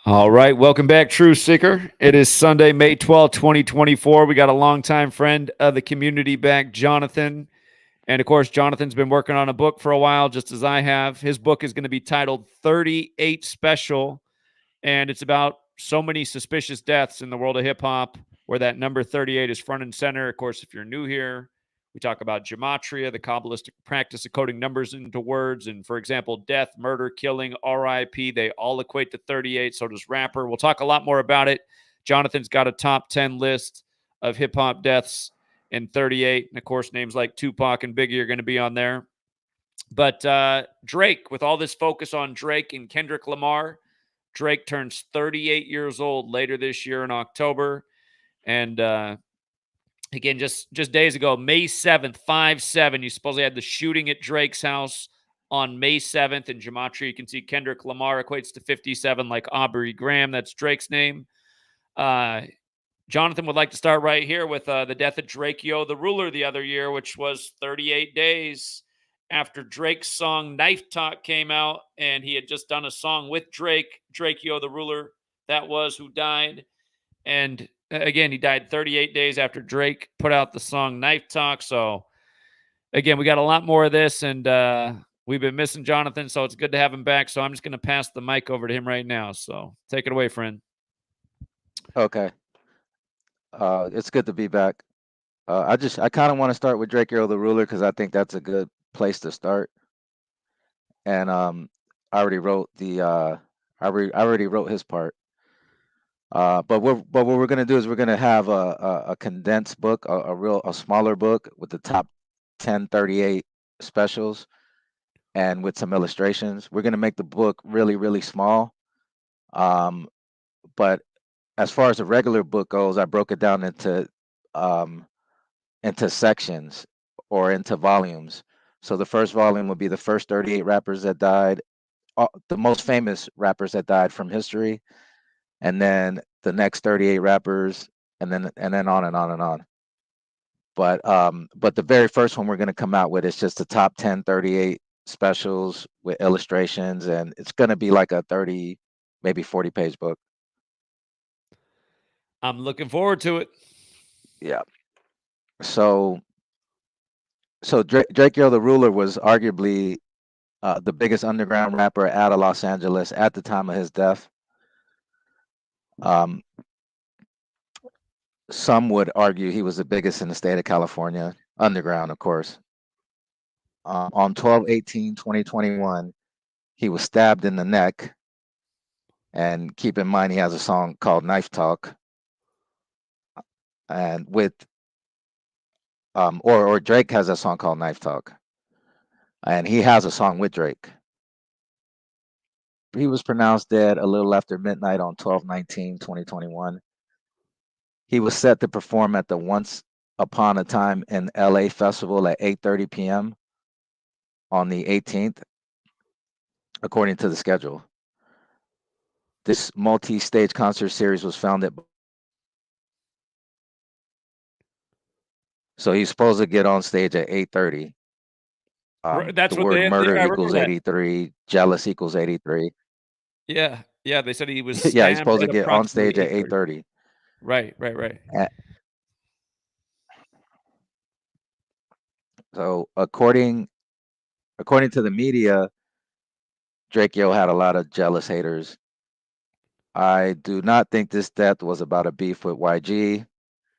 All right, welcome back, True Seeker. It is Sunday, May 12th, 2024. We got a longtime friend of the community back, Jonathan. And of course, Jonathan's been working on a book for a while, just as I have. His book is going to be titled 38 Special, and it's about so many suspicious deaths in the world of hip hop, where that number 38 is front and center. Of course, if you're new here, we talk about gematria, the Kabbalistic practice of coding numbers into words. And for example, death, murder, killing, RIP, they all equate to 38. So does rapper. We'll talk a lot more about it. Jonathan's got a top 10 list of hip hop deaths in 38. And of course, names like Tupac and Biggie are going to be on there. But Drake, with all this focus on Drake and Kendrick Lamar, Drake turns 38 years old later this year in October. And again, just days ago, May 7th, 5/7, you supposedly had the shooting at Drake's house on May 7th. In Gematria, you can see Kendrick Lamar equates to 57 like Aubrey Graham. That's Drake's name. Jonathan would like to start right here with the death of Drakeo the Ruler the other year, which was 38 days after Drake's song Knife Talk came out, and he had just done a song with Drake, Drakeo the Ruler, that was, who died. And again, he died 38 days after Drake put out the song Knife Talk. So again, we got a lot more of this, and we've been missing Jonathan, so it's good to have him back. So I'm just going to pass the mic over to him right now. So take it away, friend. Okay. It's good to be back. I kind of want to start with Drakeo the Ruler because I think that's a good place to start. And I already wrote I already wrote his part. But what we're gonna do is we're gonna have a condensed book, a smaller book with the top 1038 specials and with some illustrations. We're gonna make the book really small. Um, but as far as the regular book goes, I broke it down um, into sections or into volumes. So the first volume would be the first 38 rappers that died, the most famous rappers that died from history, and then the next 38 rappers, and then on and on and on. But the very first one we're going to come out with is just the top 1038 specials with illustrations, and it's going to be like a 30, maybe 40-page book. I'm looking forward to it. Yeah. So Drakeo the Ruler was arguably the biggest underground rapper out of Los Angeles at the time of his death. Um, some would argue he was the biggest in the state of California, underground, of course. On 12/18/2021, he was stabbed in the neck. And keep in mind, he has a song called Knife Talk. And or Drake has a song called Knife Talk. And he has a song with Drake. He was pronounced dead a little after midnight on 12/19/2021. He was set to perform at the Once Upon a Time in LA festival at 8:30 p.m. on the 18th, according to the schedule. This multi-stage concert series was founded. So he's supposed to get on stage at 8:30. That's The what word they. murder I remember equals that. 83, jealous equals 83. Yeah. They said he was Yeah, he's stabbed supposed to at get on approximately stage at 8:30. 8:30. Right. So according to the media, Drakeo had a lot of jealous haters. I do not think this death was about a beef with YG,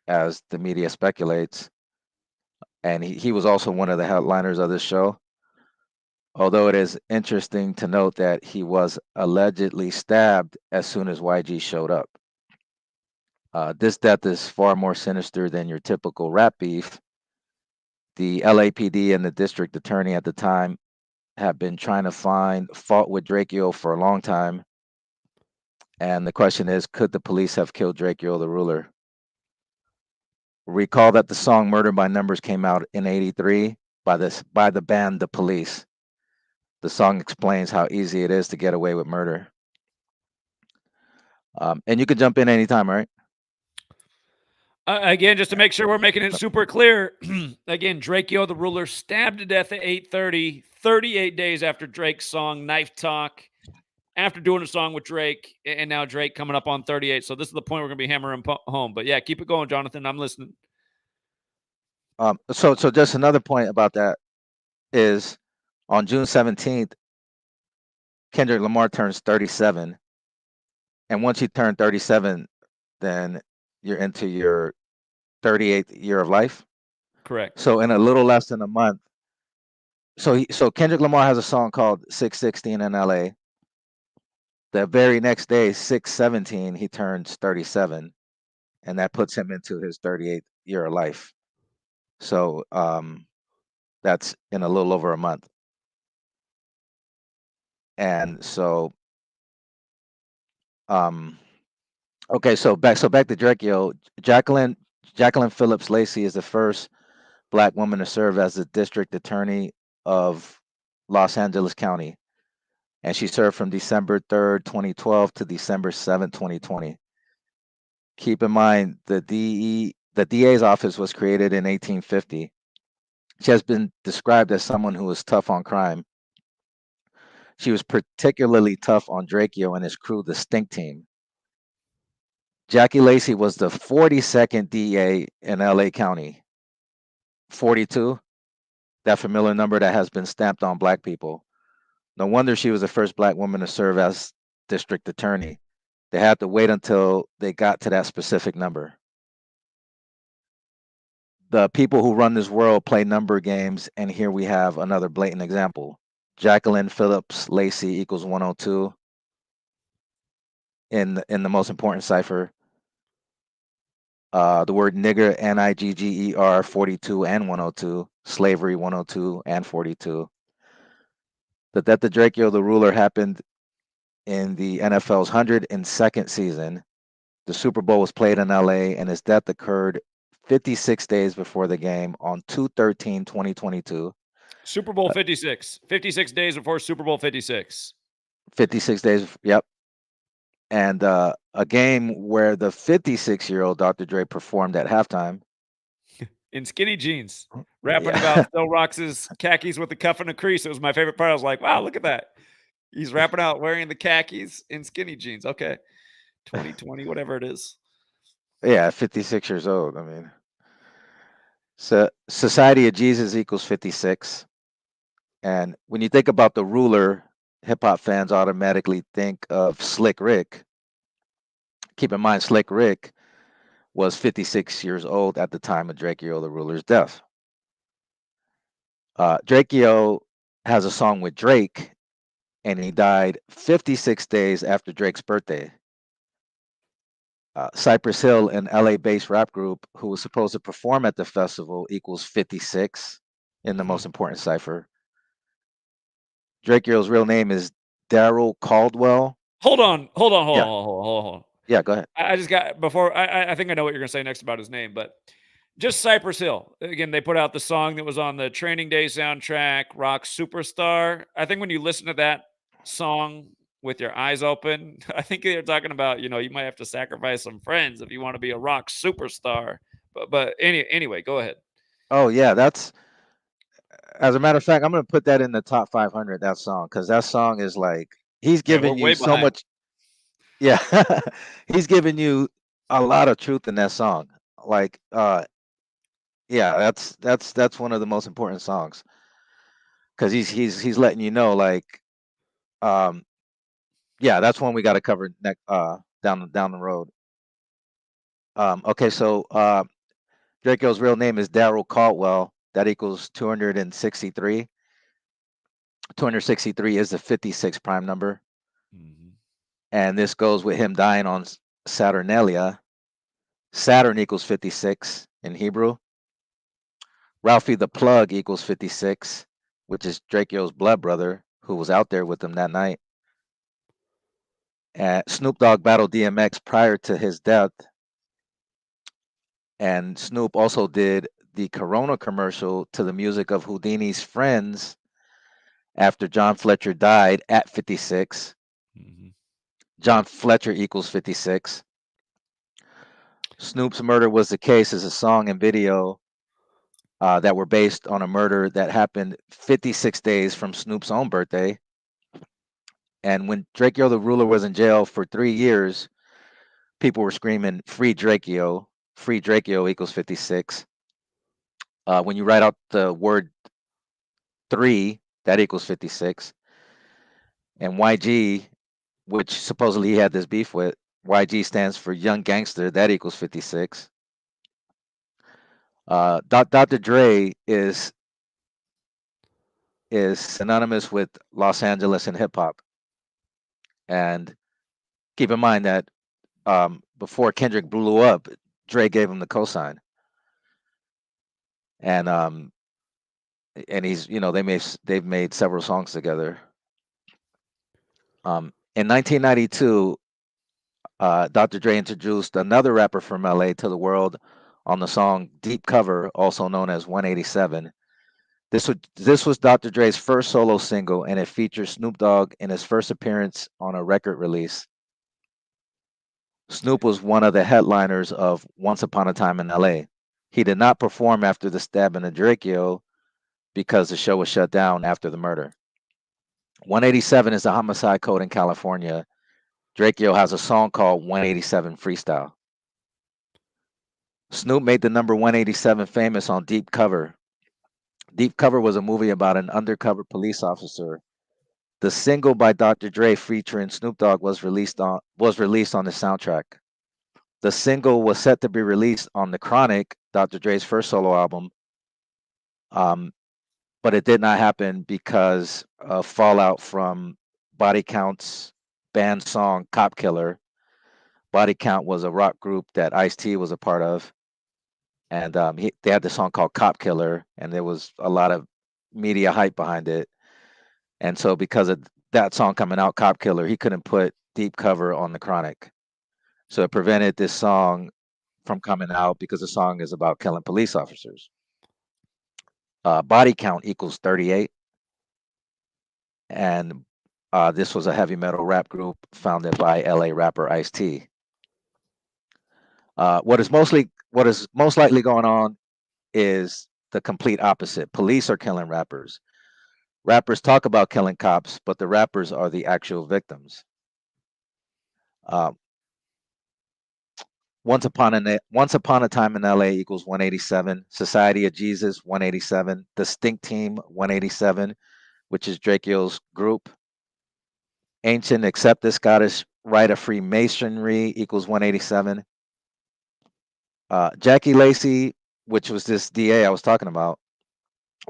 as the media speculates. And he was also one of the headliners of this show. Although it is interesting to note that he was allegedly stabbed as soon as YG showed up. This death is far more sinister than your typical rap beef. The LAPD and the district attorney at the time have been trying to find fault with Drakeo for a long time. And the question is, could the police have killed Drakeo the Ruler? Recall that the song Murder by Numbers came out in 83 by the band The Police. The song explains how easy it is to get away with murder. And you can jump in anytime, all right? Again, just to make sure we're making it super clear, again, Drakeo the Ruler stabbed to death at 8:30, 38 days after Drake's song Knife Talk. after doing a song with Drake, and now Drake coming up on 38. So this is the point we're going to be hammering home. But yeah, keep it going, Jonathan. I'm listening. So just another point about that is on June 17th, Kendrick Lamar turns 37. And once you turn 37, then you're into your 38th year of life. Correct. So in a little less than a month. So Kendrick Lamar has a song called 616 in LA. The very next day, 617, he turns 37, and that puts him into his 38th year of life. So that's in a little over a month. And so okay, so back to Drake. Jacqueline Phillips Lacey is the first Black woman to serve as the district attorney of Los Angeles County, and she served from December 3rd, 2012 to December 7th, 2020. Keep in mind the DA's office was created in 1850. She has been described as someone who was tough on crime. She was particularly tough on Drakeo and his crew, the Stink Team. Jackie Lacey was the 42nd DA in LA County. 42, that familiar number that has been stamped on Black people. No wonder she was the first Black woman to serve as district attorney. They had to wait until they got to that specific number. The people who run this world play number games, and here we have another blatant example. Jacqueline Phillips Lacey equals 102 in the most important cipher. The word nigger, Nigger, 42 and 102. Slavery, 102 and 42. The death of Drakeo the Ruler happened in the NFL's 102nd season. The Super Bowl was played in LA, and his death occurred 56 days before the game on 2/13/2022. Super Bowl 56. 56 days before Super Bowl 56. 56 days, yep. And a game where the 56-year-old Dr. Dre performed at halftime. In skinny jeans, rapping about Phil Rox's khakis with the cuff and a crease. It was my favorite part. I was like, wow, look at that. He's rapping out wearing the khakis in skinny jeans. Okay. 2020, whatever it is. Yeah, 56 years old. I mean, so Society of Jesus equals 56. And when you think about the Ruler, hip hop fans automatically think of Slick Rick. Keep in mind, Slick Rick was 56 years old at the time of Drakeo the Ruler's death. Drakeo has a song with Drake, and he died 56 days after Drake's birthday. Cypress Hill, an LA-based rap group who was supposed to perform at the festival, equals 56 in the most important cipher. Drakeo's real name is Daryl Caldwell. Hold on. Yeah, go ahead. I just got before. I think I know what you're gonna say next about his name, but just Cypress Hill. Again, they put out the song that was on the Training Day soundtrack, Rock Superstar. I think when you listen to that song with your eyes open, I think they're talking about, you might have to sacrifice some friends if you want to be a rock superstar. But anyway, go ahead. Oh yeah, that's, as a matter of fact, I'm gonna put that in the top 500. That song, because that song is like, he's giving you so much. Yeah, he's giving you a lot of truth in that song. Like, yeah, that's one of the most important songs, because he's letting you know, like, yeah, that's one we got to cover next, down the road. Okay, so Drakeo's real name is Daryl Caldwell. That equals 263. 263 is the 56 prime number. Mm-hmm. And this goes with him dying on Saturnalia. Saturn equals 56 in Hebrew. Ralphie the Plug equals 56, which is Drakeo's blood brother who was out there with him that night. Snoop Dogg battled DMX prior to his death. And Snoop also did the Corona commercial to the music of Houdini's Friends after John Fletcher died at 56. Mm-hmm. John Fletcher equals 56. Snoop's Murder Was the Case is a song and video that were based on a murder that happened 56 days from Snoop's own birthday. And when Drakeo the Ruler was in jail for 3 years, people were screaming, "Free Drakeo, free Drakeo equals 56." When you write out the word 3, that equals 56. And YG, which supposedly he had this beef with, YG stands for Young Gangster, that equals 56. Dr. Dre is synonymous with Los Angeles and hip hop. And keep in mind that before Kendrick blew up, Dre gave him the cosign. And he's, they've made several songs together. In 1992, Dr. Dre introduced another rapper from LA to the world on the song Deep Cover, also known as 187. This was Dr. Dre's first solo single, and it features Snoop Dogg in his first appearance on a record release. Snoop was one of the headliners of Once Upon a Time in LA. He did not perform after the stabbing of Drakeo because the show was shut down after the murder. 187 is the homicide code in California. Drakeo has a song called 187 Freestyle. Snoop made the number 187 famous on Deep Cover. Deep Cover was a movie about an undercover police officer. The single by Dr. Dre featuring Snoop Dogg was released on the soundtrack. The single was set to be released on The Chronic, Dr. Dre's first solo album, but it did not happen because of fallout from Body Count's band song Cop Killer. Body Count was a rock group that Ice-T was a part of, and they had this song called Cop Killer, and there was a lot of media hype behind it. And so because of that song coming out, Cop Killer, he couldn't put Deep Cover on The Chronic. So it prevented this song from coming out because the song is about killing police officers. Body Count equals 38. And this was a heavy metal rap group founded by LA rapper Ice-T. What is most likely going on is the complete opposite. Police are killing rappers. Rappers talk about killing cops, but the rappers are the actual victims. Once Upon a Time in LA equals 187. Society of Jesus 187. The Stink Team 187, which is Drakeo's group. Ancient Accepted Scottish Rite of Freemasonry equals 187. Jackie Lacey, which was this DA I was talking about,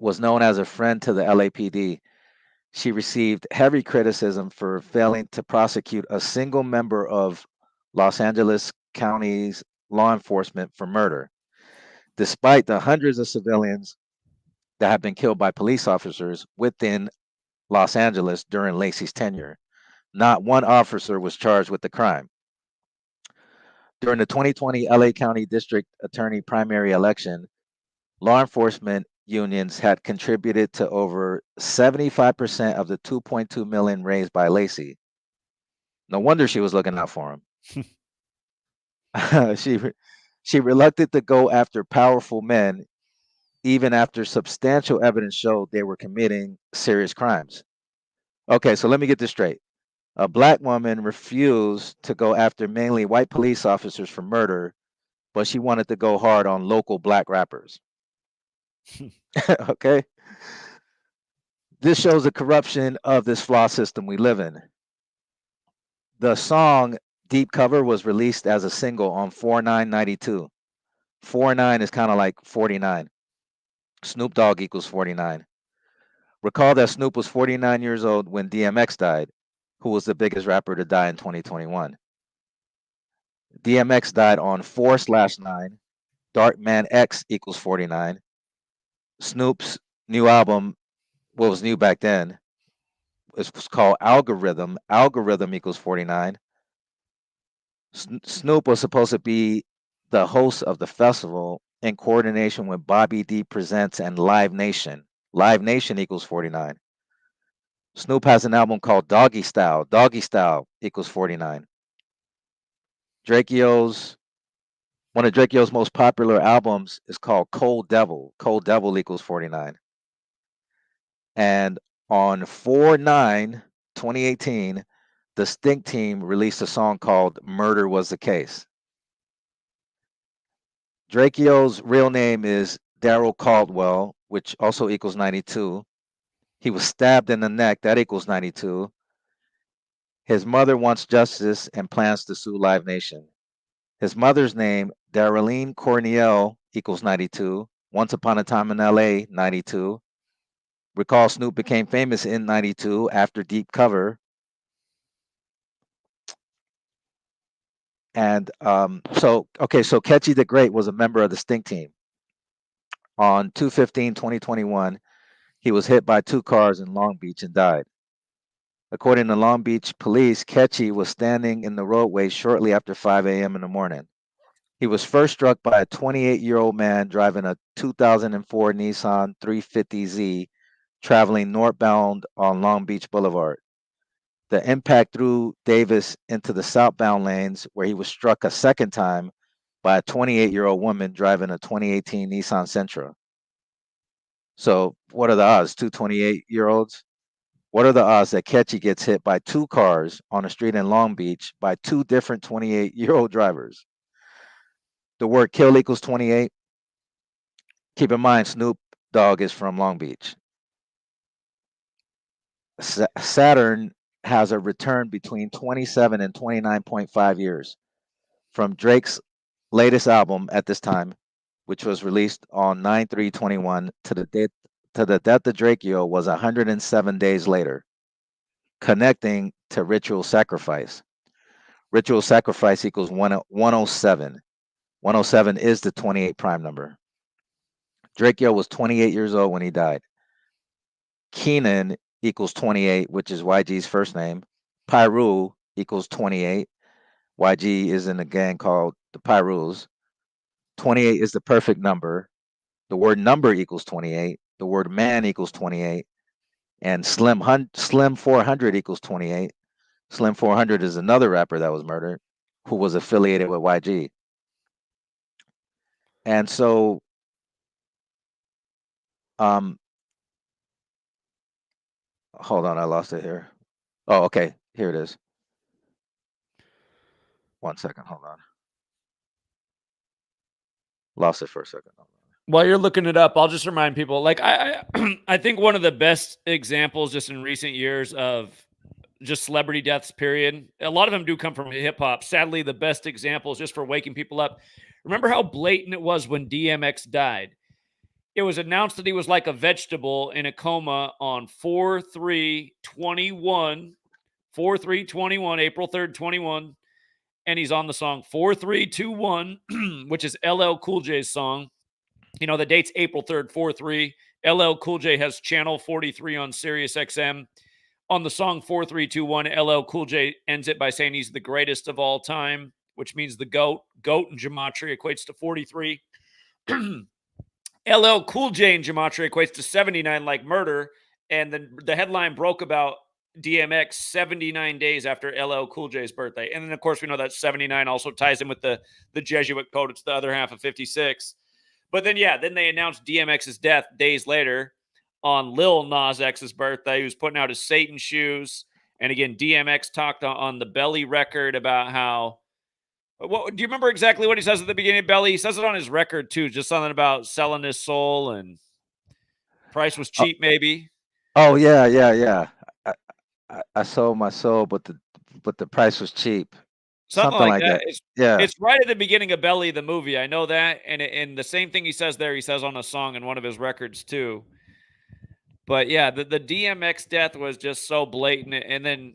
was known as a friend to the LAPD. She received heavy criticism for failing to prosecute a single member of Los Angeles County's law enforcement for murder, despite the hundreds of civilians that have been killed by police officers within Los Angeles during Lacey's tenure. Not one officer was charged with the crime. During the 2020 LA County District Attorney primary election, law enforcement unions had contributed to over 75% of the $2.2 million raised by Lacey. No wonder she was looking out for him. She relucted to go after powerful men, even after substantial evidence showed they were committing serious crimes. Okay, so let me get this straight. A black woman refused to go after mainly white police officers for murder, but she wanted to go hard on local black rappers. Okay? This shows the corruption of this flawed system we live in. The song Deep Cover was released as a single on 4/9/92. 4/9 is kind of like 49. Snoop Dogg equals 49. Recall that Snoop was 49 years old when DMX died, who was the biggest rapper to die in 2021. DMX died on 4/9. Dark Man X equals 49. Snoop's new album, what was new back then, it was called Algorithm. Algorithm equals 49. Snoop was supposed to be the host of the festival in coordination with Bobby D Presents and Live Nation. Live Nation equals 49. Snoop has an album called Doggy Style. Doggy Style equals 49. One of Drakeo's most popular albums is called Cold Devil. Cold Devil equals 49. And on 4/9, 2018, the Stink Team released a song called Murder Was the Case. Drakeo's real name is Daryl Caldwell, which also equals 92. He was stabbed in the neck, that equals 92. His mother wants justice and plans to sue Live Nation. His mother's name, Darylene Cornell, equals 92. Once Upon a Time in LA, 92. Recall Snoop became famous in 92 after Deep Cover. And so Catchy the Great was a member of the Stink Team. On 2/15/2021, he was hit by 2 cars in Long Beach and died. According to Long Beach police, Catchy was standing in the roadway shortly after 5 a.m. in the morning. He was first struck by a 28-year-old man driving a 2004 Nissan 350Z traveling northbound on Long Beach Boulevard. The impact threw Davis into the southbound lanes, where he was struck a second time by a 28-year-old woman driving a 2018 Nissan Sentra. So what are the odds? 2 28-year-olds? What are the odds that Catchy gets hit by 2 cars on a street in Long Beach by 2 different 28-year-old drivers? The word kill equals 28. Keep in mind, Snoop Dogg is from Long Beach. Saturn has a return between 27 and 29.5 years. From Drake's latest album at this time, which was released on 9/3/21, to the death of Drakeo was 107 days later, connecting to Ritual Sacrifice. Ritual Sacrifice equals 107. 107 is the 28 prime number. Drakeo was 28 years old when he died. Keenan equals 28, which is YG's first name. Pyru equals 28. YG is in a gang called the Pyrus. 28 is the perfect number. The word number equals 28. The word man equals 28. And Slim 400 equals 28. Slim 400 is another rapper that was murdered who was affiliated with YG. And so hold on, I lost it here. Oh, okay, here it is. 1 second, hold on. Lost it for a second. While you're looking it up, I'll just remind people, like I I think one of the best examples just in recent years of just celebrity deaths, period. A lot of them do come from hip hop. Sadly, the best examples just for waking people up. Remember how blatant it was when DMX died? It was announced that he was like a vegetable in a coma on 4/3/21, 4/3/21, April 3rd, 21. And he's on the song 4321, which is LL Cool J's song. You know, the date's April 3rd, 4/3. LL Cool J has channel 43 on Sirius XM. On the song 4321, LL Cool J ends it by saying he's the greatest of all time, which means the GOAT. GOAT in Gematria equates to 43. LL Cool J in Gematria equates to 79, like murder. And then the headline broke about DMX 79 days after LL Cool J's birthday. And then, of course, we know that 79 also ties in with the Jesuit code. It's the other half of 56. But then, yeah, then they announced DMX's death days later on Lil Nas X's birthday. He was putting out his Satan shoes. And again, DMX talked on the Belly record about how, what do you remember exactly what he says at the beginning of Belly? He says it on his record too, just something about selling his soul and price was cheap, maybe. Oh yeah. I sold my soul, but the price was cheap. Something like that. Yeah. It's right at the beginning of Belly, the movie. I know that. And the same thing he says there, he says on a song in one of his records too. But yeah, the DMX death was just so blatant. And then,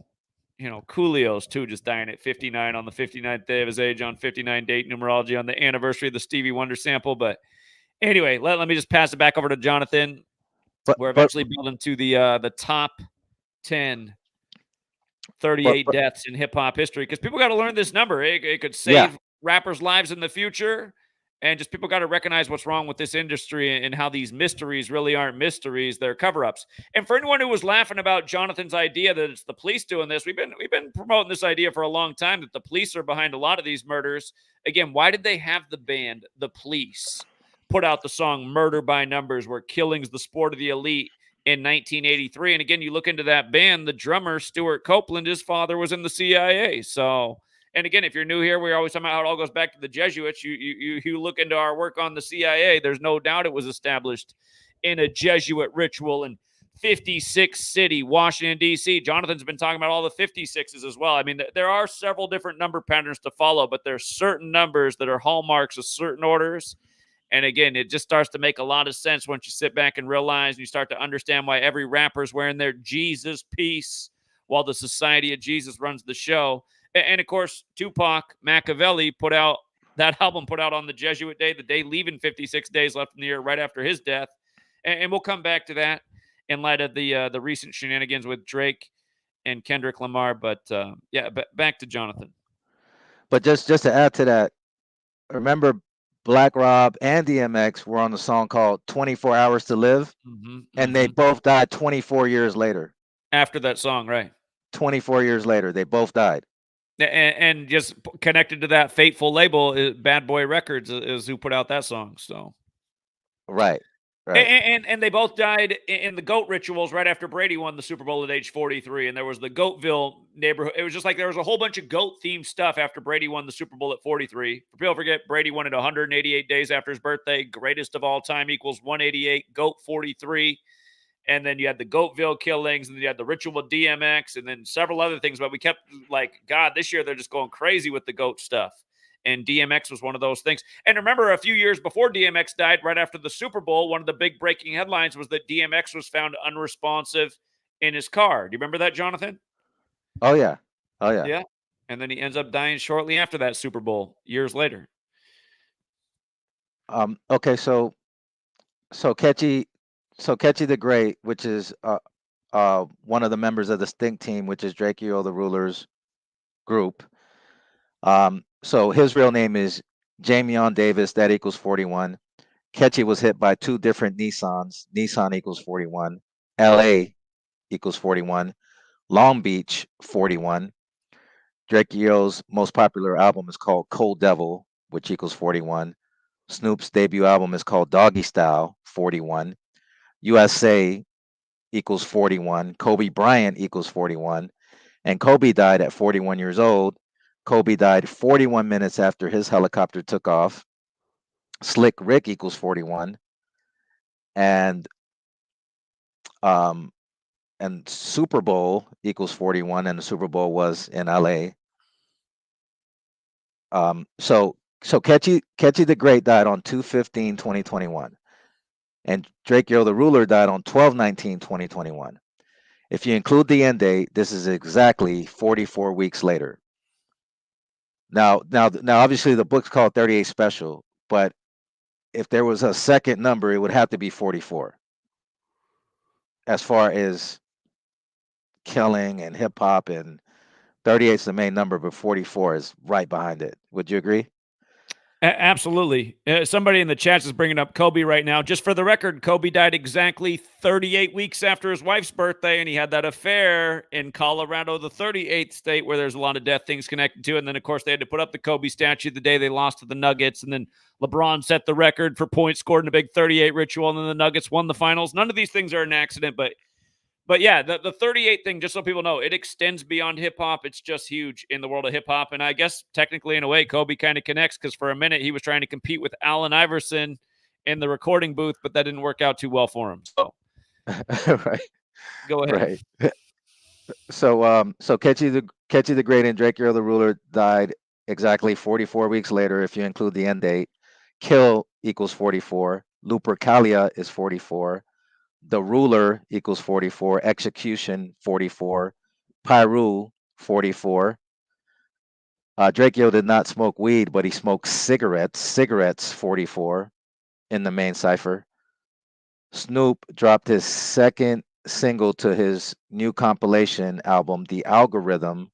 you know, Coolio's too, just dying at 59 on the 59th day of his age on 59 date numerology on the anniversary of the Stevie Wonder sample. But anyway, let me just pass it back over to Jonathan. We're eventually building to the top 10 38 deaths in hip hop history, because people got to learn this number. It could save rappers' lives in the future. And just people got to recognize what's wrong with this industry and how these mysteries really aren't mysteries. They're cover-ups. And for anyone who was laughing about Jonathan's idea that it's the police doing this, we've been promoting this idea for a long time that the police are behind a lot of these murders. Again, why did they have the band, The Police, put out the song Murder by Numbers, where killing's the sport of the elite, in 1983. And again, you look into that band, the drummer, Stuart Copeland, his father was in the CIA. So, and again, if you're new here, we're always talking about how it all goes back to the Jesuits. You look into our work on the CIA, there's no doubt it was established in a Jesuit ritual in 56 city, Washington, D.C. Jonathan's been talking about all the 56s as well. I mean, there are several different number patterns to follow, but there's certain numbers that are hallmarks of certain orders. And again, it just starts to make a lot of sense once you sit back and realize and you start to understand why every rapper's wearing their Jesus piece while the Society of Jesus runs the show. And of course, Tupac Machiavelli put out that album put out on the Jesuit day, the day leaving 56 days left in the year right after his death. And we'll come back to that in light of the recent shenanigans with Drake and Kendrick Lamar. But back to Jonathan. But just to add to that, remember Black Rob and DMX were on the song called 24 Hours to Live, and they both died 24 years later. After that song, right? 24 years later, they both died. And just connected to that fateful label, Bad Boy Records is who put out that song. So, right. And they both died in the GOAT rituals right after Brady won the Super Bowl at age 43. And there was the Goatville neighborhood. It was just like there was a whole bunch of GOAT themed stuff after Brady won the Super Bowl at 43. For people forget, Brady won it 188 days after his birthday. Greatest of all time equals 188. GOAT 43. And then you had the Goatville killings, and then you had the ritual with DMX, and then several other things. But we kept like, God, this year they're just going crazy with the GOAT stuff. And DMX was one of those things. And remember, a few years before DMX died, right after the Super Bowl, one of the big breaking headlines was that DMX was found unresponsive in his car. Do you remember that, Jonathan? Oh, yeah. Yeah. And then he ends up dying shortly after that Super Bowl, years later. Okay, so Ketchy the Great, which is one of the members of the Stink Team, which is Drake the Ruler's group. So his real name is Jamion Davis. That equals 41. Ketchy was hit by two different Nissans. Nissan equals 41. LA equals 41. Long Beach 41. Drake Yo's most popular album is called Cold Devil, which equals 41. Snoop's debut album is called Doggy Style, 41. USA equals 41. Kobe Bryant equals 41. And Kobe died at 41 years old. Kobe died 41 minutes after his helicopter took off. Slick Rick equals 41. And Super Bowl equals 41, and the Super Bowl was in LA. So Ketchy the Great died on 2/15/2021. And Drake the Ruler died on 12/19/2021. If you include the end date, this is exactly 44 weeks later. Now, obviously the book's called 38 Special, but if there was a second number, it would have to be 44. As far as killing and hip hop, and 38 is the main number, but 44 is right behind it. Would you agree? Absolutely. Somebody in the chat is bringing up Kobe right now. Just for the record, Kobe died exactly 38 weeks after his wife's birthday, and he had that affair in Colorado, the 38th state, where there's a lot of death things connected to. And then, of course, they had to put up the Kobe statue the day they lost to the Nuggets. And then LeBron set the record for points scored in a big 38 ritual, and then the Nuggets won the finals. None of these things are an accident, but yeah, the 38 thing, just so people know, it extends beyond hip-hop. It's just huge in the world of hip-hop. And I guess technically, in a way, Kobe kind of connects because for a minute he was trying to compete with Allen Iverson in the recording booth, but that didn't work out too well for him. So, right. Go ahead. Right. So Ketchy the Great and Drake the Ruler died exactly 44 weeks later if you include the end date. Kill equals 44. Lupercalia is 44. The Ruler equals 44. Execution 44. Pyru 44. Drake did not smoke weed, but he smoked cigarettes. Cigarettes 44 in the main cipher. Snoop dropped his second single to his new compilation album, The Algorithm,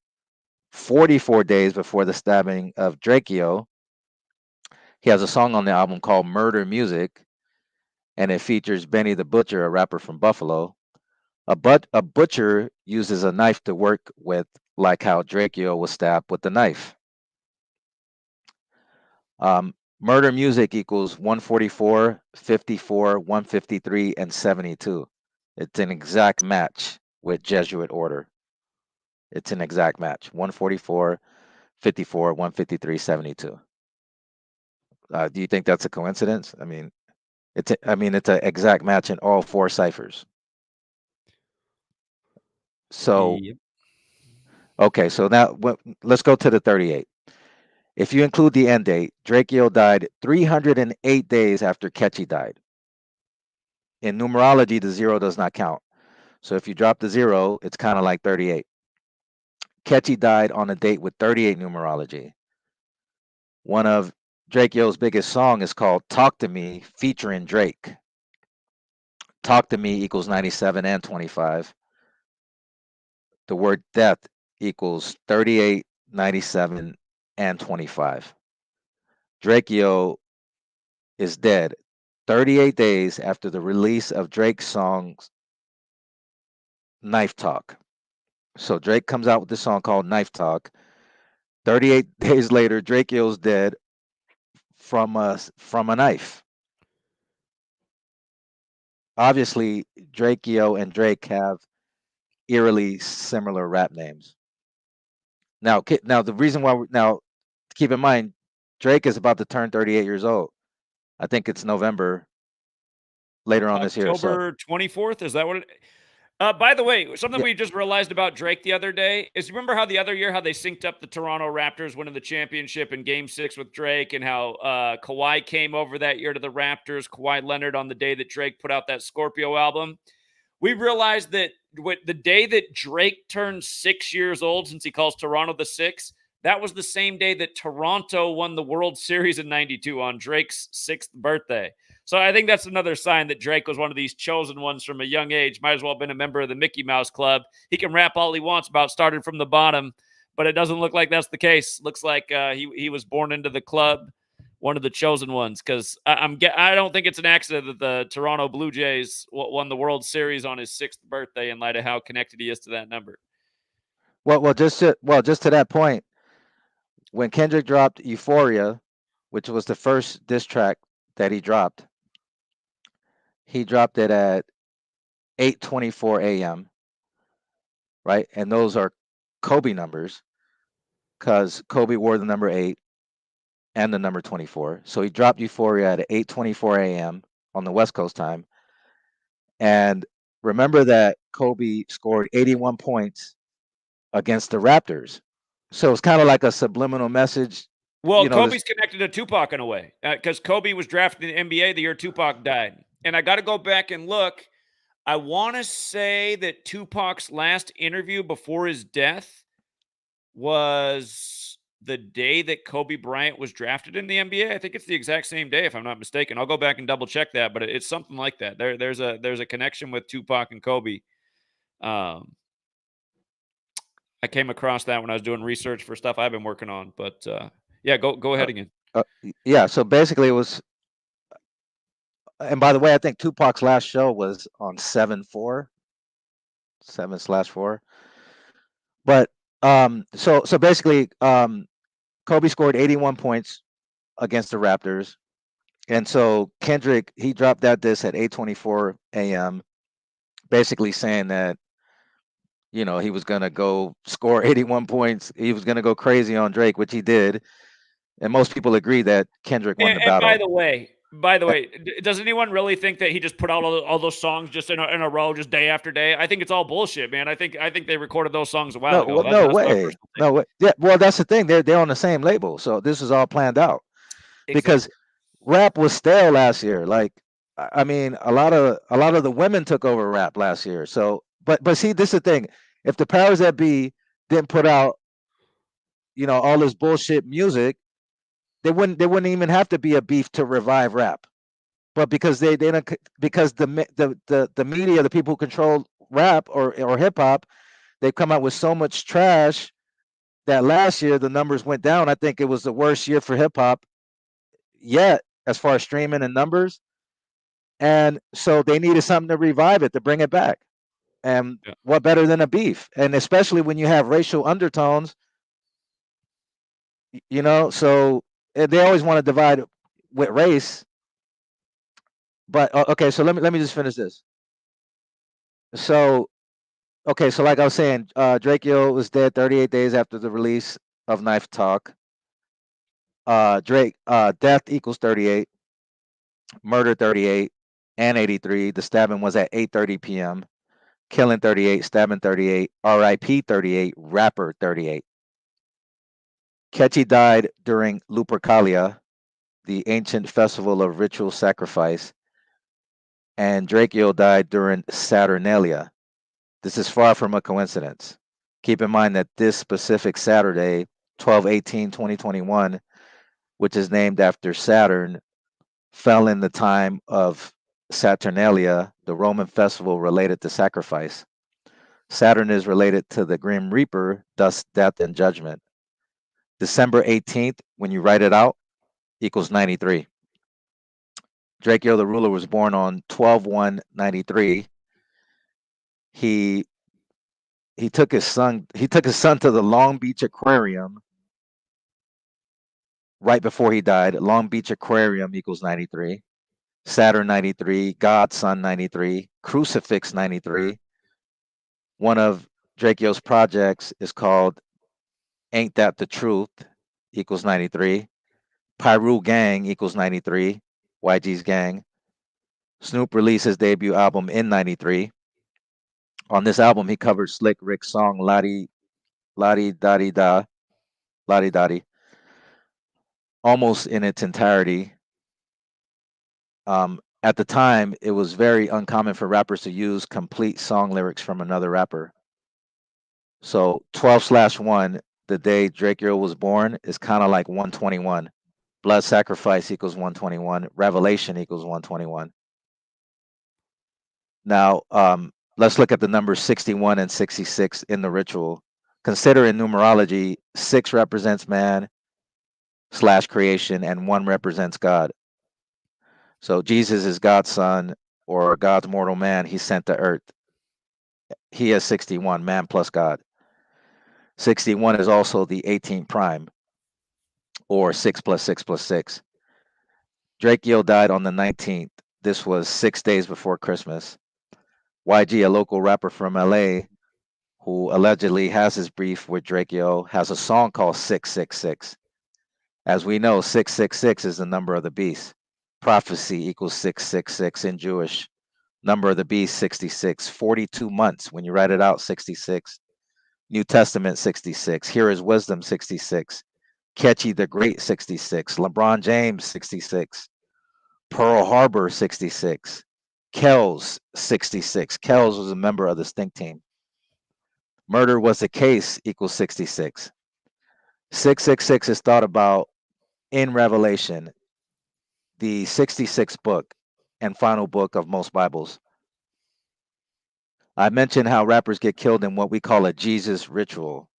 44 days before the stabbing of Drakeo. He has a song on the album called Murder Music, and it features Benny the Butcher, a rapper from Buffalo. A butcher uses a knife to work with, like how Drakeo was stabbed with the knife. Murder Music equals 144, 54, 153, and 72. It's an exact match with Jesuit order. It's an exact match. 144, 54, 153, 72. Do you think that's a coincidence? I mean, it's an exact match in all 4 ciphers. So, Yep. okay, so now let's go to the 38. If you include the end date, Drakeo died 308 days after Ketchy died. In numerology, the 0 does not count. So if you drop the 0, it's kind of like 38. Ketchy died on a date with 38 numerology. One of Drakeo's biggest song is called Talk to Me featuring Drake. Talk to Me equals 97 and 25. The word death equals 38, 97, and 25. Drakeo is dead 38 days after the release of Drake's song Knife Talk. So Drake comes out with this song called Knife Talk. 38 days later, Drakeo's dead from a knife. Obviously, Drakeo and Drake have eerily similar rap names. Now the reason why now keep in mind, Drake is about to turn 38 years old. I think it's November later on this year. So October 24th, is that what it by the way, something yeah, we just realized about Drake the other day is remember how the other year how they synced up the Toronto Raptors winning the championship in Game 6 with Drake and how Kawhi came over that year to the Raptors, Kawhi Leonard on the day that Drake put out that Scorpio album. We realized that the day that Drake turned 6 years old, since he calls Toronto the 6, that was the same day that Toronto won the World Series in 92 on Drake's 6th birthday. So I think that's another sign that Drake was one of these chosen ones from a young age. Might as well have been a member of the Mickey Mouse Club. He can rap all he wants about starting from the bottom, but it doesn't look like that's the case. Looks like he was born into the club, one of the chosen ones. Because I don't think it's an accident that the Toronto Blue Jays won the World Series on his 6th birthday in light of how connected he is to that number. just to that point, when Kendrick dropped Euphoria, which was the first diss track that he dropped it at 8:24 a.m. right? And those are Kobe numbers because Kobe wore the number 8 and the number 24. So he dropped Euphoria at 8:24 a.m. on the West Coast time. And remember that Kobe scored 81 points against the Raptors. So it's kind of like a subliminal message. Well, Kobe's connected to Tupac in a way because Kobe was drafted in the NBA the year Tupac died. And I got to go back and look. I want to say that Tupac's last interview before his death was the day that Kobe Bryant was drafted in the NBA. I think it's the exact same day, if I'm not mistaken. I'll go back and double check that, but it's something like that. There's a connection with Tupac and Kobe. I came across that when I was doing research for stuff I've been working on. But yeah, go ahead again. Yeah, so basically it was, and by the way, I think Tupac's last show was on 7/4. But so basically, Kobe scored 81 points against the Raptors, and so Kendrick he dropped that diss at 8:24 a.m. basically saying that he was gonna go score 81 points. He was gonna go crazy on Drake, which he did, and most people agree that Kendrick won the And battle. by the way, does anyone really think that he just put out all those songs just in a row, just day after day? I think it's all bullshit, man. I think they recorded those songs a while ago. No That's my way, personal take. no way. Yeah, well, that's the thing. They're on the same label, so this is all planned out. Because Exactly. rap was stale last year. Like, I mean, a lot of the women took over rap last year. So, but see, this is the thing. If the powers that be didn't put out, all this bullshit music, they wouldn't even have to be a beef to revive rap. But because they don't, because the media, the people who control rap or hip hop, they've come out with so much trash that last year the numbers went down. I think it was the worst year for hip hop yet as far as streaming and numbers. And so they needed something to revive it, to bring it back. And Yeah. what better than a beef? And especially when you have racial undertones, so they always want to divide with race. But okay, so let me just finish this. So okay, so like I was saying, Drake Yo was dead 38 days after the release of Knife Talk. Drake, death equals 38, murder 38, and 83. The stabbing was at 8:30 p.m. Killing 38, stabbing 38, RIP 38, rapper 38. Ketchy died during Lupercalia, the ancient festival of ritual sacrifice, and Drakeo died during Saturnalia. This is far from a coincidence. Keep in mind that this specific Saturday, 12/18/2021, which is named after Saturn, fell in the time of Saturnalia, the Roman festival related to sacrifice. Saturn is related to the Grim Reaper, thus death and judgment. December 18th, when you write it out, equals 93. Drakeo the ruler was born on 12/1/93. He took his son to the Long Beach Aquarium right before he died. Long Beach Aquarium equals 93. Saturn 93, Godson 93, Crucifix 93. One of Drakeo's projects is called Ain't That the Truth equals 93. Pyru Gang equals 93. YG's Gang. Snoop released his debut album in 93. On this album, he covered Slick Rick's song Lottie Lottie Dottie Da, Lottie Dottie, almost in its entirety. At the time, it was very uncommon for rappers to use complete song lyrics from another rapper. So 12/1, the day Drake Earl was born, is kind of like 121. Blood sacrifice equals 121. Revelation equals 121. Now, let's look at the numbers 61 and 66 in the ritual. Consider in numerology, 6 represents man / creation, and 1 represents God. So Jesus is God's son, or God's mortal man. He sent to earth. He has 61, man plus God. 61 is also the 18th prime, or 6 plus 6 plus 6. Drakeo died on the 19th. This was 6 days before Christmas. YG, a local rapper from LA, who allegedly has his beef with Drakeo, has a song called 666. As we know, 666 is the number of the beast. Prophecy equals 666 in Jewish. Number of the beast, 66. 42 months. When you write it out, 66. New Testament, 66. Here is wisdom, 66. Ketchy the Great, 66. LeBron James, 66. Pearl Harbor, 66. Kells, 66. Kells was a member of the Stink Team. Murder was the case equals 66. 666 is thought about in Revelation, the 66th book and final book of most Bibles. I mentioned how rappers get killed in what we call a Jesus ritual.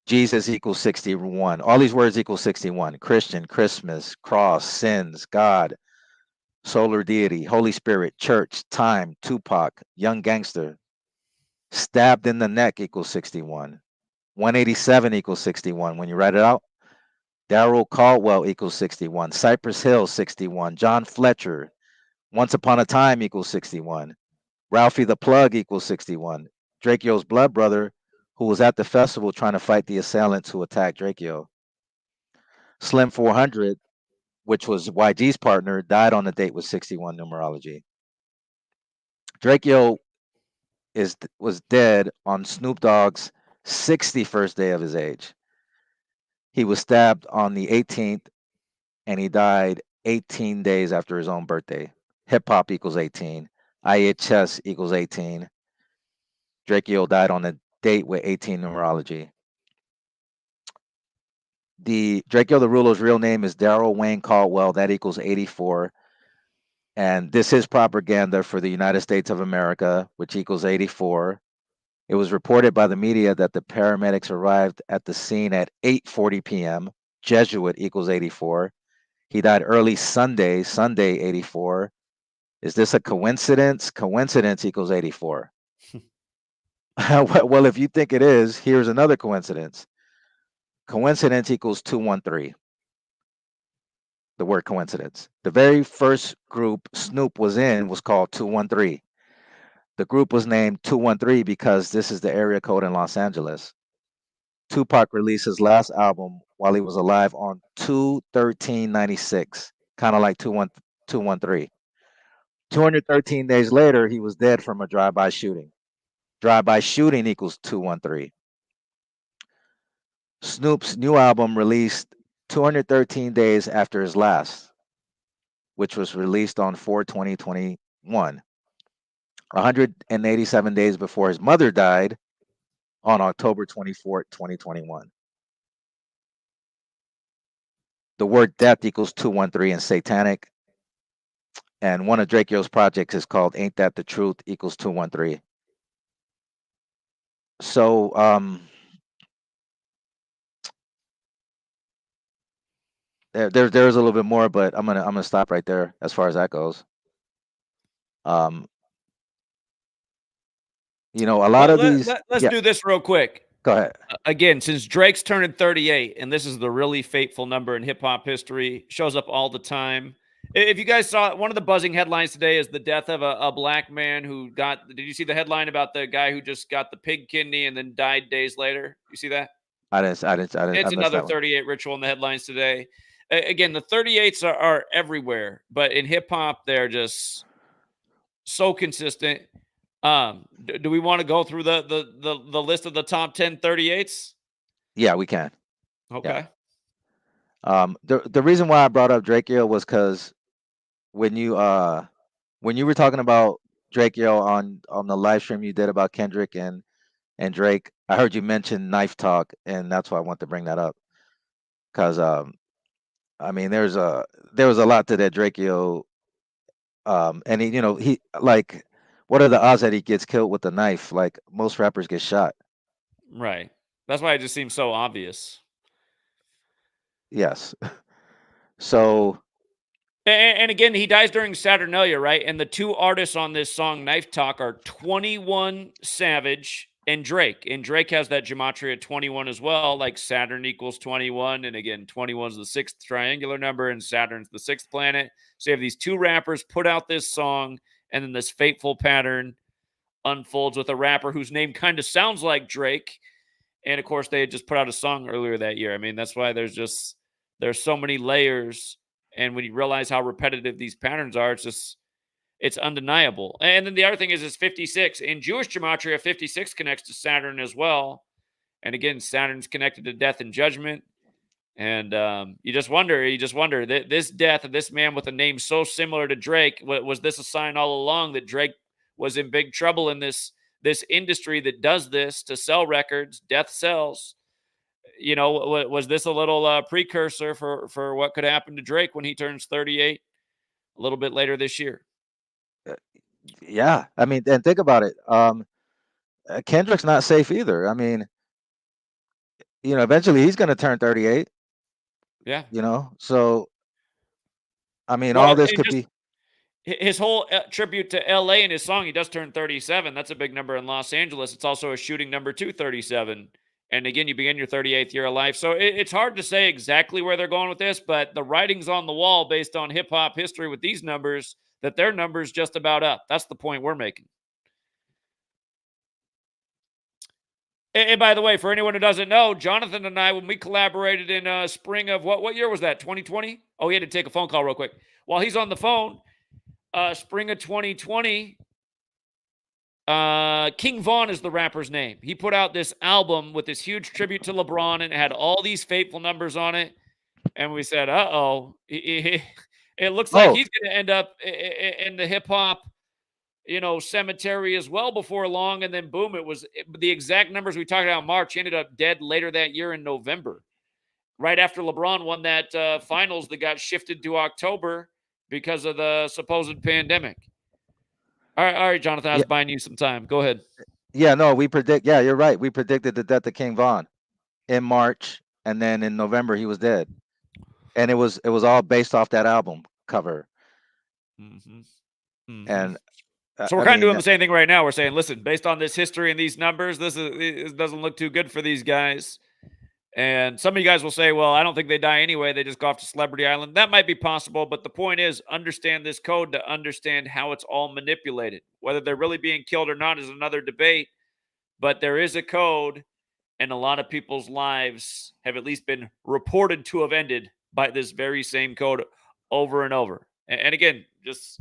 Jesus equals 61. All these words equal 61. Christian, Christmas, cross, sins, God, solar deity, Holy Spirit, church, time, Tupac, young gangster. Stabbed in the neck equals 61. 187 equals 61. When you write it out, Daryl Caldwell equals 61. Cypress Hill, 61. John Fletcher, Once Upon a Time equals 61. Ralphie the Plug equals 61. Drakeo's blood brother, who was at the festival trying to fight the assailants who attacked Drakeo. Slim 400, which was YG's partner, died on the date with 61 numerology. Drakeo was dead on Snoop Dogg's 61st day of his age. He was stabbed on the 18th, and he died 18 days after his own birthday. Hip hop equals 18. IHS equals 18. Drakeo died on the date with 18 numerology. The Drakeo the Ruler's real name is Daryl Wayne Caldwell. That equals 84. And this is propaganda for the United States of America, which equals 84. It was reported by the media that the paramedics arrived at the scene at 8:40 p.m. Jesuit equals 84. He died early Sunday 84. Is this a coincidence? Coincidence equals 84. Well, if you think it is, here's another coincidence. Coincidence equals 213. The word coincidence. The very first group Snoop was in was called 213. The group was named 213 because this is the area code in Los Angeles. Tupac released his last album while he was alive on 2/13/96, kind of like 213. 213 days later, he was dead from a drive-by shooting. Drive-by shooting equals 213. Snoop's new album released 213 days after his last, which was released on 4/20/21. 187 days before his mother died on October 24th, 2021. The word death equals 213 in Satanic. And one of Drake Yo's projects is called Ain't That the Truth equals 213. So there's a little bit more, but I'm gonna stop right there as far as that goes. You know, a lot of these. Let's do this real quick. Go ahead. Again, since Drake's turning 38, and this is the really fateful number in hip hop history, shows up all the time. If you guys saw, one of the buzzing headlines today is the death of a black man who got. Did you see the headline about the guy who just got the pig kidney and then died days later? You see that? I didn't. It's another 38 ritual in the headlines today. Again, the 38s are everywhere, but in hip hop, they're just so consistent. Do we want to go through the list of the top 10 38s? Yeah, we can. Okay. Yeah. The reason why I brought up Drake Yo was because when you were talking about Drake Yo on the live stream you did about Kendrick and Drake, I heard you mention Knife Talk, and that's why I want to bring that up. Because I mean, there was a lot to that Drake Yo. And he like, what are the odds that he gets killed with a knife? Like most rappers get shot. Right. That's why it just seems so obvious. Yes. So. And again, he dies during Saturnalia, right? And the two artists on this song, Knife Talk, are 21 Savage and Drake. And Drake has that gematria 21 as well, like Saturn equals 21. And again, 21 is the sixth triangular number, and Saturn's the sixth planet. So you have these two rappers put out this song, and then this fateful pattern unfolds with a rapper whose name kind of sounds like Drake. And of course, they had just put out a song earlier that year. I mean, that's why there's so many layers. And when you realize how repetitive these patterns are, it's undeniable. And then the other thing is 56. In Jewish gematria, 56 connects to Saturn as well. And again, Saturn's connected to death and judgment. And you just wonder that this death of this man with a name so similar to Drake, was this a sign all along that Drake was in big trouble in this industry that does this to sell records? Death sells. You know, was this a little precursor for what could happen to Drake when he turns 38 a little bit later this year? Yeah, I mean, and think about it. Kendrick's not safe either. I mean, eventually he's going to turn 38. Yeah. So I mean, all this could be his whole tribute to LA in his song. He does turn 37. That's a big number in Los Angeles. It's also a shooting number 237. And again, you begin your 38th year of life. So it's hard to say exactly where they're going with this, but the writing's on the wall based on hip hop history with these numbers, that their number's just about up. That's the point we're making. And by the way, for anyone who doesn't know, Jonathan and I, when we collaborated in spring of what year was that? 2020? Oh, he had to take a phone call real quick. While he's on the phone, spring of 2020, King Von is the rapper's name. He put out this album with this huge tribute to LeBron, and it had all these fateful numbers on it. And we said, uh-oh, it looks like he's going to end up in the hip hop, cemetery as well before long. And then boom, it was the exact numbers we talked about in March. He ended up dead later that year in November, right after LeBron won that finals that got shifted to October because of the supposed pandemic. All right, Jonathan, I was buying you some time. Go ahead. Yeah, no, yeah, you're right. We predicted the death of King Von in March, and then in November he was dead. And it was all based off that album cover. Mm-hmm. Mm-hmm. And so we're kind of doing the same thing right now. We're saying, listen, based on this history and these numbers, this doesn't look too good for these guys. And some of you guys will say, well, I don't think they die anyway. They just go off to Celebrity Island. That might be possible. But the point is, understand this code to understand how it's all manipulated. Whether they're really being killed or not is another debate. But there is a code, and a lot of people's lives have at least been reported to have ended by this very same code over and over. And again, just,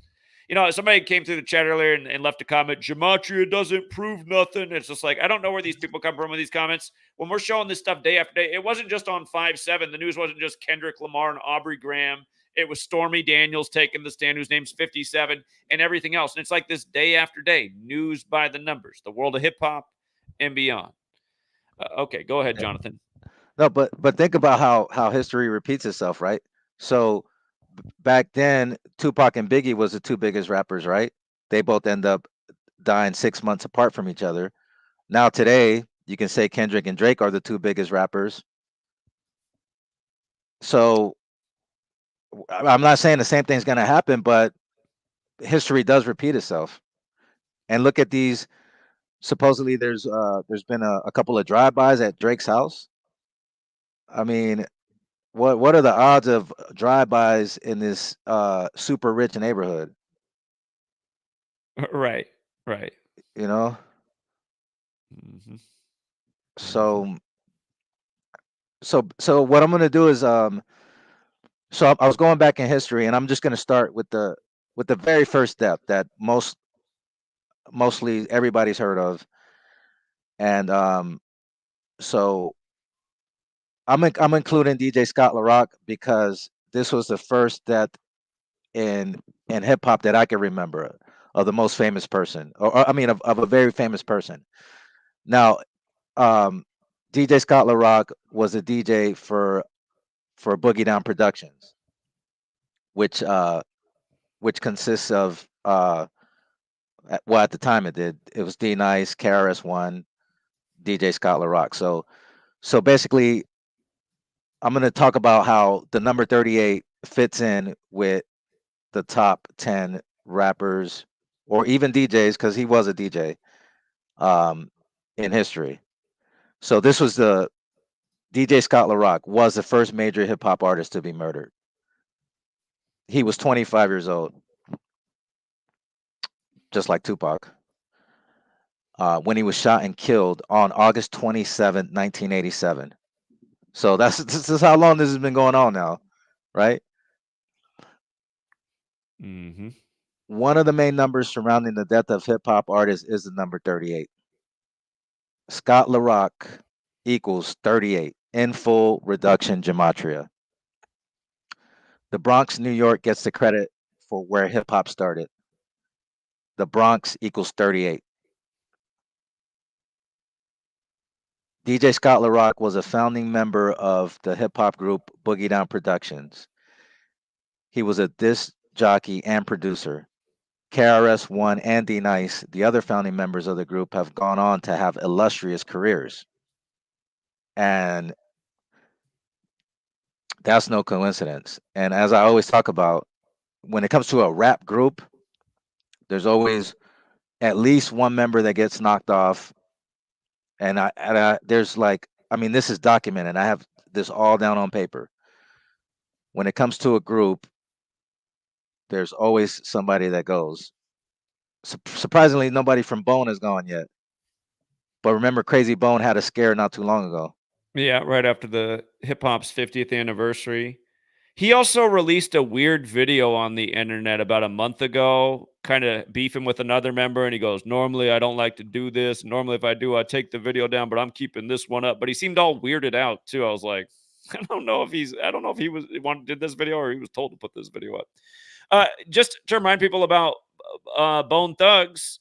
somebody came through the chat earlier and left a comment, Gematria doesn't prove nothing. It's just like, I don't know where these people come from with these comments. When we're showing this stuff day after day, it wasn't just on 5-7. The news wasn't just Kendrick Lamar and Aubrey Graham. It was Stormy Daniels taking the stand, whose name's 57, and everything else. And it's like this day after day, news by the numbers, the world of hip hop and beyond. Okay, go ahead, Jonathan. No, but think about how history repeats itself, right? So back then, Tupac and Biggie was the two biggest rappers, right? They both end up dying 6 months apart from each other. Now today, you can say Kendrick and Drake are the two biggest rappers. So I'm not saying the same thing's going to happen, but history does repeat itself. And look at these. Supposedly, there's been a couple of drive-bys at Drake's house. I mean, what are the odds of drive-bys in this super rich neighborhood? Right. You know. Mm-hmm. So what I'm gonna do is so I was going back in history, and I'm just gonna start with the very first step that mostly everybody's heard of, and so I'm including DJ Scott LaRock because this was the first death in hip hop that I can remember of the most famous person, or I mean of a very famous person. Now, DJ Scott LaRock was a DJ for Boogie Down Productions, which consists of well, at the time it was D Nice, KRS-One, DJ Scott LaRock. So basically, I'm going to talk about how the number 38 fits in with the top 10 rappers or even DJs, because he was a DJ in history. So this was the DJ Scott LaRock was the first major hip hop artist to be murdered. He was 25 years old, just like Tupac, when he was shot and killed on August 27, 1987. So this is how long this has been going on now, right? Mm-hmm. One of the main numbers surrounding the death of hip hop artists is the number 38. Scott LaRock equals 38 in full reduction gematria. The Bronx, New York gets the credit for where hip hop started. The Bronx equals 38. DJ Scott LaRock was a founding member of the hip hop group Boogie Down Productions. He was a disc jockey and producer. KRS-One and D Nice, the other founding members of the group, have gone on to have illustrious careers. And that's no coincidence. And as I always talk about, when it comes to a rap group, there's always at least one member that gets knocked off. And there's like, I mean, this is documented. I have this all down on paper. When it comes to a group, there's always somebody that goes. Surprisingly, nobody from Bone has gone yet. But remember, Crazy Bone had a scare not too long ago. Yeah, right after the hip hop's 50th anniversary. He also released a weird video on the internet about a month ago, kind of beefing with another member. And he goes, normally I don't like to do this. Normally, if I do, I take the video down, but I'm keeping this one up. But he seemed all weirded out too. I was like, I don't know if he did this video or he was told to put this video up. Just to remind people about Bone Thugs,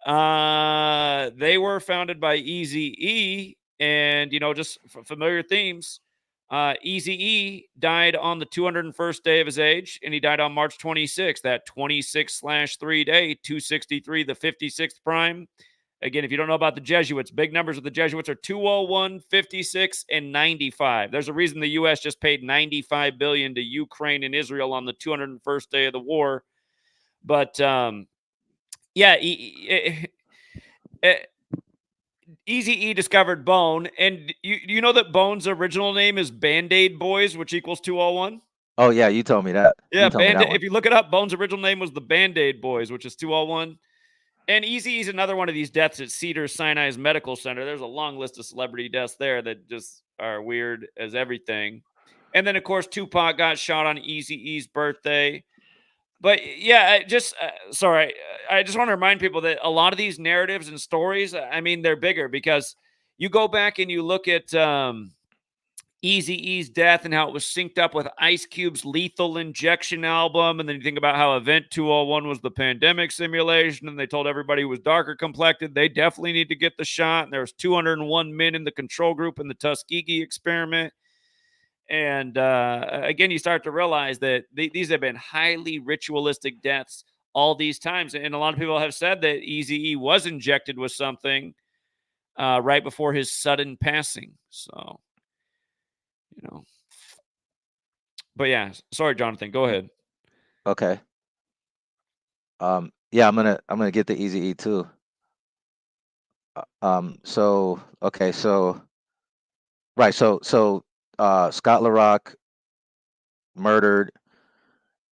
they were founded by Eazy-E, and just familiar themes. Eazy-E died on the 201st day of his age, and he died on March 26th, that 26/3 day, 263, the 56th prime. Again, if you don't know about the Jesuits, big numbers of the Jesuits are 201, 56, and 95. There's a reason the U.S. just paid $95 billion to Ukraine and Israel on the 201st day of the war. But yeah, Eazy-E discovered Bone, and you know that Bone's original name is Band-Aid Boys, which equals 201? Oh yeah, you told me that. Yeah, You told me that Band-Aid. one. If you look it up, Bone's original name was the Band-Aid Boys, which is 201. And Eazy is another one of these deaths at Cedars-Sinai's Medical Center. There's a long list of celebrity deaths there that just are weird as everything. And then, of course, Tupac got shot on Eazy-E's birthday. But yeah, I just sorry, I just want to remind people that a lot of these narratives and stories, I mean, they're bigger because you go back and you look at Eazy-E's death and how it was synced up with Ice Cube's Lethal Injection album, and then you think about how Event 201 was the pandemic simulation, and they told everybody who was darker complected they definitely need to get the shot. And there was 201 men in the control group in the Tuskegee experiment. And again, you start to realize that these have been highly ritualistic deaths all these times. And a lot of people have said that Eazy-E was injected with something right before his sudden passing. So, you know. But yeah, sorry, Jonathan. Go ahead. Okay. Yeah, I'm gonna get the Eazy-E too. So okay, so right, so Scott LaRock murdered,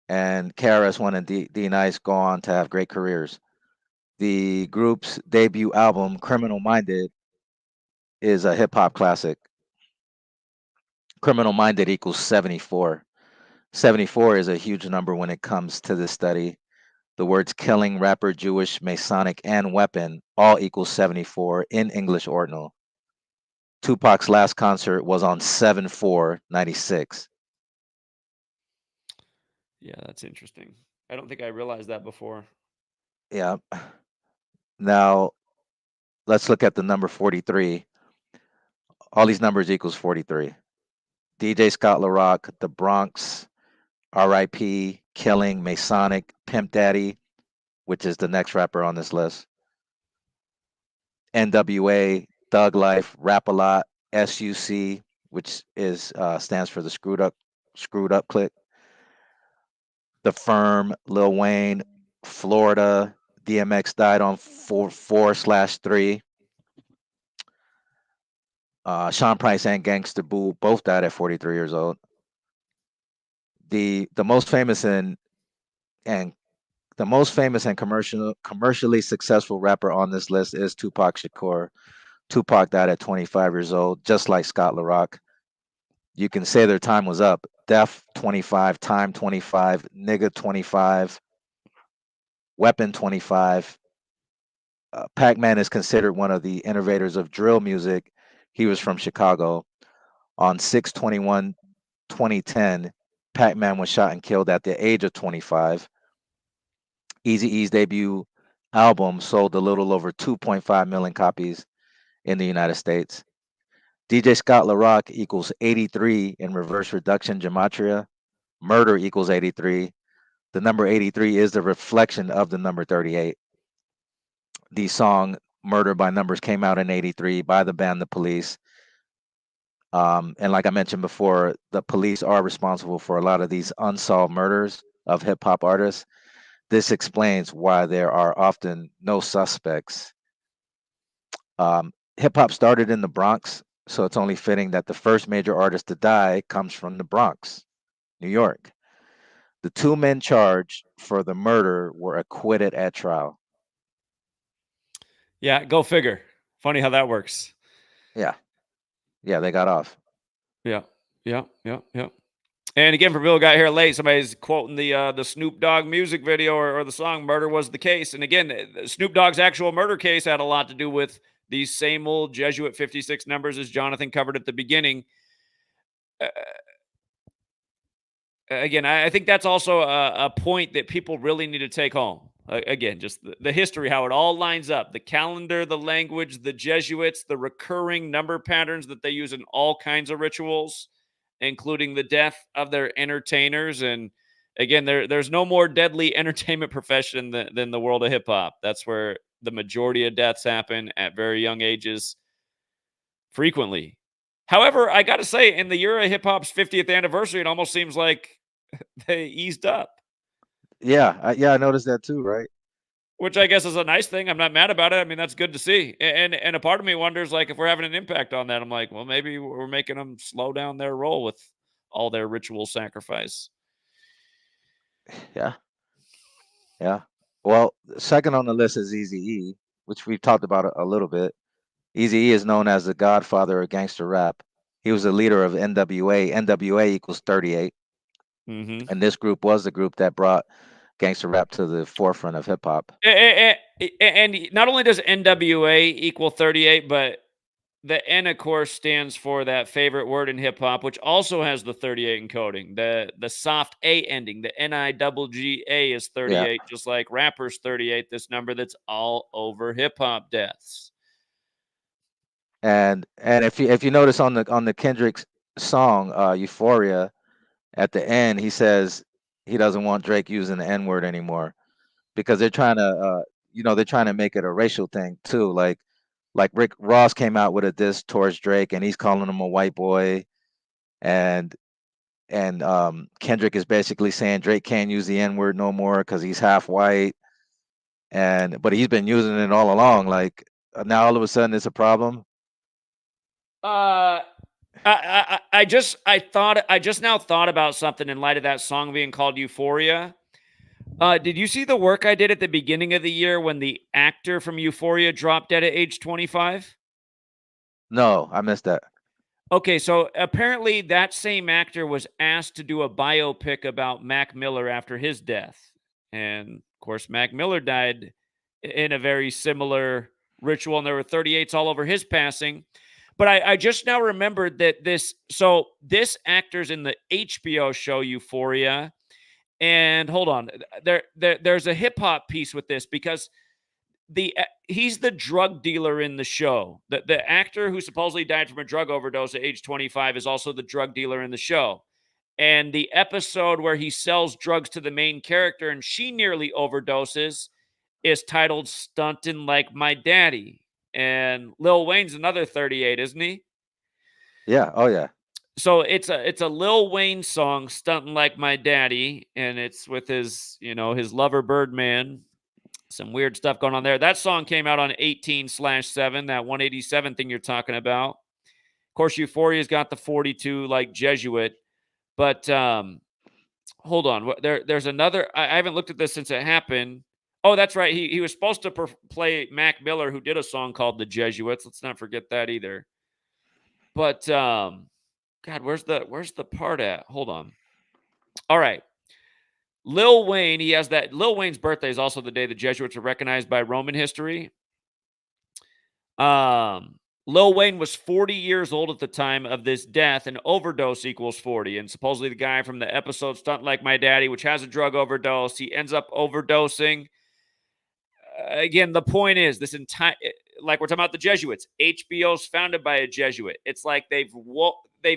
and KRS-One and D Nice go on to have great careers. The group's debut album, Criminal Minded, is a hip hop classic. Criminal Minded equals 74. 74 is a huge number when it comes to this study. The words killing, rapper, Jewish, Masonic, and weapon all equal 74 in English ordinal. Tupac's last concert was on 7/4/96. Yeah, that's interesting. I don't think I realized that before. Yeah. Now, let's look at the number 43. All these numbers equals 43. DJ Scott LaRock, The Bronx, R.I.P., Killing, Masonic, Pimp Daddy, which is the next rapper on this list, NWA, Thug Life, Rap a Lot, SUC, which is stands for the Screwed Up Click, The Firm, Lil Wayne, Florida, DMX died on 4/4/3. Sean Price and Gangsta Boo both died at 43 years old. The most famous and commercially successful rapper on this list is Tupac Shakur. Tupac died at 25 years old, just like Scott LaRock. You can say their time was up. Def 25, Time 25, Nigga 25, Weapon 25. Pac-Man is considered one of the innovators of drill music. He was from Chicago. On 6/21/2010, Pac-Man was shot and killed at the age of 25. Eazy-E's debut album sold a little over 2.5 million copies in the United States. DJ Scott LaRock equals 83 in reverse reduction gematria. Murder equals 83. The number 83 is the reflection of the number 38. The song Murder by Numbers came out in 83 by the band The Police. And like I mentioned before, the police are responsible for a lot of these unsolved murders of hip hop artists. This explains why there are often no suspects. Hip hop started in the Bronx, so it's only fitting that the first major artist to die comes from the Bronx, New York. The two men charged for the murder were acquitted at trial. Yeah, go figure. Funny how that works. Yeah. Yeah, they got off. Yeah. And again, for Bill got here late, somebody's quoting the Snoop Dogg music video or the song "Murder Was the Case." And again, Snoop Dogg's actual murder case had a lot to do with these same old Jesuit 56 numbers, as Jonathan covered at the beginning. Again, I think that's also a point that people really need to take home. Again, just the history, how it all lines up, the calendar, the language, the Jesuits, the recurring number patterns that they use in all kinds of rituals, including the death of their entertainers. And again, there's no more deadly entertainment profession than the world of hip hop. That's where the majority of deaths happen at very young ages, frequently. However, I got to say, in the year of hip hop's 50th anniversary, it almost seems like they eased up. Yeah, I noticed that too, right? which I guess is a nice thing. I'm not mad about it. I mean, that's good to see. And a part of me wonders, like, if we're having an impact on that. I'm like, well, maybe we're making them slow down their roll with all their ritual sacrifice. Yeah, yeah. Well, second on the list is Eazy-E, which we've talked about a little bit. Eazy-E is known as the godfather of gangster rap. He was the leader of NWA. NWA equals 38. Mm-hmm. And this group was the group that brought gangster rap to the forefront of hip hop. And not only does NWA equal 38, but the N, of course, stands for that favorite word in hip hop, which also has the 38 encoding. The soft A ending, the NIGGA is Yeah. 38, just like rappers 38, this number that's all over hip hop deaths. And if you notice on the Kendrick song Euphoria, at the end he says he doesn't want Drake using the N-word anymore because they're trying to they're trying to make it a racial thing too. Like Rick Ross came out with a diss towards Drake and he's calling him a white boy, and Kendrick is basically saying Drake can't use the N-word no more because he's half white, but he's been using it all along. Like now all of a sudden it's a problem. I just now thought about something in light of that song being called Euphoria. Did you see the work I did at the beginning of the year when the actor from Euphoria dropped dead at age 25? No, I missed that. Okay, so apparently that same actor was asked to do a biopic about Mac Miller after his death. And of course, Mac Miller died in a very similar ritual, and there were 38s all over his passing. But I just now remembered that this actor's in the HBO show Euphoria. And hold on, there's a hip hop piece with this because he's the drug dealer in the show. The actor who supposedly died from a drug overdose at age 25 is also the drug dealer in the show. And the episode where he sells drugs to the main character and she nearly overdoses is titled Stuntin' Like My Daddy. And Lil Wayne's another 38, isn't he? Yeah. Oh yeah. So it's a Lil Wayne song, Stuntin' Like My Daddy, and it's with his lover Birdman. Some weird stuff going on there. That song came out on 18/7, that 187 thing you're talking about. Of course, Euphoria's got the 42 like Jesuit, but hold on. There's another. I haven't looked at this since it happened. Oh, that's right. He was supposed to play Mac Miller, who did a song called The Jesuits. Let's not forget that either. But God, where's the part at? Hold on. All right. Lil Wayne, he has that. Lil Wayne's birthday is also the day the Jesuits are recognized by Roman history. Lil Wayne was 40 years old at the time of this death, and overdose equals 40. And supposedly the guy from the episode Stunt Like My Daddy, which has a drug overdose, he ends up overdosing. Again, the point is this entire, like we're talking about the Jesuits, HBO's founded by a Jesuit. It's like they've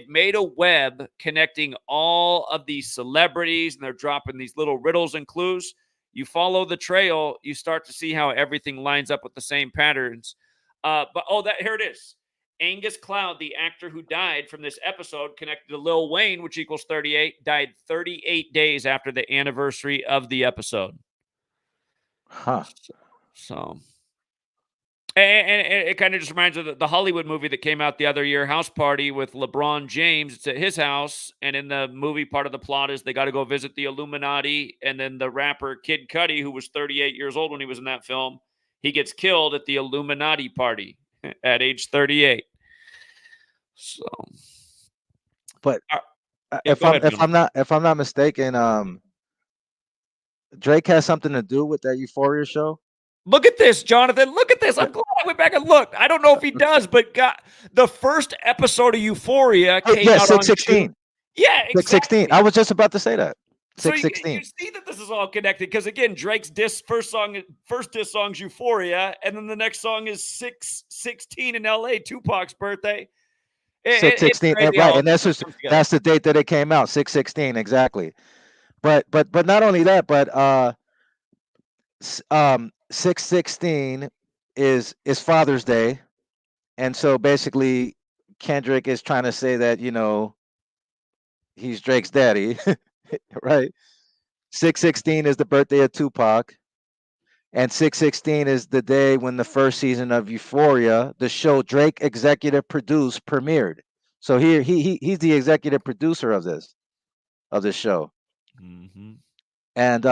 made a web connecting all of these celebrities, and they're dropping these little riddles and clues. You follow the trail, you start to see how everything lines up with the same patterns. Here it is. Angus Cloud, the actor who died from this episode connected to Lil Wayne, which equals 38, died 38 days after the anniversary of the episode. Huh. So, and it kind of just reminds me of the Hollywood movie that came out the other year, House Party with LeBron James. It's at his house, and in the movie, part of the plot is they got to go visit the Illuminati, and then the rapper Kid Cudi, who was 38 years old when he was in that film, he gets killed at the Illuminati party at age 38. So, but yeah, if I'm not mistaken, Drake has something to do with that Euphoria show. Look at this, Jonathan. Look at this. I'm glad I went back and looked. I don't know if he does, but the first episode of Euphoria came out 616. on Yeah, exactly. 616. I was just about to say that. 616. So you see that this is all connected because again, Drake's first diss song's Euphoria, and then the next song is 616 in LA, Tupac's birthday. 616, right? And that's the date that it came out, 616, exactly. But not only that, but 616 is Father's Day, and so basically Kendrick is trying to say that he's Drake's daddy, right? 616 is the birthday of Tupac. And 6/16 is the day when the first season of Euphoria, the show Drake executive produced, premiered. So he's the executive producer of this show. Mm-hmm. And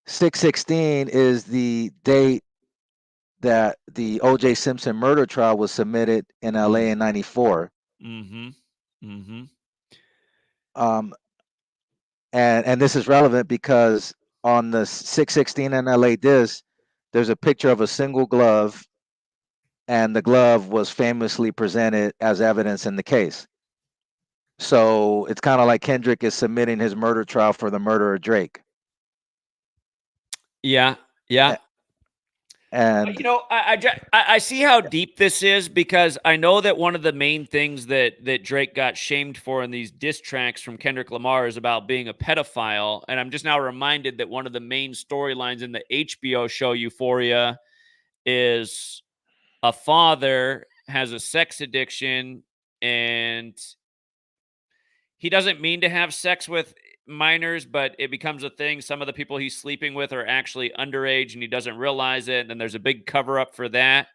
6/16 is the date that the O.J. Simpson murder trial was submitted in L.A. in '94. Mm-hmm. Mm-hmm. And this is relevant because on the 6/16 NLA disc, there's a picture of a single glove, and the glove was famously presented as evidence in the case. So it's kind of like Kendrick is submitting his murder trial for the murder of Drake. Yeah. Yeah. And You know, I see how deep this is, because I know that one of the main things that Drake got shamed for in these diss tracks from Kendrick Lamar is about being a pedophile. And I'm just now reminded that one of the main storylines in the HBO show Euphoria is a father has a sex addiction, and he doesn't mean to have sex with minors, but it becomes a thing. Some of the people he's sleeping with are actually underage, and he doesn't realize it. And then there's a big cover up for that.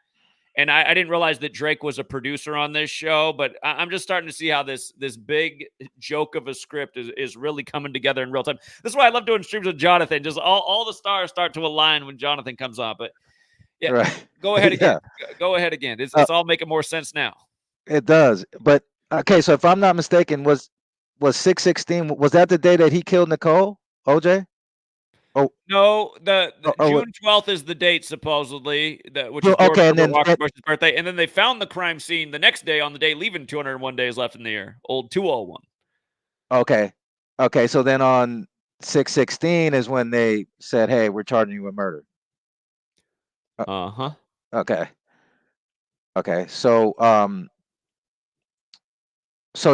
And I didn't realize that Drake was a producer on this show, but I'm just starting to see how this big joke of a script is really coming together in real time. This is why I love doing streams with Jonathan. Just all the stars start to align when Jonathan comes on. But yeah, right. go ahead again. Yeah. Go ahead again. It's all making more sense now. It does. But okay, so if I'm not mistaken, was 6/16, was that the day that he killed Nicole, OJ? Oh, No, the what? June 12th is the date, supposedly, which is George Okay, and Herbert then Walker Bush's birthday. And then they found the crime scene the next day on the day, leaving 201 days left in the year. Old 201. okay, so then on 6/16 is when they said, "Hey, we're charging you with murder." Uh-huh. Okay. Okay. So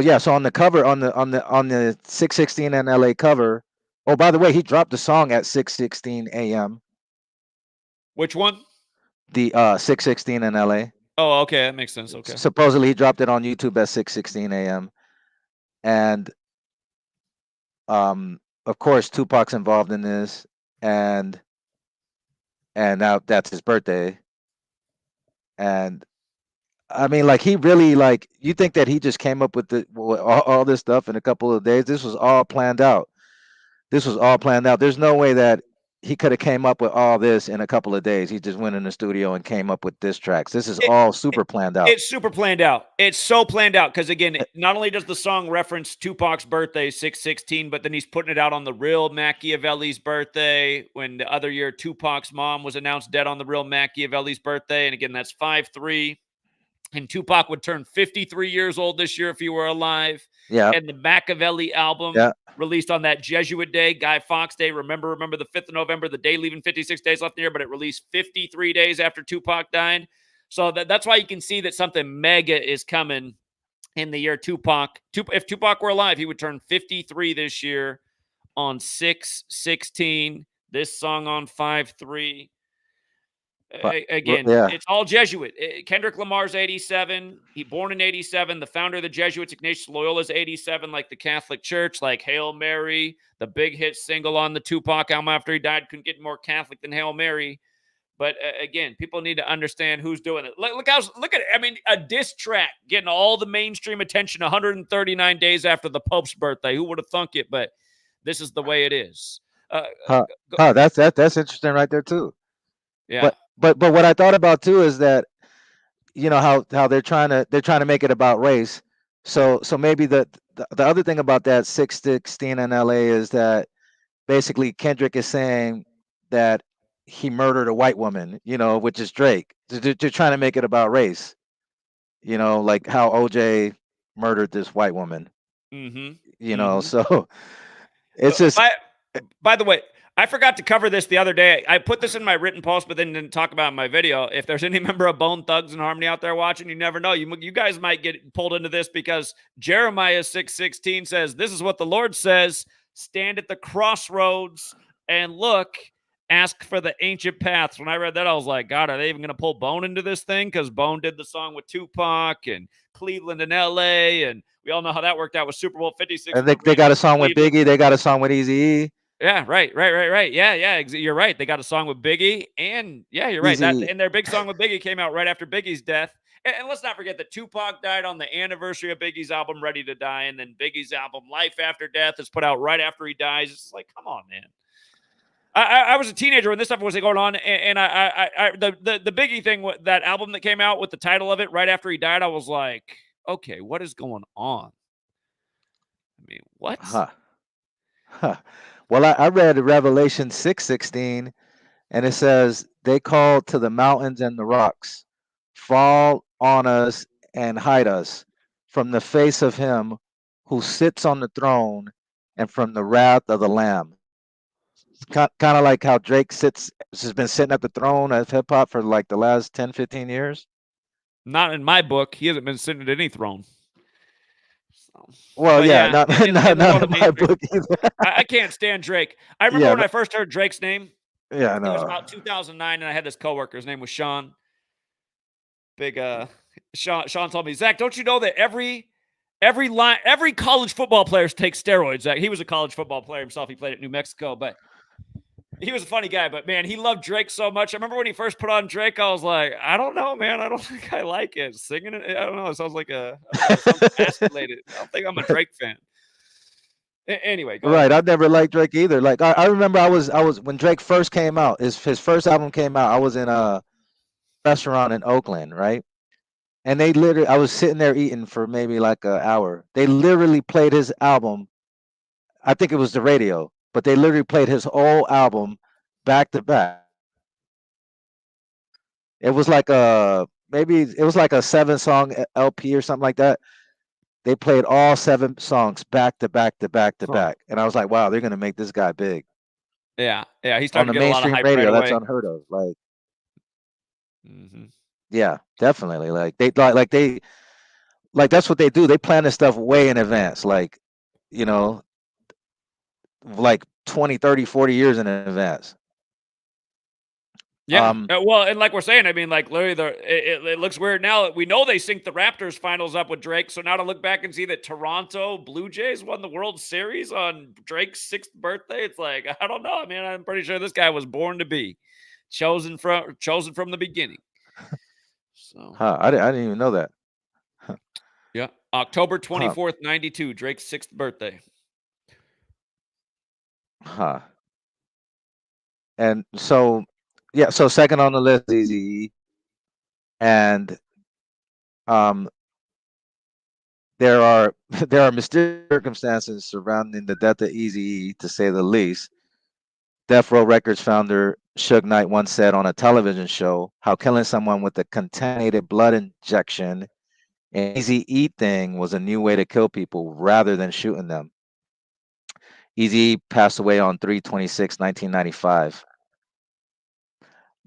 yeah, so on the cover on the 6/16 in LA cover. Oh, by the way, he dropped the song at 6:16 a.m. Which one? The 6/16 in LA. Oh, okay. That makes sense. Okay. Supposedly he dropped it on YouTube at 6:16 a.m. And of course Tupac's involved in this, and now that's his birthday. And I mean, like, he really, like, you think that he just came up with all this stuff in a couple of days? This was all planned out. There's no way that he could have came up with all this in a couple of days. He just went in the studio and came up with diss tracks. This is all super planned out. It's super planned out. It's so planned out because, again, not only does the song reference Tupac's birthday, 6/16, but then he's putting it out on the real Machiavelli's birthday, when the other year Tupac's mom was announced dead on the real Machiavelli's birthday. And again, that's 5/3. And Tupac would turn 53 years old this year if he were alive. Yeah. And the Machiavelli album released on that Jesuit day, Guy Fawkes Day. Remember the 5th of November, the day leaving 56 days left in the year, but it released 53 days after Tupac died. So that's why you can see that something mega is coming in the year Tupac. If Tupac were alive, he would turn 53 this year on 6/16. This song on 5/3. Again, it's all Jesuit. Kendrick Lamar's 87. He born in 87. The founder of the Jesuits, Ignatius Loyola's 87, like the Catholic Church, like Hail Mary, the big hit single on the Tupac album after he died. Couldn't get more Catholic than Hail Mary. But again, people need to understand who's doing it. Look at it. I mean, a diss track getting all the mainstream attention 139 days after the Pope's birthday. Who would have thunk it? But this is the way it is. That's interesting right there too. Yeah. But what I thought about too is that, you know, how they're trying to make it about race. So maybe the other thing about that 6/16 in LA is that basically Kendrick is saying that he murdered a white woman, you know, which is Drake. They're trying to make it about race, you know, like how OJ murdered this white woman. Mm-hmm. You know, so it's just. By the way, I forgot to cover this the other day. I put this in my written post, but then didn't talk about it in my video. If there's any member of Bone Thugs and Harmony out there watching, you never know. You guys might get pulled into this, because Jeremiah 6:16 says, "This is what the Lord says: stand at the crossroads and look, ask for the ancient paths." When I read that, I was like, God, are they even going to pull Bone into this thing? Because Bone did the song with Tupac and Cleveland and LA, and we all know how that worked out with Super Bowl 56. And they got a song with Biggie. They got a song with Eazy-E. Yeah, right. Yeah, you're right. They got a song with Biggie, and yeah, you're right. That Easy. and their big song with Biggie came out right after Biggie's death. And let's not forget that Tupac died on the anniversary of Biggie's album Ready to Die, and then Biggie's album Life After Death is put out right after he dies. It's like, come on, man. I was a teenager when this stuff was going on, and the Biggie thing, that album that came out with the title of it right after he died, I was like, okay, what is going on? I mean, what? Huh. Huh. Well, I read Revelation 6:16, and it says, "They called to the mountains and the rocks, fall on us and hide us from the face of him who sits on the throne and from the wrath of the Lamb." It's kind of like how Drake has been sitting at the throne of hip hop for like the last 10, 15 years. Not in my book. He hasn't been sitting at any throne. So, Well, but yeah, yeah, not in the not world in of my mainstream, book either. I can't stand Drake. I remember Yeah, when I first heard Drake's name. yeah, I It was know. about 2009, and I had this coworker. His name was Sean. Big Sean told me, Zach, don't you know that every college football player takes steroids? Zach, he was a college football player himself. He played at New Mexico, but he was a funny guy. But man, he loved Drake so much. I remember when he first put on Drake, I was like, I don't know, man. I don't think I like it. Singing it, I don't know. It sounds like I don't know. It sounds emasculated. I don't think I'm a Drake fan. Anyway, go Right, ahead. I never liked Drake either. Like I remember I was when Drake first came out, his first album came out. I was in a restaurant in Oakland, right? And they literally, I was sitting there eating for maybe like an hour. They literally played his album. I think it was the radio, but they literally played his whole album back to back. It was like a maybe it was like a 7 song LP or something like that. They played all 7 songs back to back to back to Huh. back, and I was like, wow, they're gonna make this guy big Yeah, he on started the to get a lot of mainstream hype right radio. That's away. unheard of. Like, Hmm. yeah, definitely. Like that's what they do. They plan this stuff way in advance. Like, you know, like 20, 30, 40 years in advance. Yeah. Well, and like we're saying, I mean, like literally, it looks weird now. We know they synced the Raptors finals up with Drake. So now to look back and see that Toronto Blue Jays won the World Series on Drake's 6th birthday, it's like, I don't know. I mean, I'm pretty sure this guy was born to be chosen from the beginning. So I didn't even know that. yeah, October Huh. 24th, 92, Drake's 6th birthday. Huh. And so, yeah, so second on the list, Easy. And um, there are there are mysterious circumstances surrounding the death of Easy, to say the least. Death Row Records founder Suge Knight once said on a television show how killing someone with a contaminated blood injection and Easy E thing was a new way to kill people rather than shooting them. Easy passed away on 3/26/1995.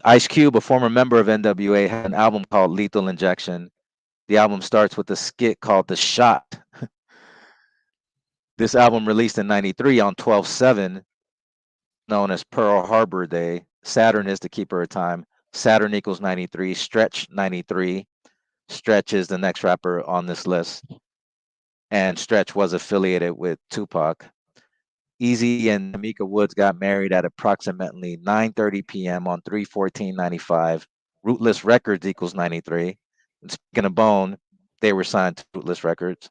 Ice Cube, a former member of NWA, had an album called Lethal Injection. The album starts with a skit called The Shot. This album released in 93 on 12/7, known as Pearl Harbor Day. Saturn is the keeper of time. Saturn equals 93. Stretch 93. Stretch is the next rapper on this list. And Stretch was affiliated with Tupac. Easy and Tamika Woods got married at approximately 9:30 p.m. on 3/14/95. Rootless Records equals 93. And speaking of Bone, they were signed to Rootless Records.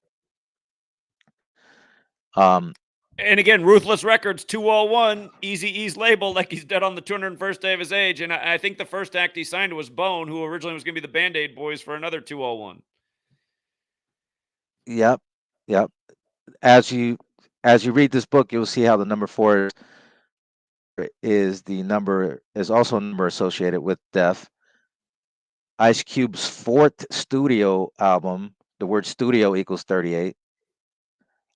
Um, And again, Ruthless Records 201, Easy E's label, like he's dead on the 201st day of his age. And I think the first act he signed was Bone, who originally was going to be the Band Aid Boys for another 201. yep, yep. As you read this book, you'll see how the number 4 is also a number associated with death. Ice Cube's 4th studio album, the word studio equals 38,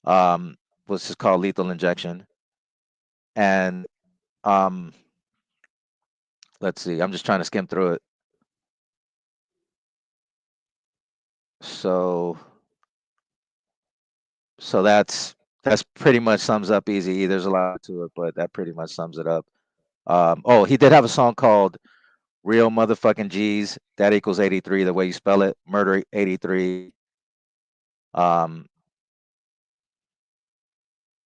was just called Lethal Injection. And let's see, I'm just trying to skim through it. So that's pretty much sums up Easy. There's a lot to it, but that pretty much sums it up. Oh, he did have a song called Real Motherfucking G's. That equals 83, the way you spell it. Murder 83. Um,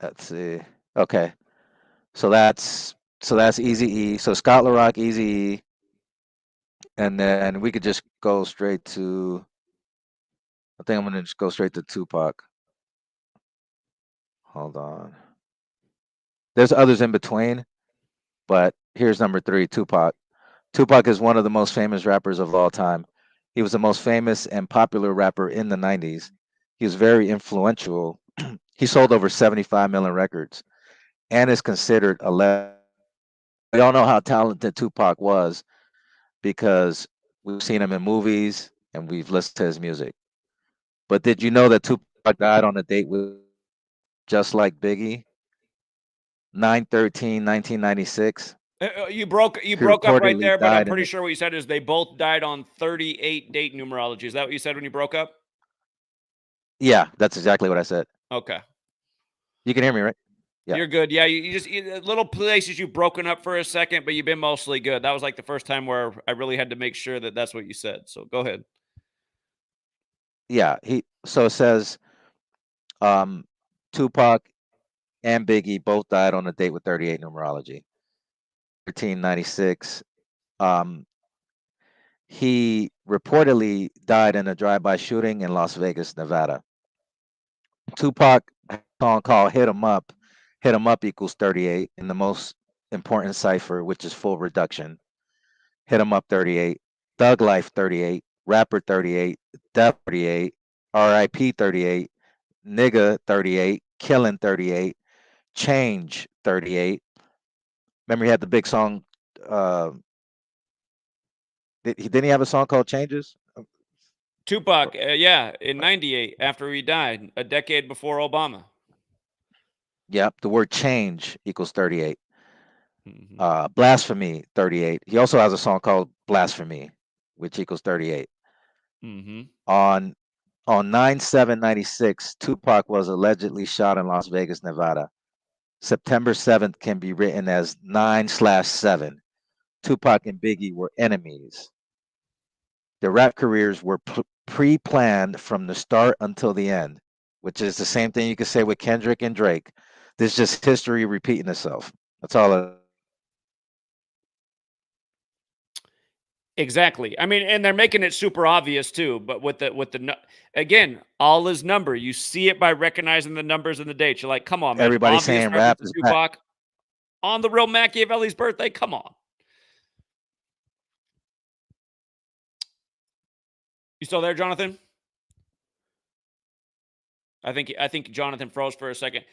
let's see. Okay. So that's Eazy-E. So Scott LaRock, Eazy-E, and then we could just go straight to. I think I'm gonna just go straight to Tupac. Hold on. There's others in between, but here's number 3, Tupac. Tupac is one of the most famous rappers of all time. He was the most famous and popular rapper in the 90s. He was very influential. He sold over 75 million records and is considered a legend. We all know how talented Tupac was because we've seen him in movies and we've listened to his music. But did you know that Tupac died on a date with just like Biggie? 9/13/1996. You He broke up right reportedly there, but I'm died in pretty the. sure what you said is they both died on 38 date numerology. Is that what you said when you broke up? Yeah, that's exactly what I said. Okay. You can hear me, right? Yeah. You're good. Yeah, you just little places you've broken up for a second, but you've been mostly good. That was like the first time where I really had to make sure that that's what you said. So go ahead. Yeah, so it says um Tupac and Biggie both died on a date with 38 numerology. 1396. Um he reportedly died in a drive-by shooting in Las Vegas, Nevada. Tupac had a song called Hit 'em Up. Hit 'em Up equals 38 in the most important cipher, which is full reduction. Hit 'em Up 38, Thug Life 38, Rapper 38, Death 38, RIP 38, Nigga 38, Killing 38, Change 38. Remember he had the big song. Uh, didn't he have a song called Changes? Tupac, yeah, in 98 after he died, a decade before Obama. Yep, the word change equals 38. Mm-hmm. Blasphemy 38. He also has a song called Blasphemy, which equals 38. Mm-hmm. On 9/7/96, Tupac was allegedly shot in Las Vegas, Nevada. September 7th can be written as 9/7. Tupac and Biggie were enemies. Their rap careers were pre-planned from the start until the end, which is the same thing you could say with Kendrick and Drake. This is just history repeating itself. That's all. Exactly. I mean, and they're making it super obvious too. But again, all is number. You see it by recognizing the numbers and the dates. You're like, come on, man. Everybody Obvious saying reference rap to is bad. Tupac on the real Machiavelli's birthday. Come on. You still there, Jonathan? I think Jonathan froze for a second.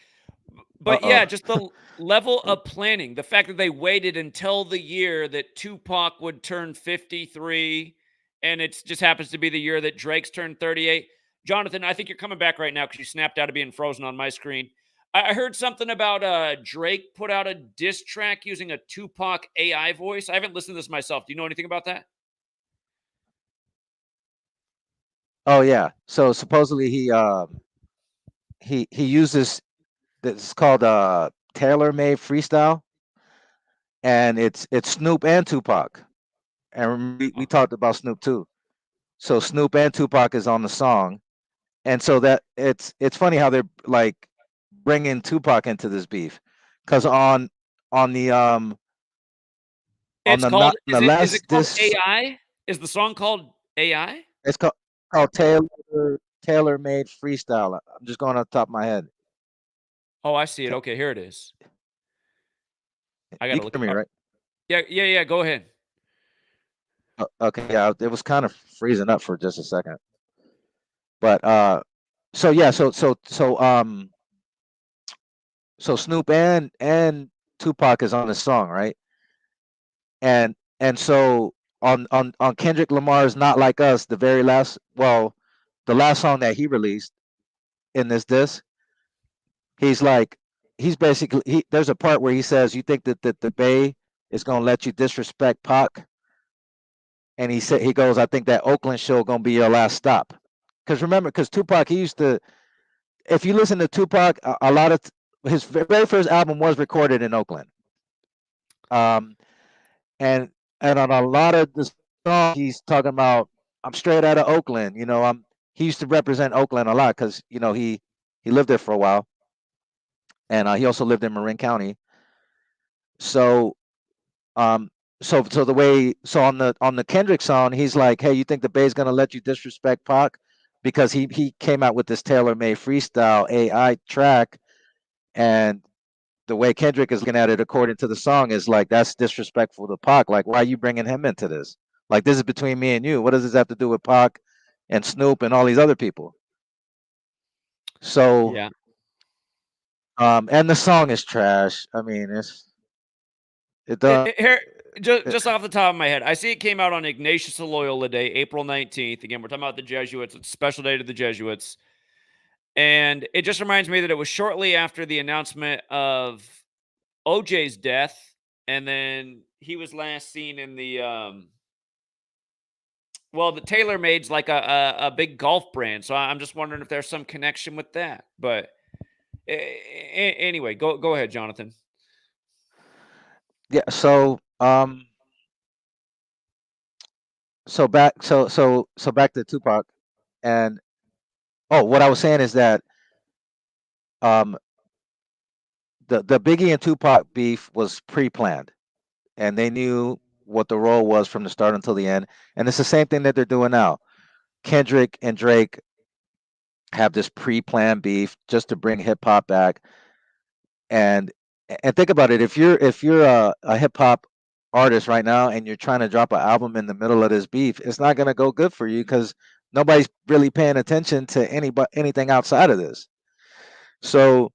But yeah, Uh-oh. just the level of planning, the fact that they waited until the year that Tupac would turn 53, and it just happens to be the year that Drake's turned 38. Jonathan, I think you're coming back right now because you snapped out of being frozen on my screen. I heard something about Drake put out a diss track using a Tupac AI voice. I haven't listened to this myself. Do you know anything about that? Oh yeah. So supposedly he uses this is called tailor-made freestyle, and it's Snoop and Tupac. And remember, we talked about Snoop too. So Snoop and Tupac is on the song, and so that it's funny how they're like bringing Tupac into this beef, because on the on It's the called not on the is it last called this AI? Is the song called AI? it's called tailor-made freestyle. I'm just going off the top of my head. Oh, I see it. Okay, here it is. I got You to can look hear it me, up. right? Yeah, go ahead. Okay, yeah, it was kind of freezing up for just a second, but so yeah, so Snoop and Tupac is on this song, right? And so on Kendrick Lamar's "Not Like Us," the very last, well, the last song that he released in this disc, he's like, he's basically there's a part where he says, "You think that the Bay is gonna let you disrespect Pac?" And he goes, "I think that Oakland show gonna be your last stop." Because remember, because Tupac, he used to, if you listen to Tupac, a lot of his very first album was recorded in Oakland. Um, and on a lot of the songs, he's talking about, I'm straight out of Oakland. He used to represent Oakland a lot because he lived there for a while, and he also lived in Marin County. So so the way on the Kendrick song, he's like, hey, you think the Bay's gonna let you disrespect Pac? Because he came out with this tailor-made freestyle AI track, and the way Kendrick is looking at it, according to the song, is like, that's disrespectful to Pac. Like, why are you bringing him into this? Like, this is between me and you. What does this have to do with Pac and Snoop and all these other people? So, Yeah. and the song is trash. I mean, it does. Here, just off the top of my head, I see it came out on Ignatius of Loyola Day, April 19th. Again, we're talking about the Jesuits. It's a special day to the Jesuits. And it just reminds me that it was shortly after the announcement of OJ's death. And then he was last seen in the well, the TaylorMade's like a big golf brand. So I'm just wondering if there's some connection with that. But anyway, go ahead, Jonathan. Yeah. So back to Tupac, and what I was saying is that um the Biggie and Tupac beef was pre-planned, and they knew what the role was from the start until the end, and it's the same thing that they're doing now. Kendrick and Drake have this pre-planned beef just to bring hip hop back, and think about it. If you're a hip hop artist right now and you're trying to drop an album in the middle of this beef, it's not going to go good for you because nobody's really paying attention to anything outside of this. So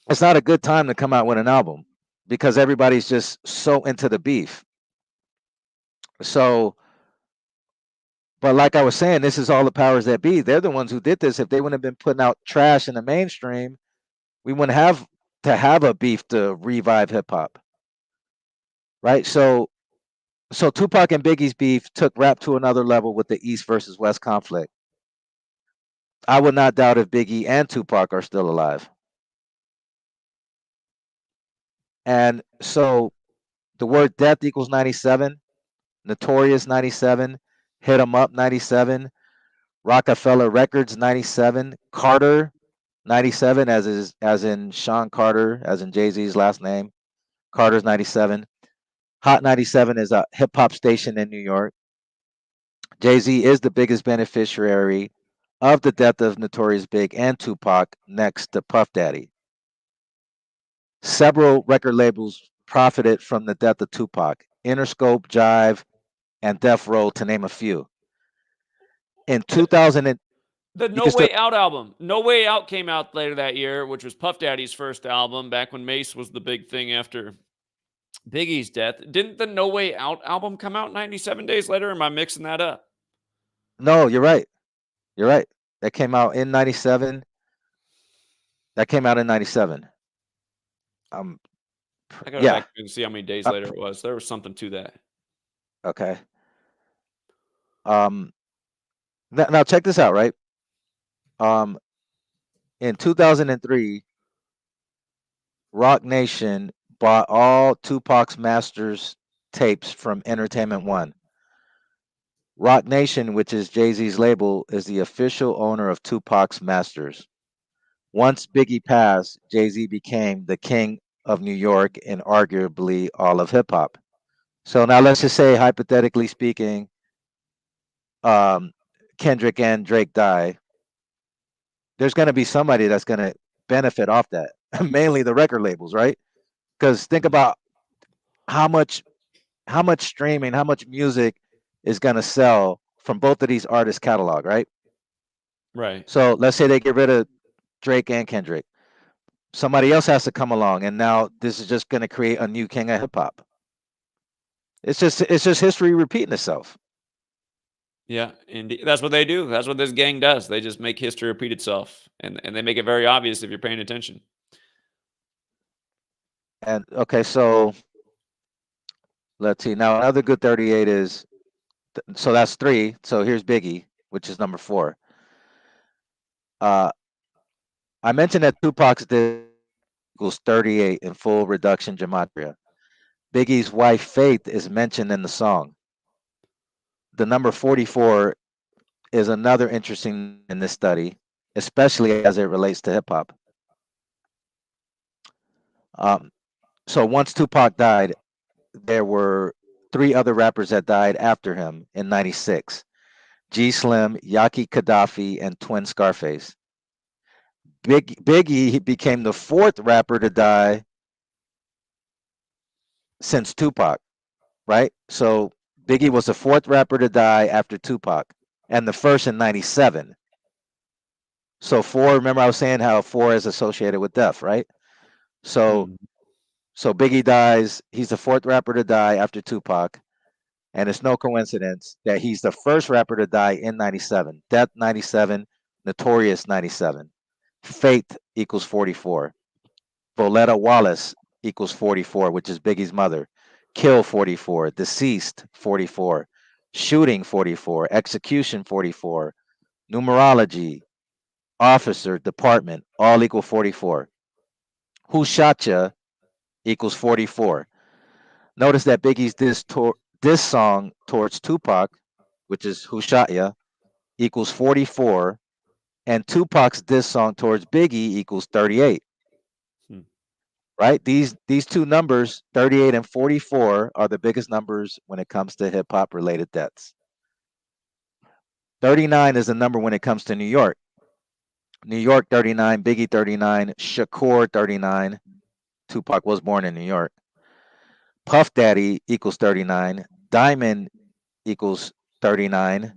it's not a good time to come out with an album because everybody's just so into the beef. So, but like I was saying, this is all the powers that be. They're the ones who did this. If they wouldn't have been putting out trash in the mainstream, we wouldn't have to have a beef to revive hip hop, right? So Tupac and Biggie's beef took rap to another level with the East versus West conflict. I would not doubt if Biggie and Tupac are still alive. And so the word death equals 97, Notorious 97, Hit 'em Up 97, Rockefeller Records 97, Carter 97, as in Sean Carter, as in Jay-Z's last name. Carter's 97. Hot 97 is a hip hop station in New York. Jay-Z is the biggest beneficiary of the death of Notorious Big and Tupac, next to Puff Daddy. Several record labels profited from the death of Tupac: Interscope, Jive, and Death Row, to name a few. In 2000, The you No can still Way Out album. No Way Out came out later that year, which was Puff Daddy's first album back when Mace was the big thing after Biggie's death. Didn't the No Way Out album come out 97 days later? Am I mixing that up? No, you're right. You're right. That came out in 97. That came out in 97. Um, I got to yeah. back and see how many days later it was. There was something to that. Okay. Um, now check this out, right? Um, in 2003, Rock Nation bought all Tupac's masters tapes from Entertainment One. Rock Nation, which is Jay-Z's label, is the official owner of Tupac's masters. Once Biggie passed, Jay-Z became the king of New York and arguably all of hip hop. So now let's just say, hypothetically speaking, um, Kendrick and Drake die. There's going to be somebody that's going to benefit off that, mainly the record labels, right? Because think about how much streaming, how much music is going to sell from both of these artists' catalog, right? Right. So let's say they get rid of Drake and Kendrick. Somebody else has to come along, and now this is just going to create a new king of hip hop. It's just history repeating itself. Yeah, and that's what they do. That's what this gang does. They just make history repeat itself, and they make it very obvious if you're paying attention. And okay, so let's see. Now another good 38 is, so that's 3. So here's Biggie, which is number 4. I mentioned that Tupac's equals 38 in full reduction gematria. Biggie's wife Faith is mentioned in the song. The number 44 is another interesting in this study, especially as it relates to hip hop. Um, So once Tupac died, there were 3 other rappers that died after him in 96. G Slim, Yaki Gaddafi, and Twin Scarface. Biggie became the 4th rapper to die since Tupac, right? So Biggie was the 4th rapper to die after Tupac, and the first in 97. So 4, remember I was saying how 4 is associated with death, right? So Mhm. so Biggie dies, he's the 4th rapper to die after Tupac, and it's no coincidence that he's the first rapper to die in 97. Death 97, Notorious 97. Faith equals 44. Voletta Wallace equals 44, which is Biggie's mother. Kill 44, deceased 44, shooting 44, execution 44, numerology, officer, department, all equal 44. Who shot ya equals 44. Notice that Biggie's diss song towards Tupac, which is Who Shot Ya, equals 44, and Tupac's diss song towards Biggie equals 38. Hmm. Right? These 2 numbers, 38 and 44, are the biggest numbers when it comes to hip hop related deaths. 39 is the number when it comes to New York. New York 39, Biggie 39, Shakur 39. Tupac was born in New York. Puff Daddy equals 39. Diamond equals 39.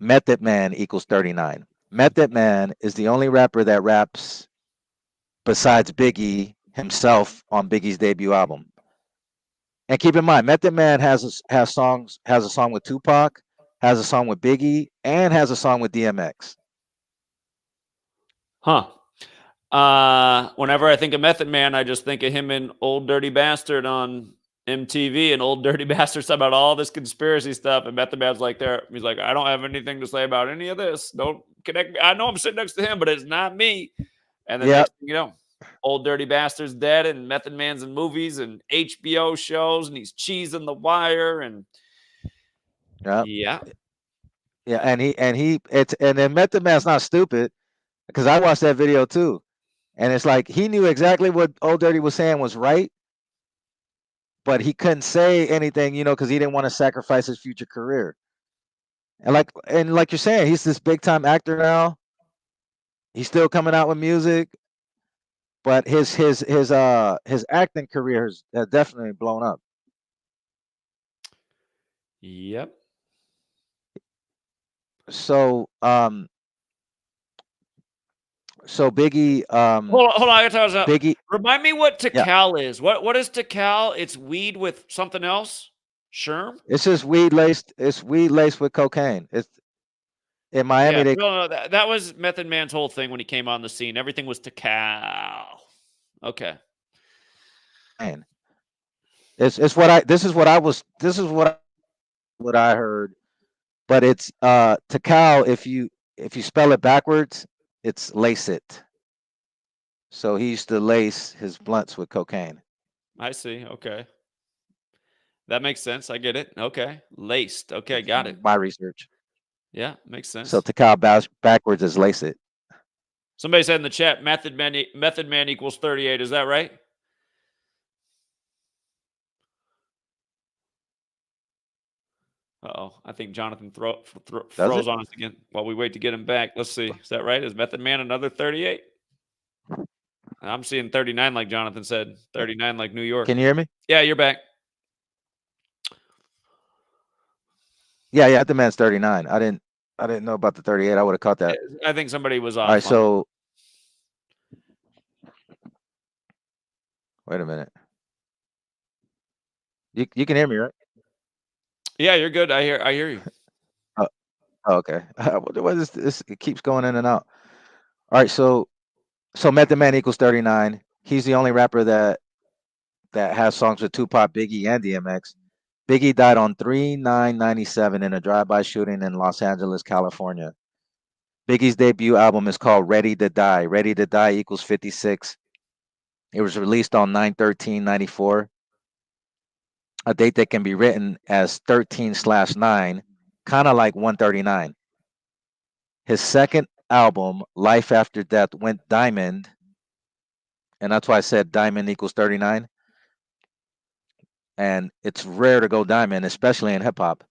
Method Man equals 39. Method Man is the only rapper that raps besides Biggie himself on Biggie's debut album. And keep in mind, Method Man has a song with Tupac, has a song with Biggie, and has a song with DMX. Huh. Whenever I think of Method Man, I just think of him and Old Dirty Bastard on MTV, and Old Dirty Bastard talking about all this conspiracy stuff, and Method Man's like there. He's like, I don't have anything to say about any of this. Don't connect me. I know I'm sitting next to him, but it's not me. And then Yep. next thing you know, Old Dirty Bastard's dead, and Method Man's in movies and HBO shows, and he's cheesing the wire, and Yep. yeah, Yeah. And then Method Man's not stupid because I watched that video too. And it's like he knew exactly what Old Dirty was saying was right, but he couldn't say anything, because he didn't want to sacrifice his future career. And like you're saying, he's this big time actor now. He's still coming out with music, but his acting career has definitely blown up. yep. So Biggie Hold on. I gotta tell you something. Biggie Remind me what yeah, Tikal is. What is Tikal? It's weed with something else. Sherm? it's just weed laced with cocaine. It's in Miami Yeah. they No. That was Method Man's whole thing when he came on the scene. Everything was Tikal. Okay. cocaine. It's what I this is what I was this is what I heard, but it's Takal if you spell it backwards, it's lace it. So he used to lace his blunts with cocaine. I see. Okay. That makes sense. I get it. Okay. Laced. Okay. Got it. My research. Yeah. Makes So sense. Takal backwards is lace it. Somebody said in the chat, Method Man equals 38. Is that right? Uh-oh. I think Jonathan Does it? froze on us again while we wait to get him back. Let's see. Is that right? Is Method Man another 38? I'm seeing 39 like Jonathan said. 39 like New York. Can you hear me? Yeah, you're back. Yeah, the man's 39. I didn't know about the 38. I would have caught that. I think somebody was All right, off on it. so wait a minute. You can hear me, right? Yeah, you're good. I hear you. Oh, okay. What is this? It keeps going in and out. All right, so Method Man equals 39. He's the only rapper that has songs with Tupac, Biggie, and DMX. Biggie died on 3/9/97 in a drive-by shooting in Los Angeles, California. Biggie's debut album is called Ready to Die. Ready to Die equals 56. It was released on 9/13/94, a date that can be written as 13/9, kind of like 139. His second album, Life After Death, went diamond And that's why I said diamond equals 39. And it's rare to go diamond, especially in hip hop.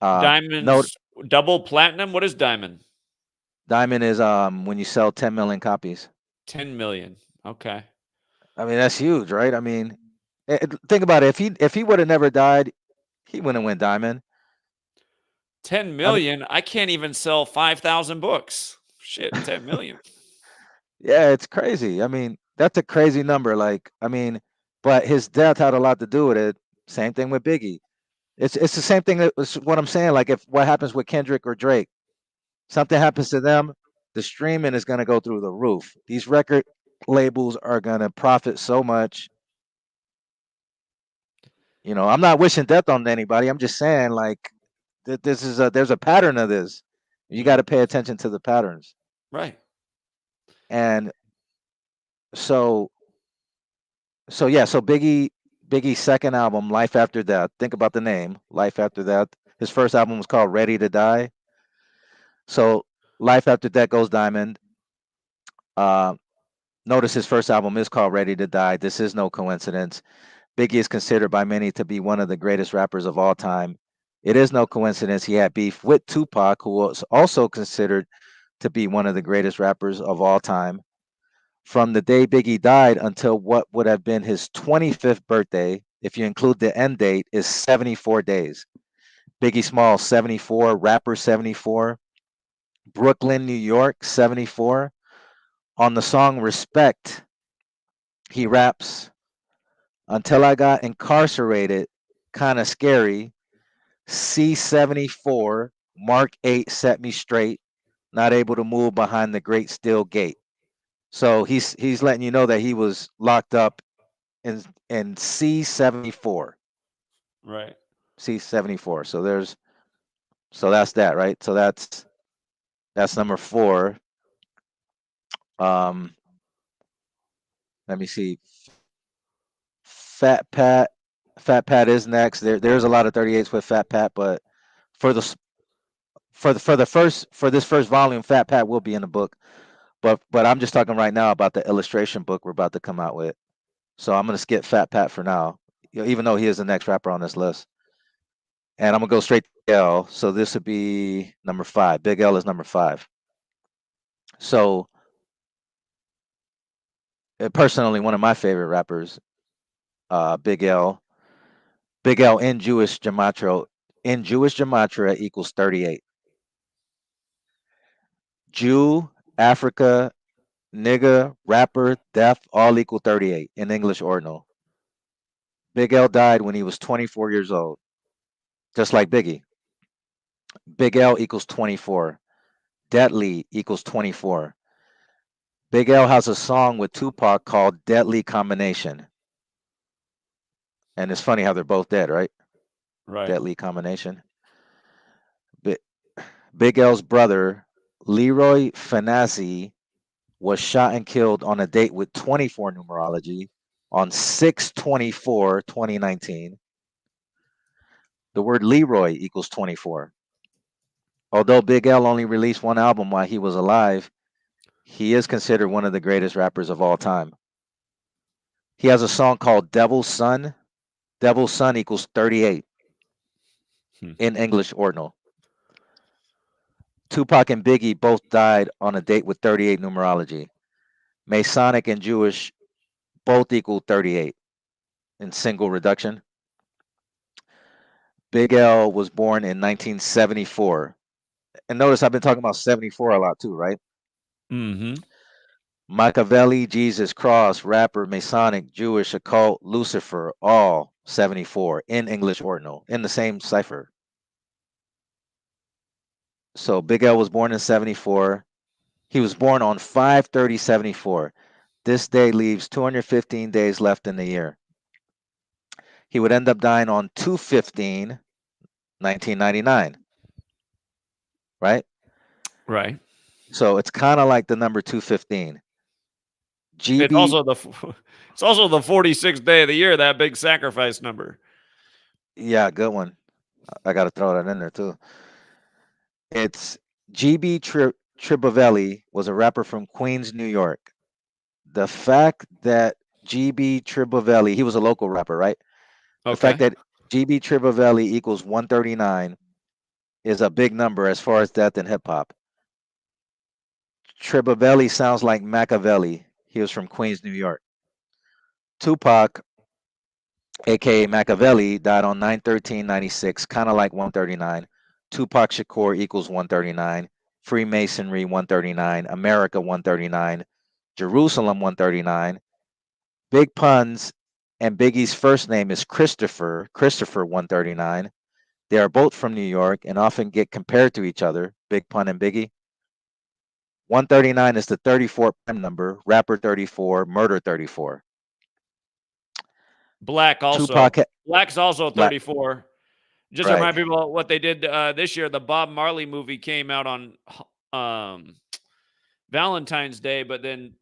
Note, Diamond's double platinum. What is diamond? diamond is when you sell 10 million copies. 10 million. Okay. I mean, that's huge, right? I mean, think about it. If he would have never died, he wouldn't win diamond. 10 I mean, million. I can't even sell 5,000 books. Shit, 10 million. yeah, it's crazy. I mean, that's a crazy number. Like, I mean, but his death had a lot to do with it. Same thing with Biggie. It's the same thing that was what I'm saying. Like, if what happens with Kendrick or Drake, something happens to them, the streaming is going to go through the roof. These record labels are going to profit so much. You know, I'm not wishing death on anybody. I'm just saying, like, there's a pattern of this. You got to pay attention to the patterns. Right. And so yeah, so Biggie's second album, Life After Death. Think about the name, Life After Death. His first album was called Ready to Die. So Life After Death goes diamond. Notice his first album is called Ready to Die. This is no coincidence. Biggie is considered by many to be one of the greatest rappers of all time. It is no coincidence he had beef with Tupac, who was also considered to be one of the greatest rappers of all time. From the day Biggie died until what would have been his 25th birthday, if you include the end date, is 74 days. Biggie Small, 74, rapper 74, Brooklyn, New York, 74. On the song Respect, he raps, until I got incarcerated, kind of scary. C74, Mark 8 set me straight, not able to move behind the great steel gate. So he's letting you know that he was locked up in C74. Right. C74. So that's that, right? So that's number 4. Um let me see. Fat Pat. Fat Pat is next. There's a lot of 38s with Fat Pat, but for the for this first volume, Fat Pat will be in the book. But I'm just talking right now about the illustration book we're about to come out with. So I'm gonna skip Fat Pat for now, even though he is the next rapper on this list. And I'm gonna go straight to L. So this would be number 5. Big L is number 5. So personally, one of my favorite rappers, Big L. Big L in Jewish gematria equals 38. Jew, Africa, nigga, rapper, deaf, all equal 38 in English ordinal. Big L died when he was 24 years old, just like Biggie. Big L equals 24. Deadly equals 24. Big L has a song with Tupac called Deadly Combination. And it's funny how they're both dead, right? Right. Deadly Combination. Big L's brother, Leroy Fanasi, was shot and killed on a date with 24 numerology on 6/24/2019. The word Leroy equals 24. Although Big L only released one album while he was alive, he is considered one of the greatest rappers of all time. He has a song called Devil's Son. Devil's Son equals 38 in English ordinal. Tupac and Biggie both died on a date with 38 numerology. Masonic and Jewish both equal 38 in single reduction. Big L was born in 1974. And notice I've been talking about 74 a lot too, right? Mm-hmm. Machiavelli, Jesus Cross, rapper, Masonic, Jewish, occult, Lucifer, all 74 in English ordinal, in the same cipher. So Big L was born in 74. He was born on 5/30/74. This day leaves 215 days left in the year. He would end up dying on 2/15/1999. Right? Right. So it's kind of like the number 215. It's GB, also the it's also the 46th day of the year, that big sacrifice number. yeah, good one. I got to throw that in there too. It's GB Tribovelli was a rapper from Queens, New York. the fact that GB Tribovelli, he was a local rapper, right? The fact Okay. that GB Tribovelli equals 139 is a big number as far as death in hip hop. Tribovelli sounds like Machiavelli. He was from Queens, New York. Tupac, aka Machiavelli, died on 9/13/96, kind of like 139. Tupac Shakur equals 139. Freemasonry 139. America 139. Jerusalem 139. Big Pun's and Biggie's first name is Christopher 139. They are both from New York and often get compared to each other, Big Pun and Biggie. 139 is the 34 prime number, rapper 34, murder 34. Black also. Tupac, Black's also Black, 34. Just to right. remind people what they did this year, the Bob Marley movie came out on Valentine's Day, but then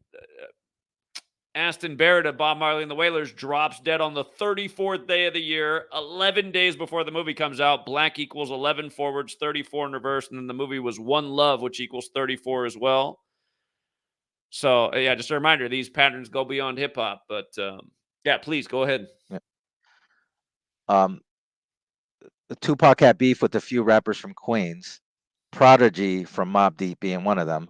Aston Barrett of Bob Marley and the Wailers drops dead on the 34th day of the year, 11 days before the movie comes out. Black equals 11 forwards, 34 in reverse, and then the movie was One Love, which equals 34 as well. So, yeah, just a reminder, these patterns go beyond hip hop. But, yeah, please go ahead. Um, Tupac had beef with a few rappers from Queens, Prodigy from Mobb Deep being one of them.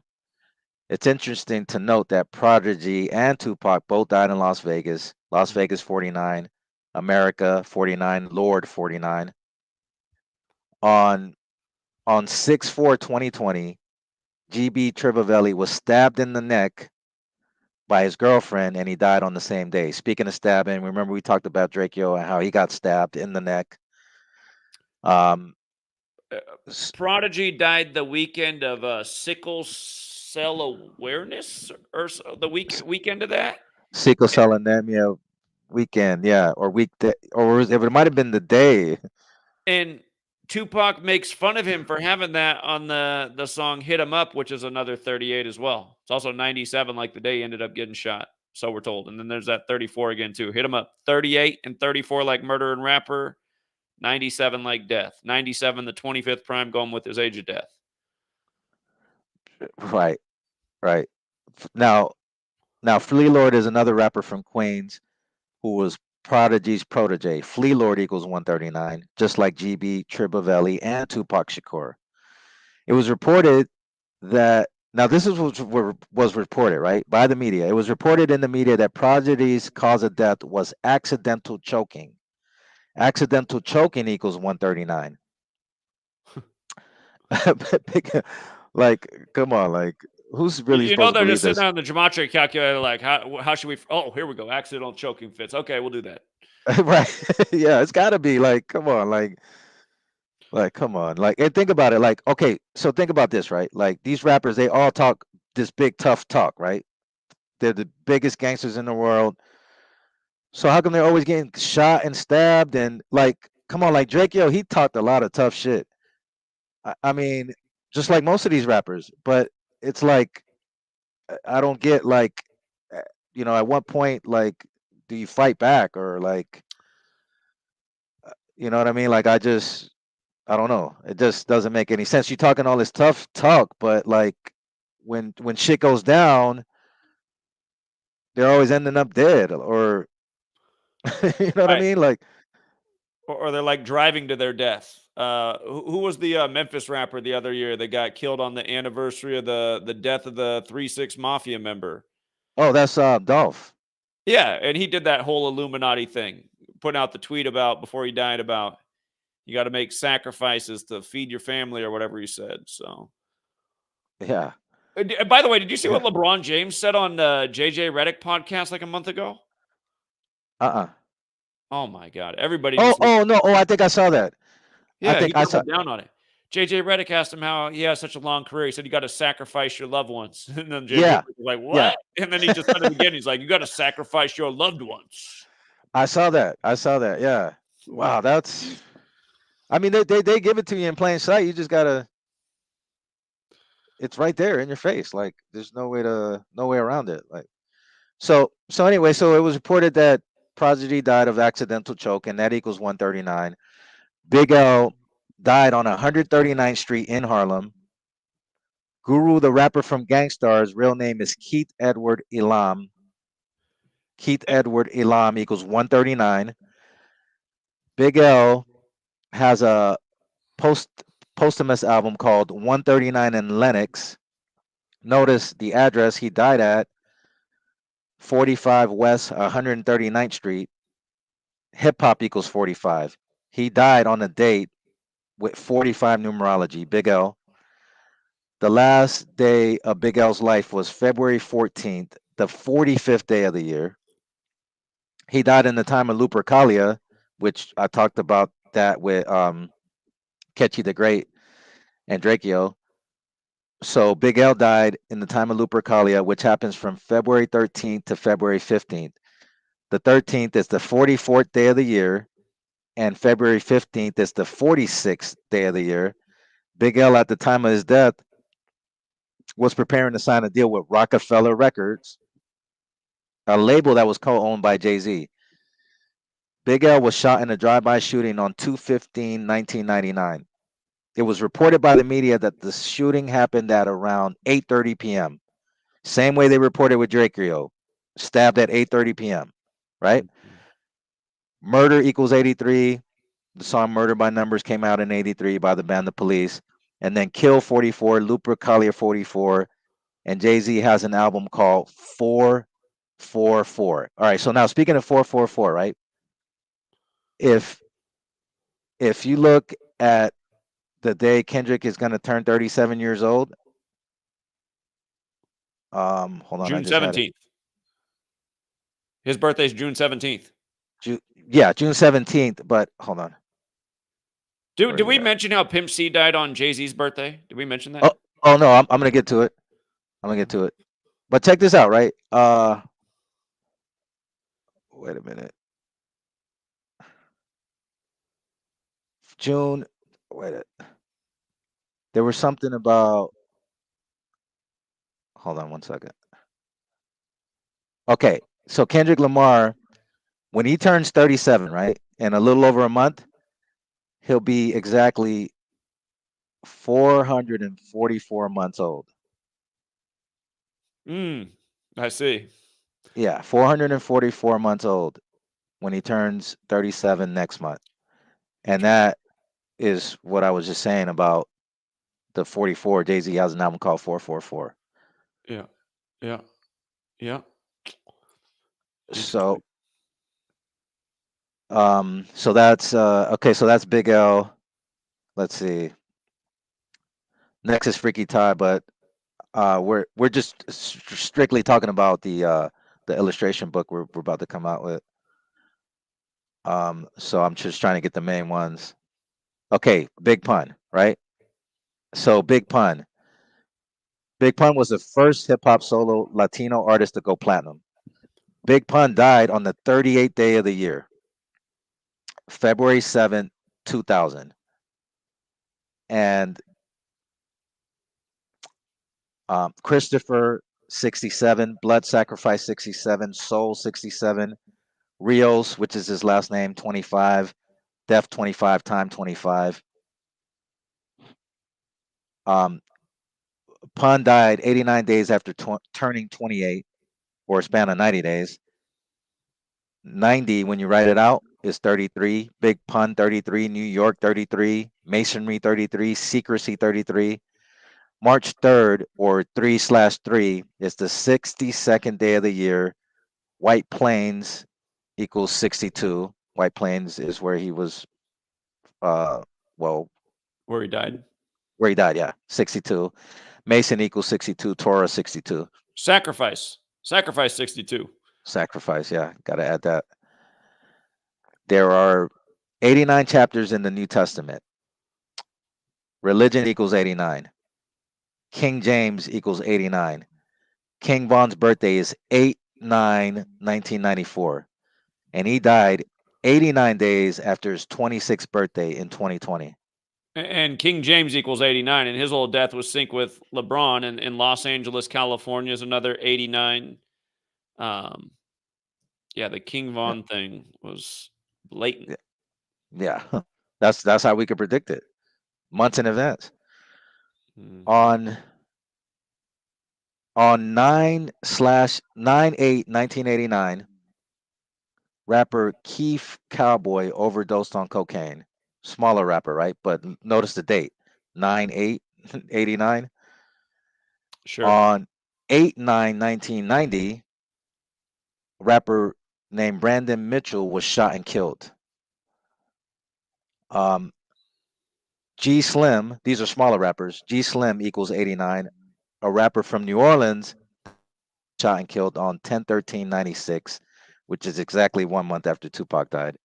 It's interesting to note that Prodigy and Tupac both died in Las Vegas. Las Vegas 49, America 49, Lord 49. On 6/4/2020, GB Tribovelli was stabbed in the neck by his girlfriend and he died on the same day. Speaking of stabbing, remember we talked about Drakeo and how he got stabbed in the neck. Prodigy died the weekend of sickle cell awareness or so, the weekend of that. Sickle cell anemia weekend, yeah, or weekday, or it might have been the day. And Tupac makes fun of him for having that on the song "Hit 'Em Up," which is another 38 as well. It's also 97, like the day he ended up getting shot. So we're told. And then there's that 34 again too. Hit 'Em Up, 38 and 34 like Murder and Rapper, 97 like Death, 97 the 25th prime going with his age of death. Right. Now, Flea Lord is another rapper from Queens who was Prodigy's protege. Flea Lord equals 139, just like GB Tribovelli and Tupac Shakur. It was reported that this is what was reported, right, by the media. It was reported in the media that Prodigy's cause of death was accidental choking. Accidental choking equals 139. Like, come on, like, who's really supposed to They're believe just sitting this? on the gematria calculator, like, how should we? Oh, here we go. Accidental choking fits. Okay, we'll do that. Right. Yeah, it's got to be like, come on, come on, like, and think about it, like, okay, so think about this, right? Like, these rappers, they all talk this big tough talk, right? They're the biggest gangsters in the world. So how come they're always getting shot and stabbed? And like, come on, like Drake, he talked a lot of tough shit. I mean, just like most of these rappers, but it's like, I don't get, like, at what point, like, do you fight back, or like, you know what I mean? Like, I don't know. It just doesn't make any sense. You're talking all this tough talk, but like, when shit goes down, they're always ending up dead, or you know what I Right. mean? Like, Or they're like driving to their death. Who was the Memphis rapper the other year that got killed on the anniversary of the death of the 3-6 Mafia member? oh, that's Dolph. Yeah, and he did that whole Illuminati thing, putting out the tweet about before he died about you got to make sacrifices to feed your family or whatever he said. So, Yeah. by the way, did you see what LeBron James said on the JJ Redick podcast like a month ago? Oh my God! Everybody Oh, needs to. no. Oh, I think I saw that. I Yeah, he think I saw. doubled down on it. JJ Redick asked him how he has such a long career. He said, "You got to sacrifice your loved ones." And then JJ Yeah. was like, Yeah. "What?" And then he just said it again. He's like, "You got to sacrifice your loved ones." I saw that. Yeah. Wow, that's. I mean, they give it to you in plain sight. You just gotta. It's right there in your face. Like, there's no way around it. Like, so anyway, so it was reported that Prodigy died of accidental choke, and that equals 139. Big L died on 139th Street in Harlem. Guru, the rapper from Gangstar's real name is Keith Edward Elam. Keith Edward Elam equals 139. Big L has a posthumous album called 139 in Lenox. Notice the address he died at, 45 West 139th Street. Hip hop equals 45. He died on a date with 45 numerology, Big L. The last day of Big L's life was February 14th, the 45th day of the year. He died in the time of Lupercalia, which I talked about that with Ketchy the Great and Drakeo. So Big L died in the time of Lupercalia, which happens from February 13th to February 15th. The 13th is the 44th day of the year, and February 15th is the 46th day of the year. Big L, at the time of his death, was preparing to sign a deal with Rockefeller Records, a label that was co-owned by Jay-Z. Big L was shot in a drive-by shooting on 2/15/1999. It was reported by the media that the shooting happened at around 8:30 p.m. Same way they reported with Drakeo, stabbed at 8:30 p.m. Right? Murder equals 83. The song "Murder by Numbers" came out in '83 by the band The Police, and then "Kill 44," Lupercalia 44, and Jay-Z has an album called 444. All right, so now speaking of 444, right? If you look at the day Kendrick is going to turn 37 years old, hold on, I June just had it. 17th. His birthday's June 17th. June 17th, but hold on. Did we mention how Pimp C died on Jay-Z's birthday? Did we mention that? Oh no, I'm going to get to it. But check this out, right? Wait a minute. June, there was something about, hold on one second. Okay, so Kendrick Lamar, when he turns 37, right, in a little over a month, he'll be exactly 444 months old. I see. Yeah, 444 months old when he turns 37 next month. And that is what I was just saying about the 44. Jay-Z has an album called 444. Yeah. So so that's okay, so that's Big L. Let's see. Next is Freaky Ty, but we're just strictly talking about the illustration book we're about to come out with. So I'm just trying to get the main ones. Okay, Big Pun, right? So Big Pun was the first hip hop solo Latino artist to go platinum. Big Pun died on the 38th day of the year, February 7th, 2000. And Christopher 67, Blood Sacrifice 67, Soul 67, Rios, which is his last name, 25, Def 25, Time 25. Pun died 89 days after turning 28, or a span of 90 days. 90, when you write it out, is 33. Big Pun 33, New York 33, Masonry 33, Secrecy 33. March 3rd, or 3/3, is the 62nd day of the year. White Plains equals 62. White Plains is where he was, where he died. Where he died, yeah, 62. Mason equals 62. Torah 62. Sacrifice 62. Sacrifice, yeah, got to add that. There are 89 chapters in the New Testament. Religion equals 89. King James equals 89. King Von's birthday is 8/9/1994, and he died 89 days after his 26th birthday in 2020. And King James equals 89, and his old death was synced with LeBron in Los Angeles, California is another 89. Yeah, the King Von thing was blatant. Yeah, that's how we could predict it, months in advance. On 9/8/1989, Rapper Keith Cowboy overdosed on cocaine. Smaller rapper, right? But notice the date, 9/8/89. Sure. On 8/9/1990, rapper named Brandon Mitchell was shot and killed. G Slim, these are smaller rappers. G Slim equals 89. A rapper from New Orleans shot and killed on 10/13/96, which is exactly 1 month after Tupac died.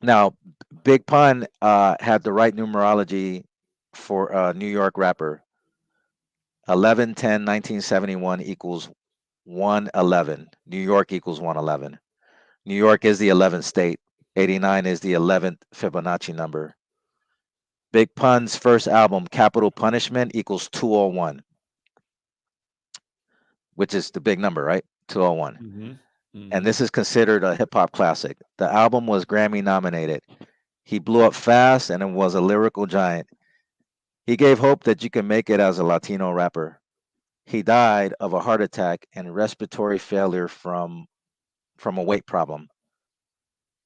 Now, Big Pun had the right numerology for a New York rapper. 11/10/1971 equals 111. New York equals 111. New York is the 11th state. 89 is the 11th Fibonacci number. Big Pun's first album, Capital Punishment, equals 201, which is the big number, right? 201. And this is considered a hip hop classic. The album was Grammy nominated. He blew up fast and was a lyrical giant. He gave hope that you can make it as a Latino rapper. He died of a heart attack and respiratory failure from a weight problem.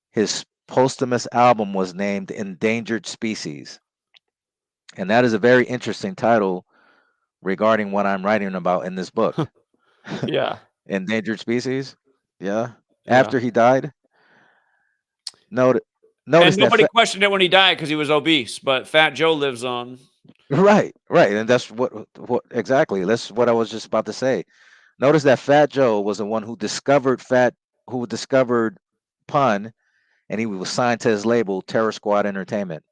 His posthumous album was named Endangered Species. And that is a very interesting title regarding what I'm writing about in this book. Yeah. Endangered Species. Yeah. Yeah. After he died. Notice And nobody that questioned it when he died because he was obese, but Fat Joe lives on. right. And that's what exactly. That's what I was just about to say. Notice that Fat Joe was the one who discovered Pun, and he was signed to his label, Terror Squad Entertainment.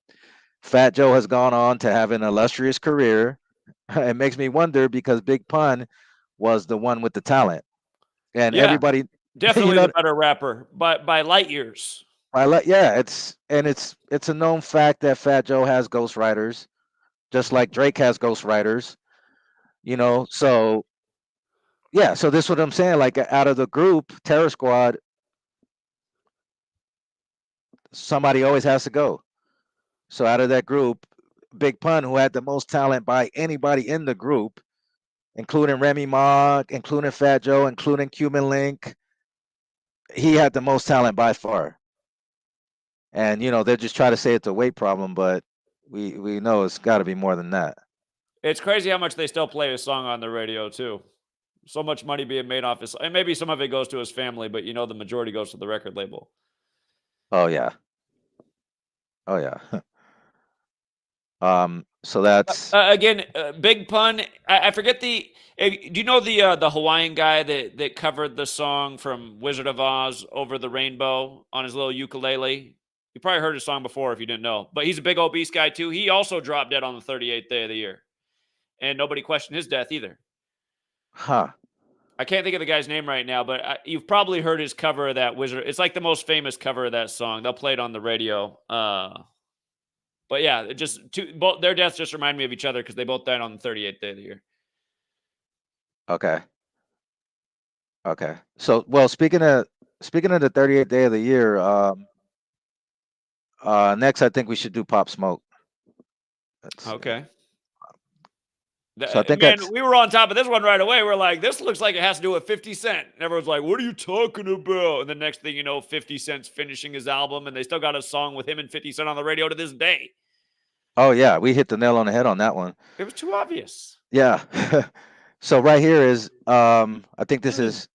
Fat Joe has gone on to have an illustrious career. It makes me wonder because Big Pun was the one with the talent, and Yeah, everybody definitely the better rapper by light years. it's a known fact that Fat Joe has ghostwriters, just like Drake has ghostwriters. So yeah, so this is what I'm saying. Like out of the group, Terror Squad, somebody always has to go. So out of that group, Big Pun, who had the most talent by anybody in the group, including Remy Ma, including Fat Joe, including Cuban Link, he had the most talent by far. And they just try to say it's a weight problem, but we know it's got to be more than that. It's crazy how much they still play his song on the radio too. So much money being made off his, and maybe some of it goes to his family, but the majority goes to the record label. Oh yeah. So that's again, Big Pun. I forget do you know the Hawaiian guy that covered the song from Wizard of Oz, Over the Rainbow, on his little ukulele? You probably heard his song before if you didn't know, but he's a big obese guy too. He also dropped dead on the 38th day of the year, and nobody questioned his death either. I can't think of the guy's name right now, but you've probably heard his cover of that Wizard. It's like the most famous cover of that song. They'll play it on the radio. But yeah, both their deaths just remind me of each other because they both died on the 38th day of the year. Okay. So, well, speaking of the 38th day of the year, next I think we should do Pop Smoke. Okay. So I think we were on top of this one right away. We're like, this looks like it has to do with 50 Cent. And everyone's like, what are you talking about? And the next thing you know, 50 Cent's finishing his album, and they still got a song with him and 50 Cent on the radio to this day. Oh yeah, we hit the nail on the head on that one. It was too obvious. Yeah. So right here is, I think this is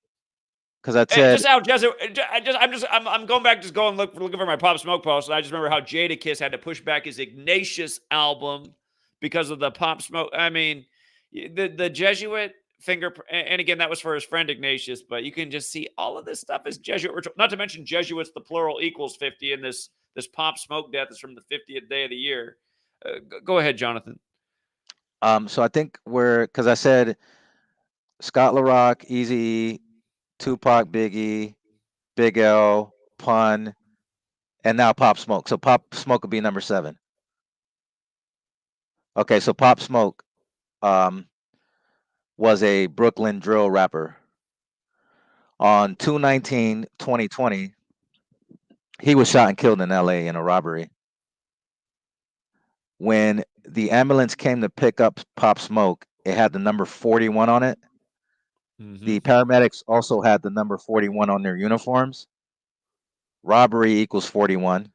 because I said just how I'm going back, just going looking for my Pop Smoke post, and I just remember how Jadakiss had to push back his Ignatius album because of the Pop Smoke. I mean, the Jesuit fingerprint, and again, that was for his friend Ignatius, but you can just see all of this stuff is Jesuit ritual. Not to mention Jesuits, the plural equals 50, and this Pop Smoke death is from the 50th day of the year. Go ahead, Jonathan. So I think because I said Scott LaRock, Eazy-E, Tupac, Biggie, Big L, Pun, and now Pop Smoke. So Pop Smoke would be number 7. Okay, so Pop Smoke was a Brooklyn drill rapper. On 2/19/2020, he was shot and killed in LA in a robbery. When the ambulance came to pick up Pop Smoke, it had the number 41 on it. The paramedics also had the number 41 on their uniforms. Robbery equals 41.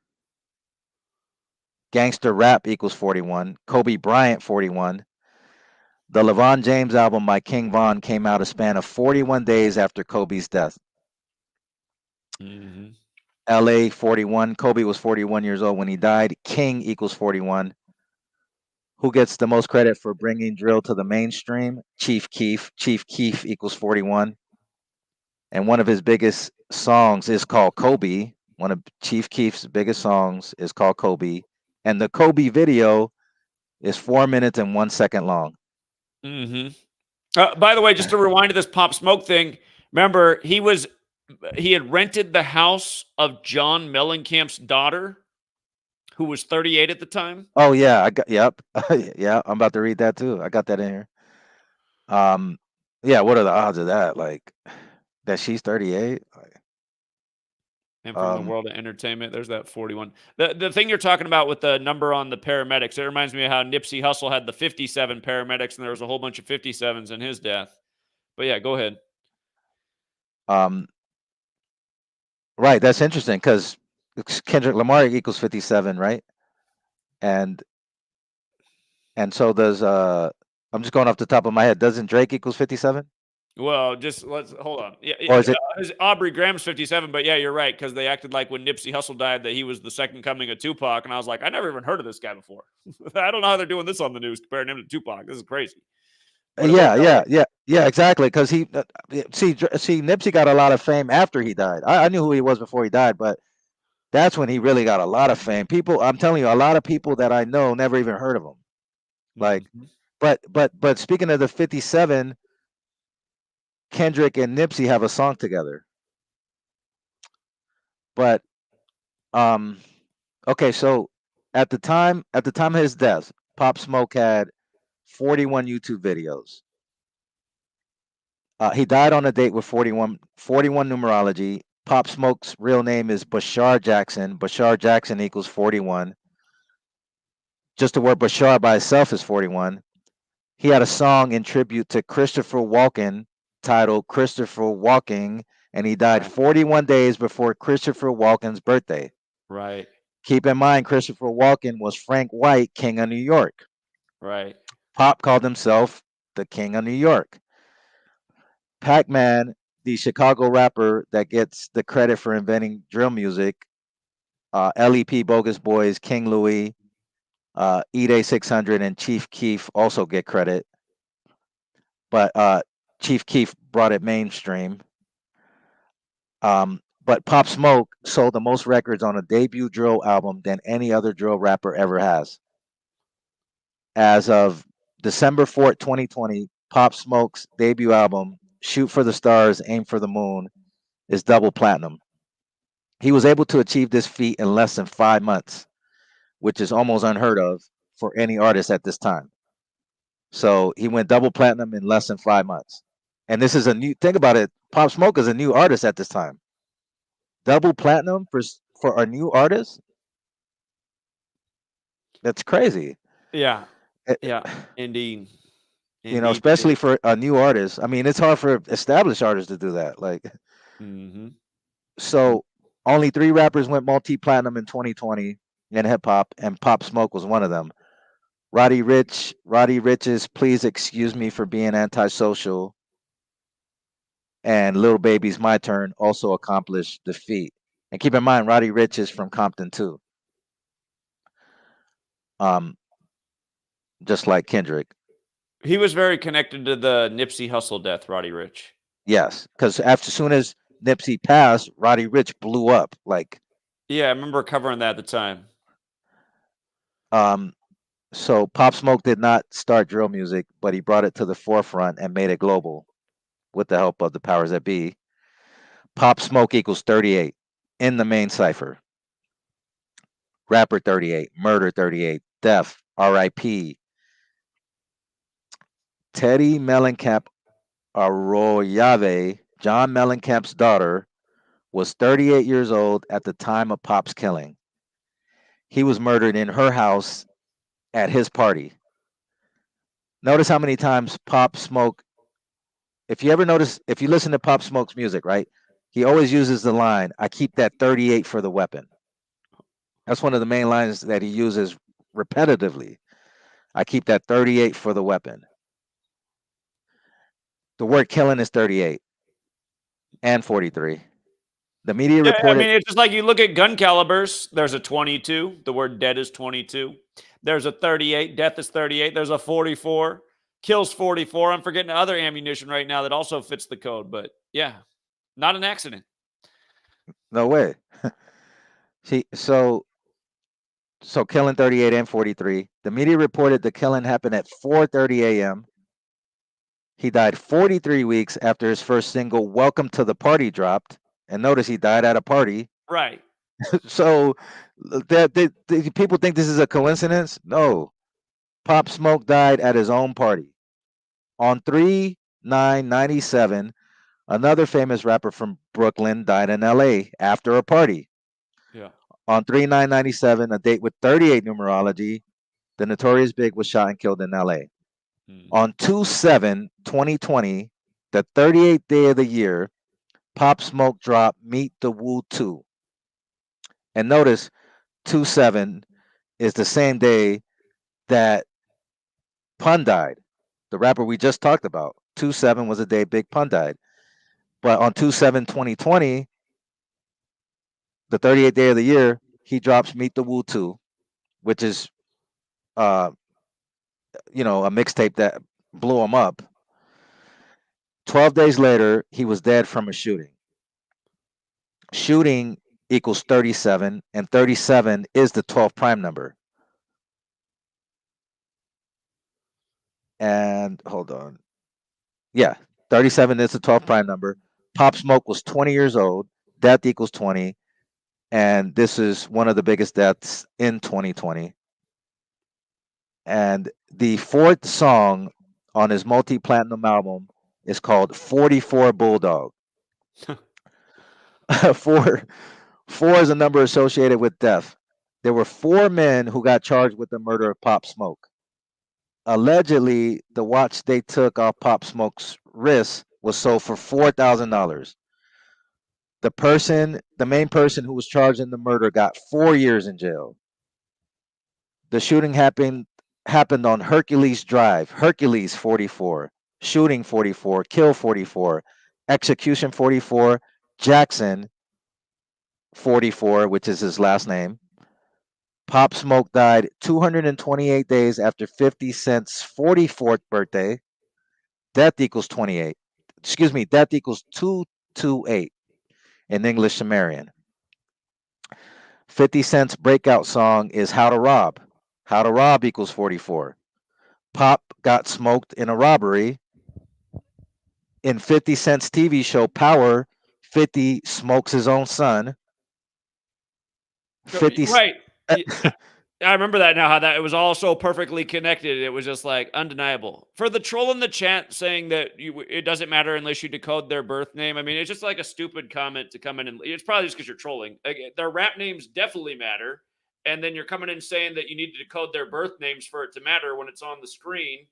Gangster rap equals 41. Kobe Bryant 41. The LeVon James album by King Von came out a span of 41 days after Kobe's death. LA 41. Kobe was 41 years old when he died. King equals 41. Who gets the most credit for bringing drill to the mainstream? Chief Keef. Chief Keef equals 41. And one of his biggest songs is called Kobe. One of Chief Keef's biggest songs is called Kobe. And the Kobe video is 4 minutes and 1 second long. By the way, just to rewind to this Pop Smoke thing, remember he had rented the house of John Mellencamp's daughter, who was 38 at the time. Oh yeah, yep. Yeah, I'm about to read that too. I got that in here. Yeah, what are the odds of that? Like that she's 38? And from the world of entertainment, there's that 41. The thing you're talking about with the number on the paramedics, it reminds me of how Nipsey Hussle had the 57 paramedics, and there was a whole bunch of 57s in his death. But yeah, go ahead. Right, that's interesting because Kendrick Lamar equals 57, right? And so does I'm just going off the top of my head. Doesn't Drake equals 57? Well, just let's hold on. Yeah, Or is it Aubrey Graham's 57? But yeah, you're right, because they acted like when Nipsey Hussle died that he was the second coming of Tupac, and I was like, I never even heard of this guy before. I don't know how they're doing this on the news comparing him to Tupac. This is crazy. Yeah, exactly. Because he see Nipsey got a lot of fame after he died. I knew who he was before he died, but that's when he really got a lot of fame. People, I'm telling you, a lot of people that I know never even heard of him. Like, but speaking of the 57, Kendrick and Nipsey have a song together. But okay, so at the time of his death, Pop Smoke had 41 YouTube videos. He died on a date with 41 numerology. Pop Smoke's real name is Bashar Jackson. Bashar Jackson equals 41. Just the word Bashar by itself is 41. He had a song in tribute to Christopher Walken titled Christopher Walking, and he died 41 days before Christopher Walken's birthday. Right. Keep in mind, Christopher Walken was Frank White, King of New York. Right. Pop called himself the King of New York. Pac-Man, the Chicago rapper that gets the credit for inventing drill music, LEP, Bogus Boys, King Louie, Meade Ave 600, and Chief Keef also get credit. But Chief Keef brought it mainstream. But Pop Smoke sold the most records on a debut drill album than any other drill rapper ever has. As of December 4th, 2020, Pop Smoke's debut album, Shoot for the Stars, Aim for the Moon, is double platinum. He was able to achieve this feat in less than 5 months, which is almost unheard of for any artist at this time. So he went double platinum in less than 5 months. And this is a new, think about it, Pop Smoke is a new artist at this time. Double platinum for a new artist? That's crazy. Yeah. Yeah, indeed. You know, especially for a new artist. I mean, it's hard for established artists to do that. Like, so only 3 rappers went multi-platinum in 2020 in hip hop, and Pop Smoke was one of them. Roddy Rich's "Please Excuse Me for Being Antisocial" and Lil Baby's "My Turn" also accomplished the feat. And keep in mind, Roddy Ricch is from Compton too. Just like Kendrick. He was very connected to the Nipsey Hussle death, Roddy Ricch. Yes, because as soon as Nipsey passed, Roddy Ricch blew up. Like, yeah, I remember covering that at the time. So Pop Smoke did not start drill music, but he brought it to the forefront and made it global with the help of the powers that be. Pop Smoke equals 38 in the main cipher. Rapper 38, Murder 38, Death, R.I.P. Teddy Mellencamp Arroyave, John Mellencamp's daughter, was 38 years old at the time of Pop's killing. He was murdered in her house at his party. Notice how many times Pop Smoke if you ever notice, if you listen to Pop Smoke's music, right, he always uses the line, "I keep that 38 for the weapon." That's one of the main lines that he uses repetitively. I keep that 38 for the weapon. The word killing is 38 and 43. The media Yeah, I reported, mean, it's just like you look at gun calibers. There's a 22. The word dead is 22. There's a 38. Death is 38. There's a 44. Kills 44. I'm forgetting other ammunition right now that also fits the code. But yeah, not an accident. no way. See, so killing 38 and 43. The media reported the killing happened at 4:30 a.m. He died 43 weeks after his first single, Welcome to the Party, dropped. And notice he died at a party. Right. So people think this is a coincidence? No. Pop Smoke died at his own party. On 3/9/97, another famous rapper from Brooklyn died in LA after a party. Yeah. On 3/9/97, a date with 38 numerology, the Notorious Big was shot and killed in LA. On 2/7/2020, the 38th day of the year, Pop Smoke dropped Meet the Woo 2. And notice 2/7 is the same day that Pun died, the rapper we just talked about. 2/7 was the day Big Pun died. But on 2/7/2020, the 38th day of the year, he drops Meet the Woo 2, which is a mixtape that blew him up. 12 days later, he was dead from a shooting. Shooting equals 37, and 37 is the 12th prime number. And hold on. Yeah, 37 is the 12th prime number. Pop Smoke was 20 years old. Death equals 20. And this is one of the biggest deaths in 2020. And the fourth song on his multi-platinum album is called 44 Bulldog. Four is a number associated with death. There were 4 men who got charged with the murder of Pop Smoke. Allegedly, the watch they took off Pop Smoke's wrist was sold for $4,000. The main person who was charged in the murder, got 4 years in jail. The shooting happened on Hercules Drive. Hercules 44, shooting 44, kill 44, execution 44, Jackson 44, which is his last name. Pop Smoke died 228 days after 50 Cent's 44th birthday. Death equals 28. Excuse me, death equals 228 in English Sumerian. 50 Cent's breakout song is How to Rob. How to Rob equals 44. Pop got smoked in a robbery. In 50 Cent's TV show Power, 50 smokes his own son. 50 Right. I remember that now, how that it was all so perfectly connected. It was just like undeniable. For the troll in the chat saying that it doesn't matter unless you decode their birth name. I mean, it's just like a stupid comment to come in and it's probably just because you're trolling. Their rap names definitely matter. And then you're coming in saying that you need to decode their birth names for it to matter when it's on the screen.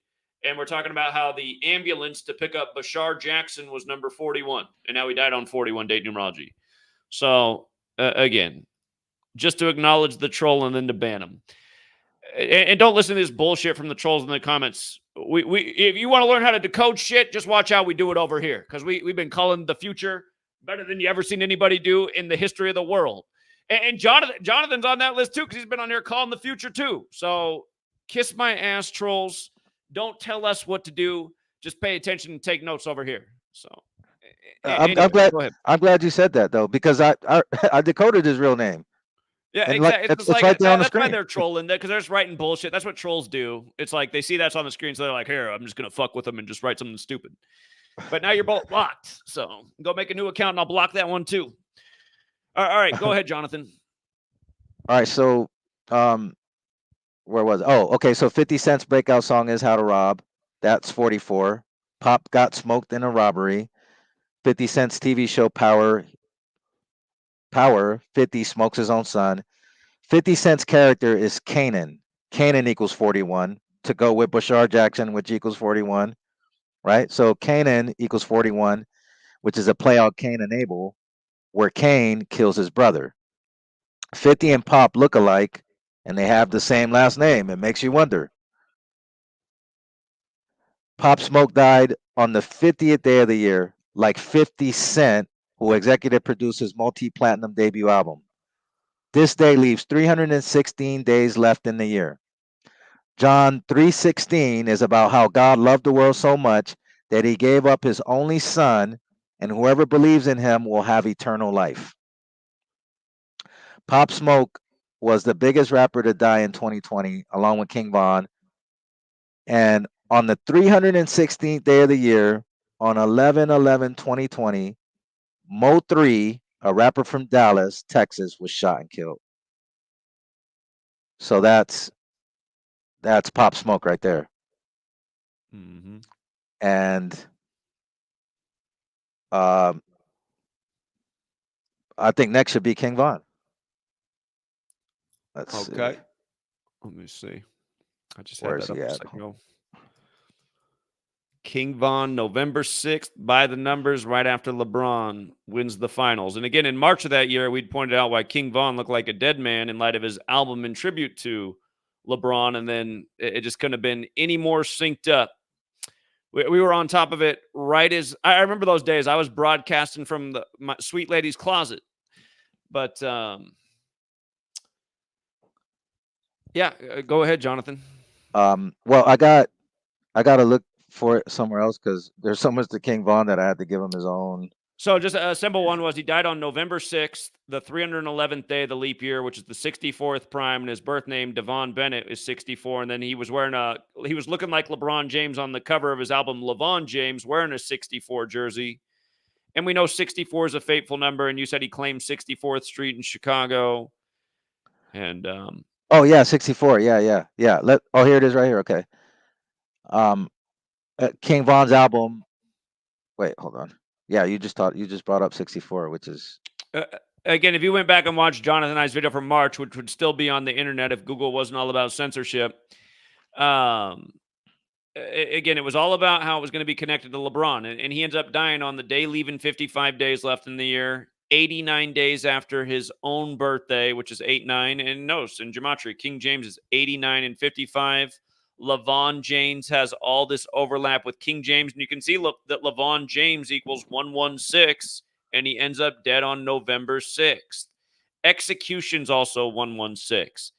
And we're talking about how the ambulance to pick up Bashar Jackson was number 41. And now he died on 41 date numerology. So, again, just to acknowledge the troll and then to ban them. And don't listen to this bullshit from the trolls in the comments. We if you want to learn how to decode shit, just watch how we do it over here. Because we've been calling the future better than you ever seen anybody do in the history of the world. And Jonathan's on that list too, because he's been on here calling the future too. So kiss my ass, trolls. Don't tell us what to do. Just pay attention and take notes over here. So I'm anyway, glad. I'm glad you said that though, because I decoded his real name. Yeah, And exactly. it's right there on the That's why screen. they're trolling that, because they're just writing bullshit. That's what trolls do. It's like they see that's on the screen, so they're like, "Here, I'm just gonna fuck with them and just write something stupid." But now you're both blocked, so go make a new account and I'll block that one too. All right, go ahead, Jonathan. All right, so where was it? Oh, okay. So 50 Cent's breakout song is How to Rob. That's 44. Pop got smoked in a robbery. 50 Cent's TV show Power. 50 smokes his own son. 50 Cent's character is Kanan. Kanan equals 41 to go with Bashar Jackson, which equals 41. right? So Canaan equals 41, which is a play on Cain and Abel, where Cain kills his brother. 50 and Pop look alike, and they have the same last name. It makes you wonder. Pop Smoke died on the 50th day of the year, like 50 Cent, who executive produced his multi-platinum debut album. This day leaves 316 days left in the year. John 3:16 is about how God loved the world so much that he gave up his only son, and whoever believes in him will have eternal life. Pop Smoke was the biggest rapper to die in 2020, along with King Von. And on the 316th day of the year, on 11/11/2020, Mo 3, a rapper from Dallas, Texas, was shot and killed. So that's Pop Smoke right there. Mm-hmm. And I think next should be King Von. Let's Okay. see. Let me see. I just Where had is that up he a at? second ago. King Von, November 6th, by the numbers, right after LeBron wins the finals. And again, in March of that year, we'd pointed out why King Von looked like a dead man in light of his album in tribute to LeBron. And then it just couldn't have been any more synced up. We were on top of it right as I remember those days. I was broadcasting from my sweet lady's closet. But yeah, go ahead, Jonathan. Well, I got to look for it somewhere else because there's so much to King Von that I had to give him his own. So just a simple one was he died on November 6th, the 311th day of the leap year, which is the 64th prime, and his birth name, Devon Bennett, is 64. And then he was looking like LeBron James on the cover of his album, LeVon James, wearing a 64 jersey. And we know 64 is a fateful number, and you said he claimed 64th Street in Chicago. And oh yeah, 64. Yeah. Here it is right here. Okay. King Von's album. Wait, hold on. Yeah, you just brought up 64, which is again, if you went back and watched Jonathan and I's video from March, which would still be on the internet if Google wasn't all about censorship, again, it was all about how it was going to be connected to LeBron. And he ends up dying on the day, leaving 55 days left in the year, 89 days after his own birthday, which is 8-9. And notice in Gematria, King James is 89 and 55. LeVon James has all this overlap with King James. And you can see that LeVon James equals 116, and he ends up dead on November 6th. Execution's also 116.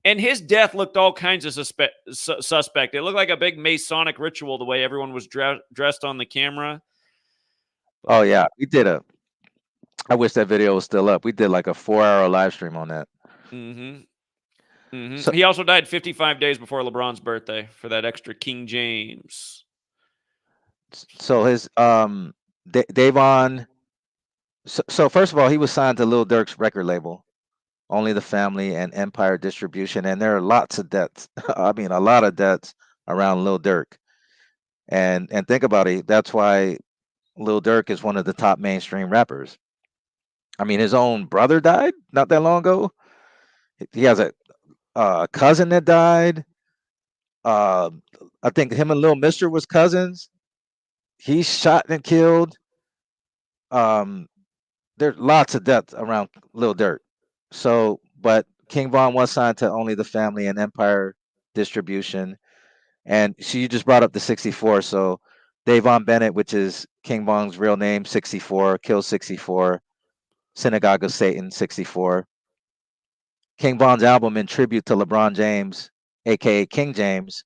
And his death looked all kinds of suspect. It looked like a big Masonic ritual the way everyone was dressed on the camera. Oh yeah, we did I wish that video was still up. We did like a 4-hour live stream on that. Mm-hmm. Mm-hmm. So, he also died 55 days before LeBron's birthday for that extra King James. so his Davon. So first of all, he was signed to Lil Durk's record label, Only the Family and Empire Distribution, and there are lots of debts. I mean, a lot of debts around Lil Durk. And think about it. That's why Lil Durk is one of the top mainstream rappers. I mean, his own brother died not that long ago. He has a cousin that died. Uh, I think him and Lil Mister was cousins. He's shot and killed. Um, there's lots of death around Lil Durk. So, but King Von was signed to Only the Family and Empire Distribution. And you just brought up the 64. So Davon Bennett, which is King Von's real name, 64, Kill 64, Synagogue of Satan, 64. King Von's album in tribute to LeBron James, aka King James,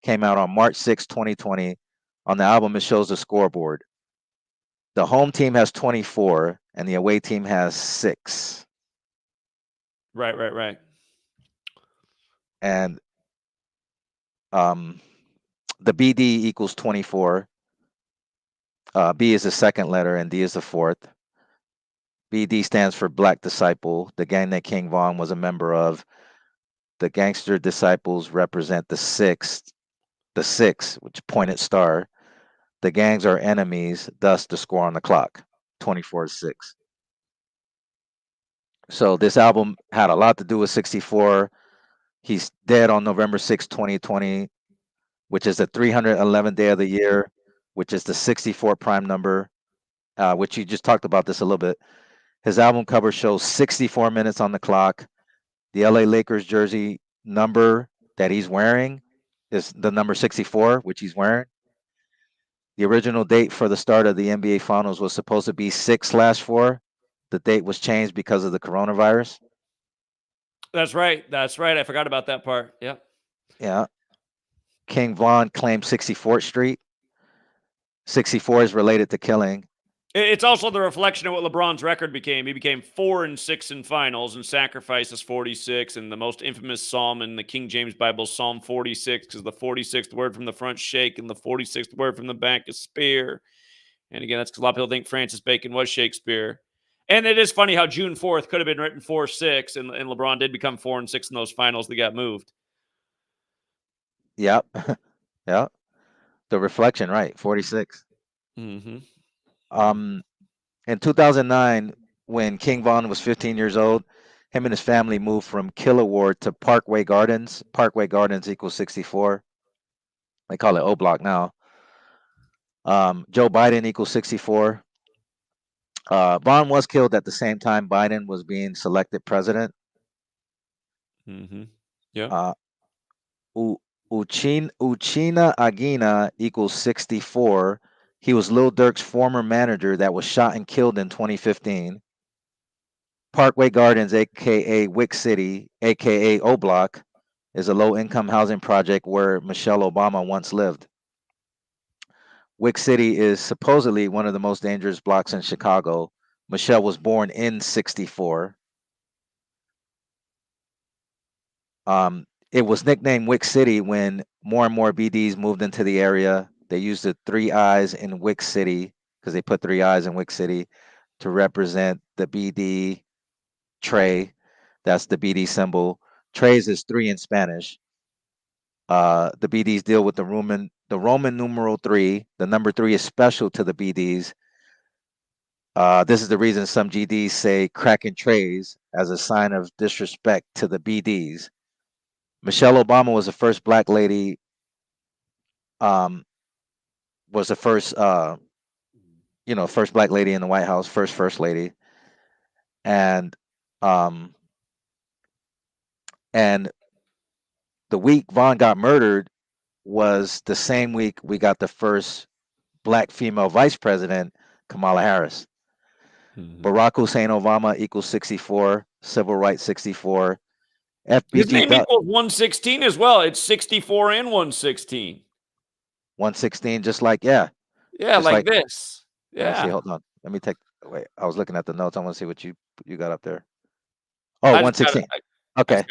came out on March 6, 2020. On the album, it shows the scoreboard. The home team has 24 and the away team has 6. Right. And the BD equals 24. B is the second letter and D is the fourth. BD stands for Black Disciple, the gang that King Von was a member of. The gangster disciples represent the six, which pointed star. The gangs are enemies, thus the score on the clock, 24-6. So this album had a lot to do with 64. He's dead on November 6, 2020, which is the 311th day of the year. which is the 64 prime number, which you just talked about this a little bit. His album cover shows 64 minutes on the clock. The LA Lakers jersey number that he's wearing is the number 64, which he's wearing. The original date for the start of the NBA Finals was supposed to be 6/4. The date was changed because of the coronavirus. That's right. That's right. I forgot about that part. Yep. Yeah. King Von claimed 64th Street. 64 is related to killing. It's also the reflection of what LeBron's record became. He became 4-6 in finals and sacrifices 46, and the most infamous psalm in the King James Bible, Psalm 46, because the 46th word from the front shake and the 46th word from the back is spear. And again, that's because a lot of people think Francis Bacon was Shakespeare. And it is funny how June 4th could have been written 4-6, and LeBron did become 4-6 in those finals that got moved. Yep. Yeah. The reflection, right? 46. Mm-hmm. In 2009, when King Von was 15 years old, him and his family moved from Kiloward to Parkway Gardens. Parkway Gardens equals 64. They call it O Block now. Joe Biden equals 64. Von was killed at the same time Biden was being selected president. Mm-hmm. Yeah. Uchina Aguina equals 64. He was Lil Durk's former manager that was shot and killed in 2015. Parkway Gardens, aka Wick City, aka O Block, is a low-income housing project where Michelle Obama once lived. Wick City is supposedly one of the most dangerous blocks in Chicago. Michelle was born in 64. It was nicknamed Wick City when more and more BDs moved into the area. They used the 3 eyes in Wick City because they put 3 eyes in Wick City to represent the BD tray. That's the BD symbol. Trays is 3 in Spanish. The BDs deal with the Roman numeral 3. The number 3 is special to the BDs. This is the reason some GDs say cracking trays as a sign of disrespect to the BDs. Michelle Obama was the first black lady. Was the first, first black lady in the White House, first lady, and the week Von got murdered was the same week we got the first black female vice president, Kamala Harris. Mm-hmm. Barack Hussein Obama equals 64. Civil rights 64. His name FBG equals 116 as well. It's 64 and 116. 116, just like just like this. Let me see. Yeah. Hold on. Let me take. Wait, I was looking at the notes. I want to see what you got up there. Oh, I just got 116. it. Okay.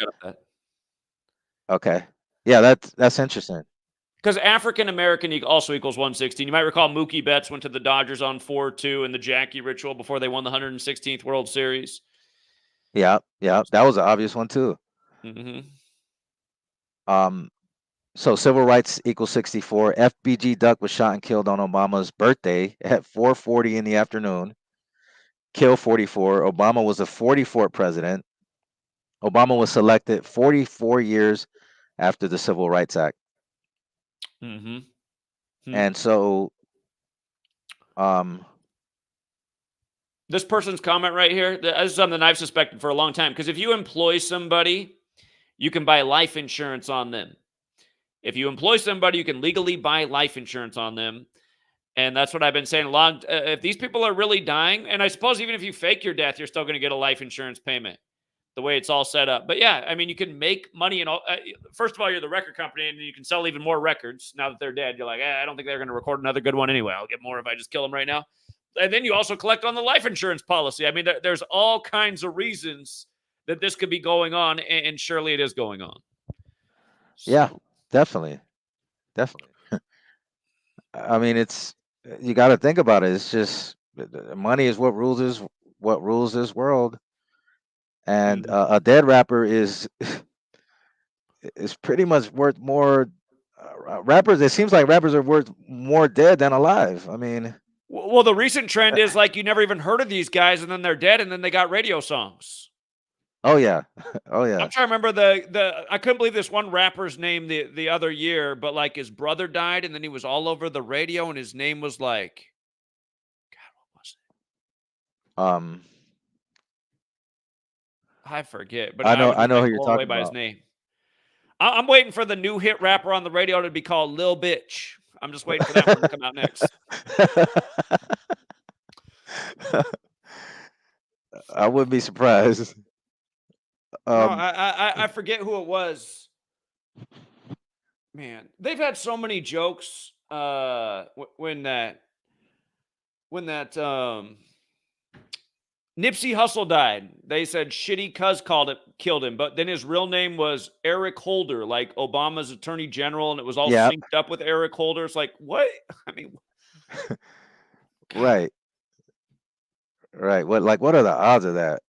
Okay. Yeah, that's interesting. Because African American also equals 116. You might recall Mookie Betts went to the Dodgers on 4-2 in the Jackie ritual before they won the 116th World Series. Yeah, that was an obvious one too. Mm-hmm. So civil rights equals 64. FBG Duck was shot and killed on Obama's birthday at 4:40 in the afternoon. Kill 44. Obama was the 44th president. Obama was selected 44 years after the Civil Rights Act. Mm-hmm. And so this person's comment right here, this is something I've suspected for a long time, because if you employ somebody, you can buy life insurance on them. If you employ somebody, you can legally buy life insurance on them. And that's what I've been saying. If these people are really dying, and I suppose even if you fake your death, you're still going to get a life insurance payment, the way it's all set up. But yeah, I mean, you can make money. And first of all, you're the record company, and you can sell even more records now that they're dead. You're like, I don't think they're going to record another good one anyway. I'll get more if I just kill them right now. And then you also collect on the life insurance policy. I mean, there's all kinds of reasons that this could be going on, and surely it is going on. So. Yeah, definitely. I mean, you got to think about it. It's just money is what rules this world, and a dead rapper is pretty much worth more. Rappers, it seems like rappers are worth more dead than alive. I mean, well, the recent trend is like you never even heard of these guys, and then they're dead, and then they got radio songs. Oh yeah. Oh I'm yeah. trying to remember the I couldn't believe this one rapper's name the other year, but like his brother died and then he was all over the radio and his name was like, God, what was it? Um, I forget, but I I know was I just know like who you're blown away talking by his about. name. I'm waiting for the new hit rapper on the radio to be called Lil Bitch. I'm just waiting for that one to come out next. I wouldn't be surprised. No, Um, I forget who it was. Man, they've had so many jokes. When that Nipsey Hussle died, they said shitty cuz killed him, but then his real name was Eric Holder, like Obama's attorney general, and it was all yeah, synced up with Eric Holder. It's like, what? I mean, God, right, right. What are the odds of that?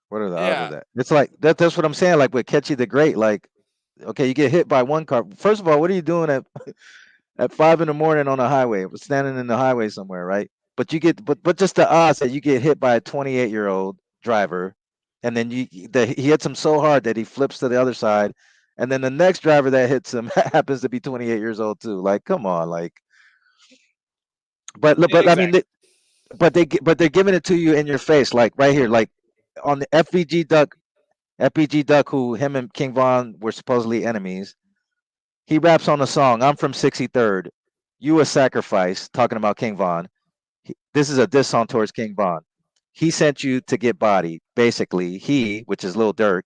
What are the odds of yeah, that? It's like that's what I'm saying. Like with Catchy the Great, like okay, you get hit by one car. First of all, what are you doing at 5 in the morning on a highway, standing in the highway somewhere, right? But you get but just the odds that you get hit by a 28-year-old driver, and then he hits him so hard that he flips to the other side, and then the next driver that hits him happens to be 28 years old too. Like, come on, like, but I mean, exactly. but they're giving it to you in your face, like right here, like on the FBG Duck, who him and King Von were supposedly enemies. He raps on the song, I'm from 63rd. You a sacrifice, talking about King Von. This is a diss song towards King Von. He sent you to get bodied. Basically, he, which is Lil Durk,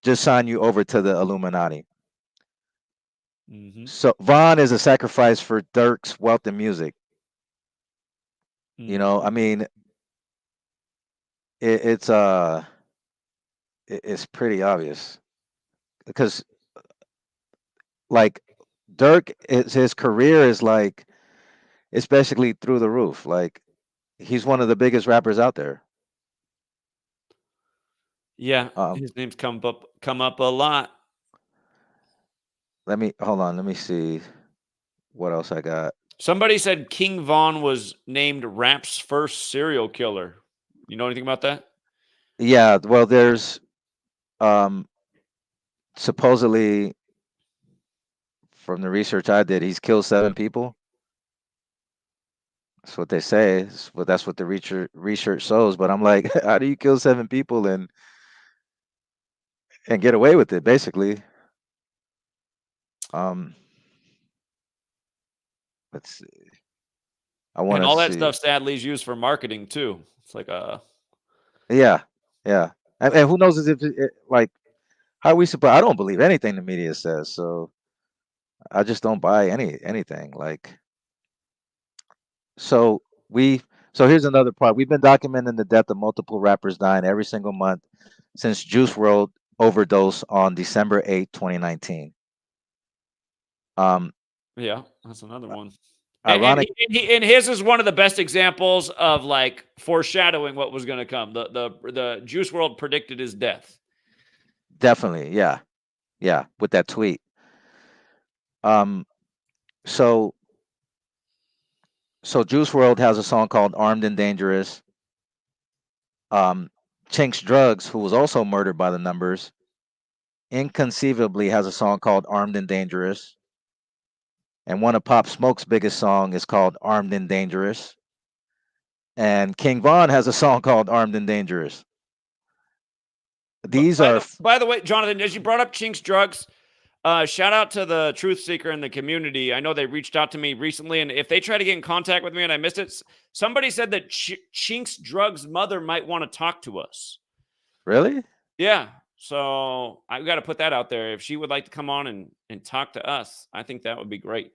just signed you over to the Illuminati. Hmm. So Von is a sacrifice for Durk's wealth and music. I Hmm. mean, it's it's pretty obvious because like Dirk is his career is like it's basically through the roof. Like he's one of the biggest rappers out there. Yeah, Um, his name's come up a lot. let me hold on. Let me see what else I got. Somebody said King Von was named rap's first serial killer. You know anything about that? Yeah, well, there's um, supposedly from the research I did, he's killed 7 people. That's what they say. That's what the research shows. But I'm like, how do you kill 7 people and get away with it? Basically, um, let's see. I want And to all that see. stuff sadly is used for marketing too. It's like Yeah, yeah. And who knows if like how we supposed? I don't believe anything the media says, so I just don't buy anything. Like so we so here's another part. We've been documenting the death of multiple rappers dying every single month since Juice World overdose on December 8th, 2019. Um, yeah, that's another one. And ironic, and his is one of the best examples of like foreshadowing what was going to come. The Juice World predicted his death. definitely, yeah, yeah, with that tweet. Um, so so Juice World has a song called "Armed and Dangerous." Um, Chinks Drugs, who was also murdered by the numbers, inconceivably has a song called "Armed and Dangerous," and one of Pop Smoke's biggest song is called "Armed and Dangerous." And King Von has a song called "Armed and Dangerous." But These are by the way, Jonathan, as you brought up Chinks Drugs, shout out to the Truth Seeker in the community. I know they reached out to me recently, and if they try to get in contact with me and I missed it, somebody said that Chinks Drugs' mother might want to talk to us. really. Yeah, so I got to put that out there. If she would like to come on and talk to us, I think that would be great.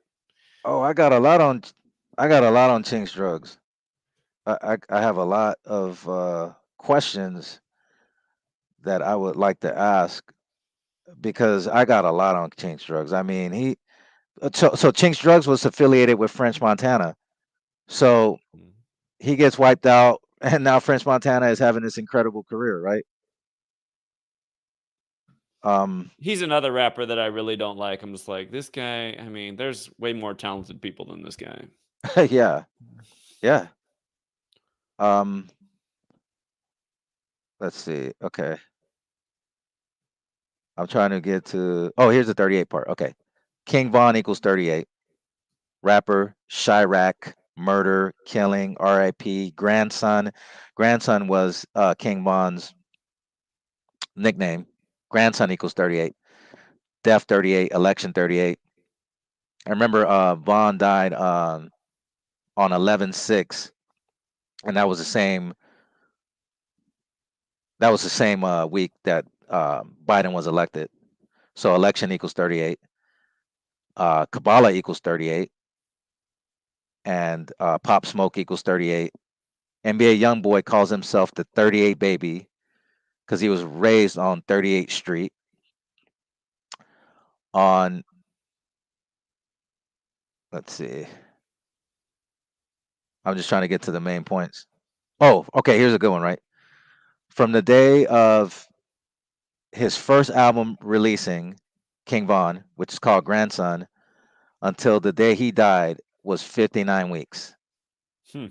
Oh, I got a lot on Chinks Drugs. I have a lot of questions that I would like to ask because I got a lot on Chinks Drugs. I mean, so Chinks Drugs was affiliated with French Montana. So he gets wiped out, and now French Montana is having this incredible career, right? Um, He's another rapper that I really don't like. I'm just like, this guy, I mean, there's way more talented people than this guy. yeah, yeah. Um, let's see. Okay. I'm trying to get to. Oh, here's the 38 part. Okay. King Von equals 38. Rapper, Chirac, murder, killing, R.I.P. Grandson. Grandson was King Von's nickname. Grandson equals 38. Death 38. Election 38. I remember Von died on 11/6, and that was the same. That was the same week that Biden was elected. So election equals 38. Kabbalah equals 38, and Pop Smoke equals 38. NBA YoungBoy calls himself the 38 baby because he was raised on 38th Street. On, let's see, I'm just trying to get to the main points. Oh, okay, here's a good one, right? From the day of his first album releasing, King Von, which is called Grandson, until the day he died was 59 weeks.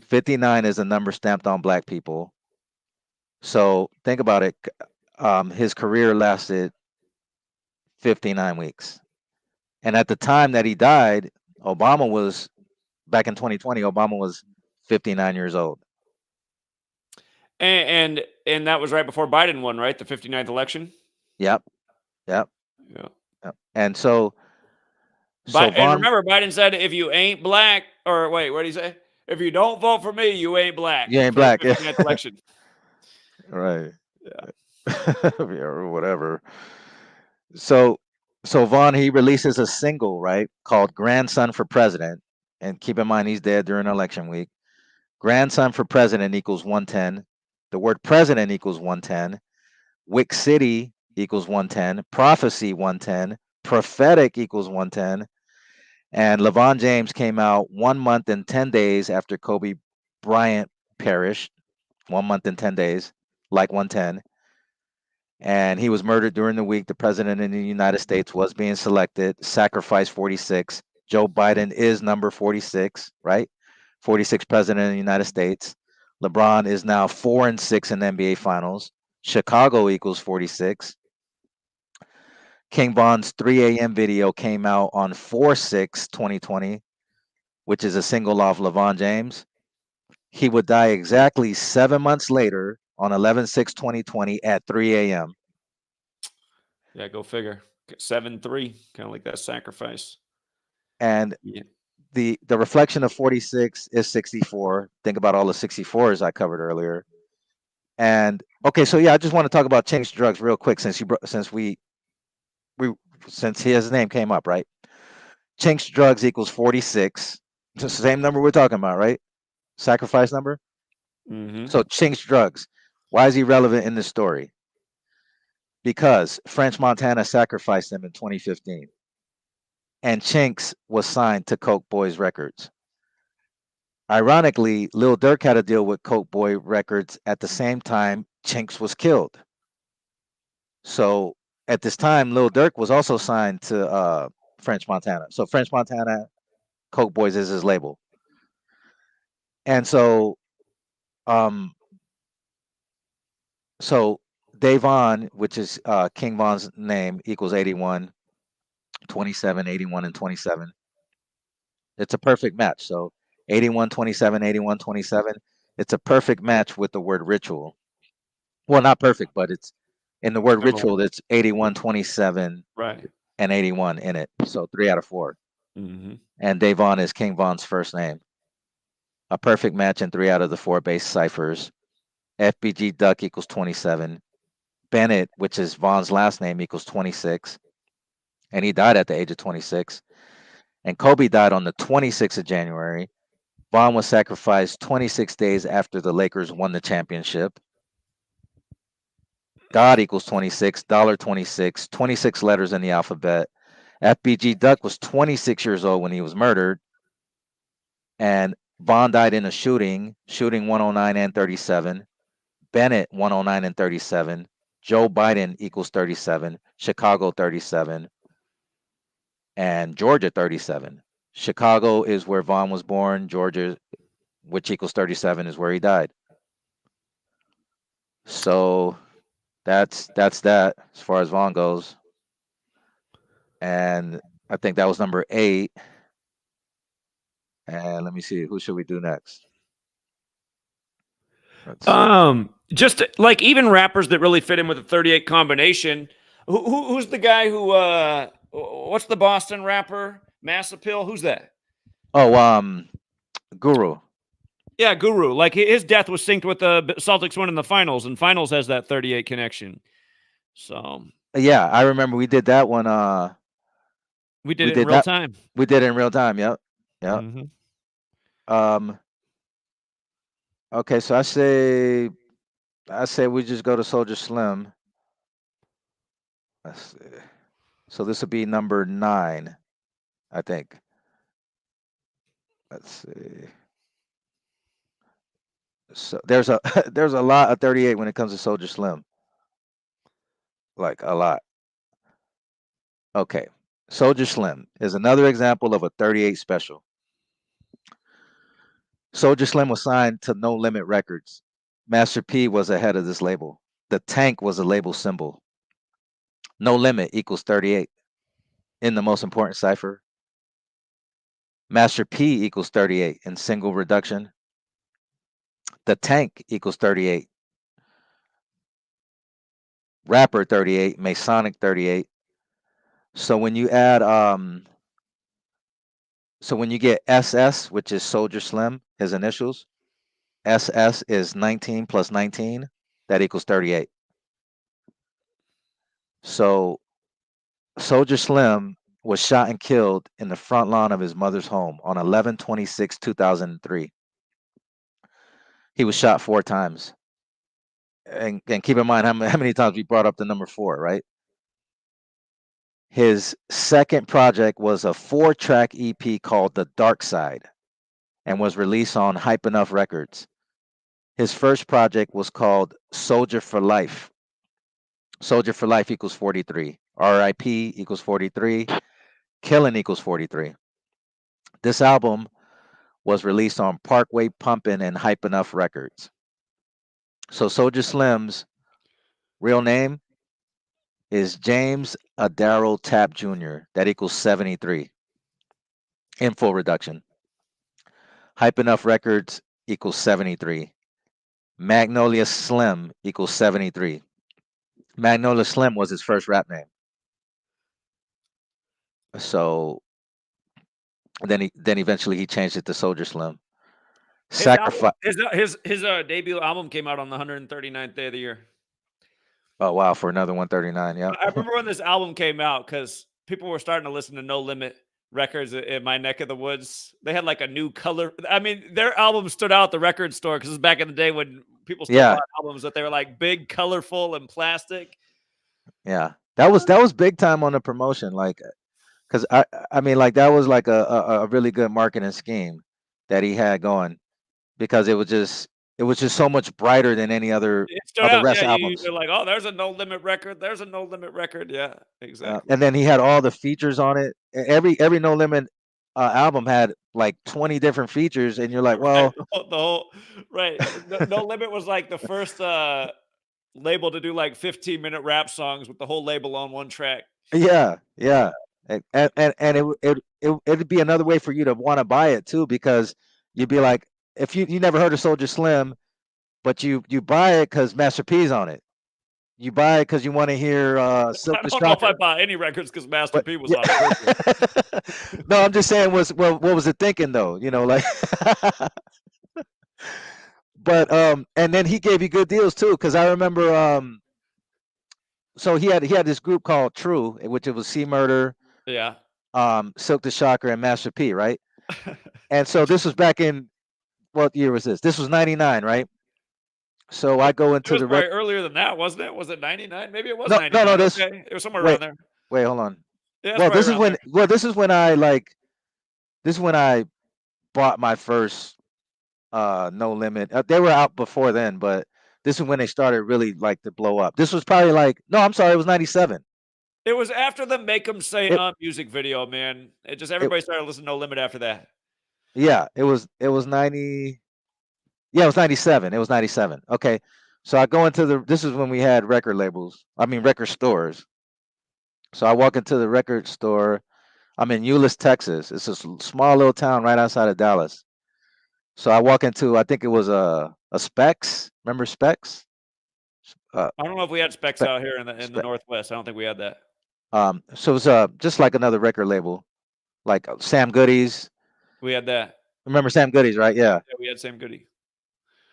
59 is a number stamped on black people. So think about it. His career lasted 59 weeks. And at the time that he died, Obama was, back in 2020, Obama was 59 years old. And that was right before Biden won, right? The 59th election. Yep. Yeah. And so And remember, Biden said, if you ain't black, or wait, what did he say? If you don't vote for me, you ain't black. You ain't for black. The 59th election. Right. Yeah. Or whatever. So Vaughn, he releases a single, right, called Grandson for President. And keep in mind, he's dead during election week. Grandson for President equals 110. The word president equals 110. Wick City equals 110. Prophecy 110. Prophetic equals 110. And LeVon James came out 1 month and 10 days after Kobe Bryant perished. 1 month and 10 days, like 110. And he was murdered during the week the president in the United States was being selected. Sacrifice 46. Joe Biden is number 46, right? 46 president of the United States. LeBron is now 4-6 in the NBA Finals. Chicago equals 46. King Von's 3 a.m. video came out on 4/6/2020, which is a single off LeVon James. He would die exactly 7 months later on 11/6/2020 at 3 a.m. Yeah, go figure. 7-3, kind of like that sacrifice. And the reflection of 46 is 64. Think about all the 64s I covered earlier. And okay, so yeah, I just want to talk about Chinks Drugs real quick since his name came up, right? Chinks Drugs equals 46. It's the same number we're talking about, right? Sacrifice number. Mm-hmm. So Chinks Drugs, why is he relevant in this story? Because French Montana sacrificed him in 2015, and Chinks was signed to Coke Boys Records. Ironically, Lil Durk had a deal with Coke Boy Records at the same time Chinks was killed. So at this time, Lil Durk was also signed to French Montana. So French Montana, Coke Boys is his label. And so Davon, which is King Von's name, equals 81, 27, 81, and 27. It's a perfect match. So 81, 27, 81, 27. It's a perfect match with the word ritual. Well, not perfect, but it's in the word ritual, it's 81, 27, right, and 81 in it. So 3 out of 4. Mm-hmm. And Davon is King Von's first name. A perfect match in 3 out of the 4 base ciphers. FBG Duck equals 27. Bennett, which is Von's last name, equals 26. And he died at the age of 26. And Kobe died on the 26th of January. Von was sacrificed 26 days after the Lakers won the championship. God equals 26, $26, 26 letters in the alphabet. FBG Duck was 26 years old when he was murdered. And Von died in a shooting 109 and 37. Bennett 109 and 37. Joe Biden equals 37. Chicago 37. And Georgia 37. Chicago is where Von was born. Georgia, which equals 37, is where he died. So that's that as far as Von goes. and I think that was number 8. And let me see, who should we do next? Let's see. Just like even rappers that really fit in with the 38 combination. Who's the guy who? What's the Boston rapper? Mass Appeal. Who's that? Oh, Guru. Yeah, Guru. Like his death was synced with the Celtics winning the finals, and finals has that 38 connection. So Yeah, I remember we did that one. we did We it in did real that. time. We did it in real time. Yep. Yep. Mm-hmm. Okay, so I say we just go to Soldier Slim. Let's see. So this would be number 9, I think. Let's see. So there's a there's a lot of 38 when it comes to Soldier Slim. Like a lot. Okay. Soldier Slim is another example of a 38 special. Soldier Slim was signed to No Limit Records. Master P was ahead of this label. The tank was a label symbol. No Limit equals 38 in the most important cipher. Master P equals 38 in single reduction. The tank equals 38. Rapper 38, Masonic 38. So when you add so when you get SS, which is Soldier Slim, his initials, SS is 19 plus 19, that equals 38. So Soldier Slim was shot and killed in the front lawn of his mother's home on 11/26/2003. He was shot 4 times. And keep in mind how many times we brought up the number 4, right? His second project was a 4-track EP called The Dark Side and was released on Hype Enough Records. His first project was called Soldier for Life. Soldier for Life equals 43. RIP equals 43. Killing equals 43. This album was released on Parkway Pumpin' and Hype Enough Records. So Soldier Slim's real name is James Adaro Tapp Jr. That equals 73 in full reduction. Hype Enough Records equals 73. Magnolia Slim equals 73. Magnolia Slim was his first rap name. So then eventually he changed it to Soldier Slim. Sacrifice. His debut album came out on the 139th day of the year. Oh wow, for another 139. Yeah. I remember when this album came out because people were starting to listen to No Limit records in my neck of the woods. They had like a new color. I mean, their album stood out at the record store because it was back in the day when people still Yeah. bought albums that they were like big, colorful, and plastic. Yeah. That was big time on the promotion, like, because I mean, like, that was like a really good marketing scheme that he had going, because it was just so much brighter than any other It stood out. rest Yeah, albums. you're like, oh, there's a No Limit record. There's a No Limit record. Yeah, exactly. And then he had all the features on it. Every No Limit album had like 20 different features, and you're like, well, Right, the whole right. No Limit was like the first label to do like 15-minute rap songs with the whole label on one track. yeah, yeah. And it'd be another way for you to want to buy it too, because you'd be like, if you never heard of Soldier Slim, but you buy it because Master P's on it. You buy it because you want to hear Silk I the don't know if I Shocker. buy any records because Master But P was yeah. on it. No, I'm just saying, what was it thinking though? You know, like. But and then he gave you good deals too, because I remember so he had this group called True, which it was C Murder, Yeah. Silk the Shocker, and Master P, right? And so this was back in, what year was this? This was 99, right? So I go It into was the probably earlier than that, wasn't it? Was it 99? Maybe it was no 99. this Okay. It was somewhere wait around there. wait hold on. Yeah, Well, this this is when I bought my first No Limit. They were out before then, but this is when they started really like to blow up. This was probably like, no, I'm sorry, it was 97. It was after the Make 'Em Say It, music video, man. It just it everybody started listening to No Limit after that. yeah, it was 90. Yeah, it was 97. It was 97. Okay. So I go into this is when we had record labels. I mean record stores. So I walk into the record store. I'm in Euless, Texas. It's a small little town right outside of Dallas. So I walk into, I think it was a Specs. Remember Specs? Uh, I don't know if we had Specs Spec, out here in the Spec. Northwest. I don't think we had that. So it was just like another record label, like Sam Goody's. We had that. Remember Sam Goody's, right? Yeah. Yeah, we had Sam Goody.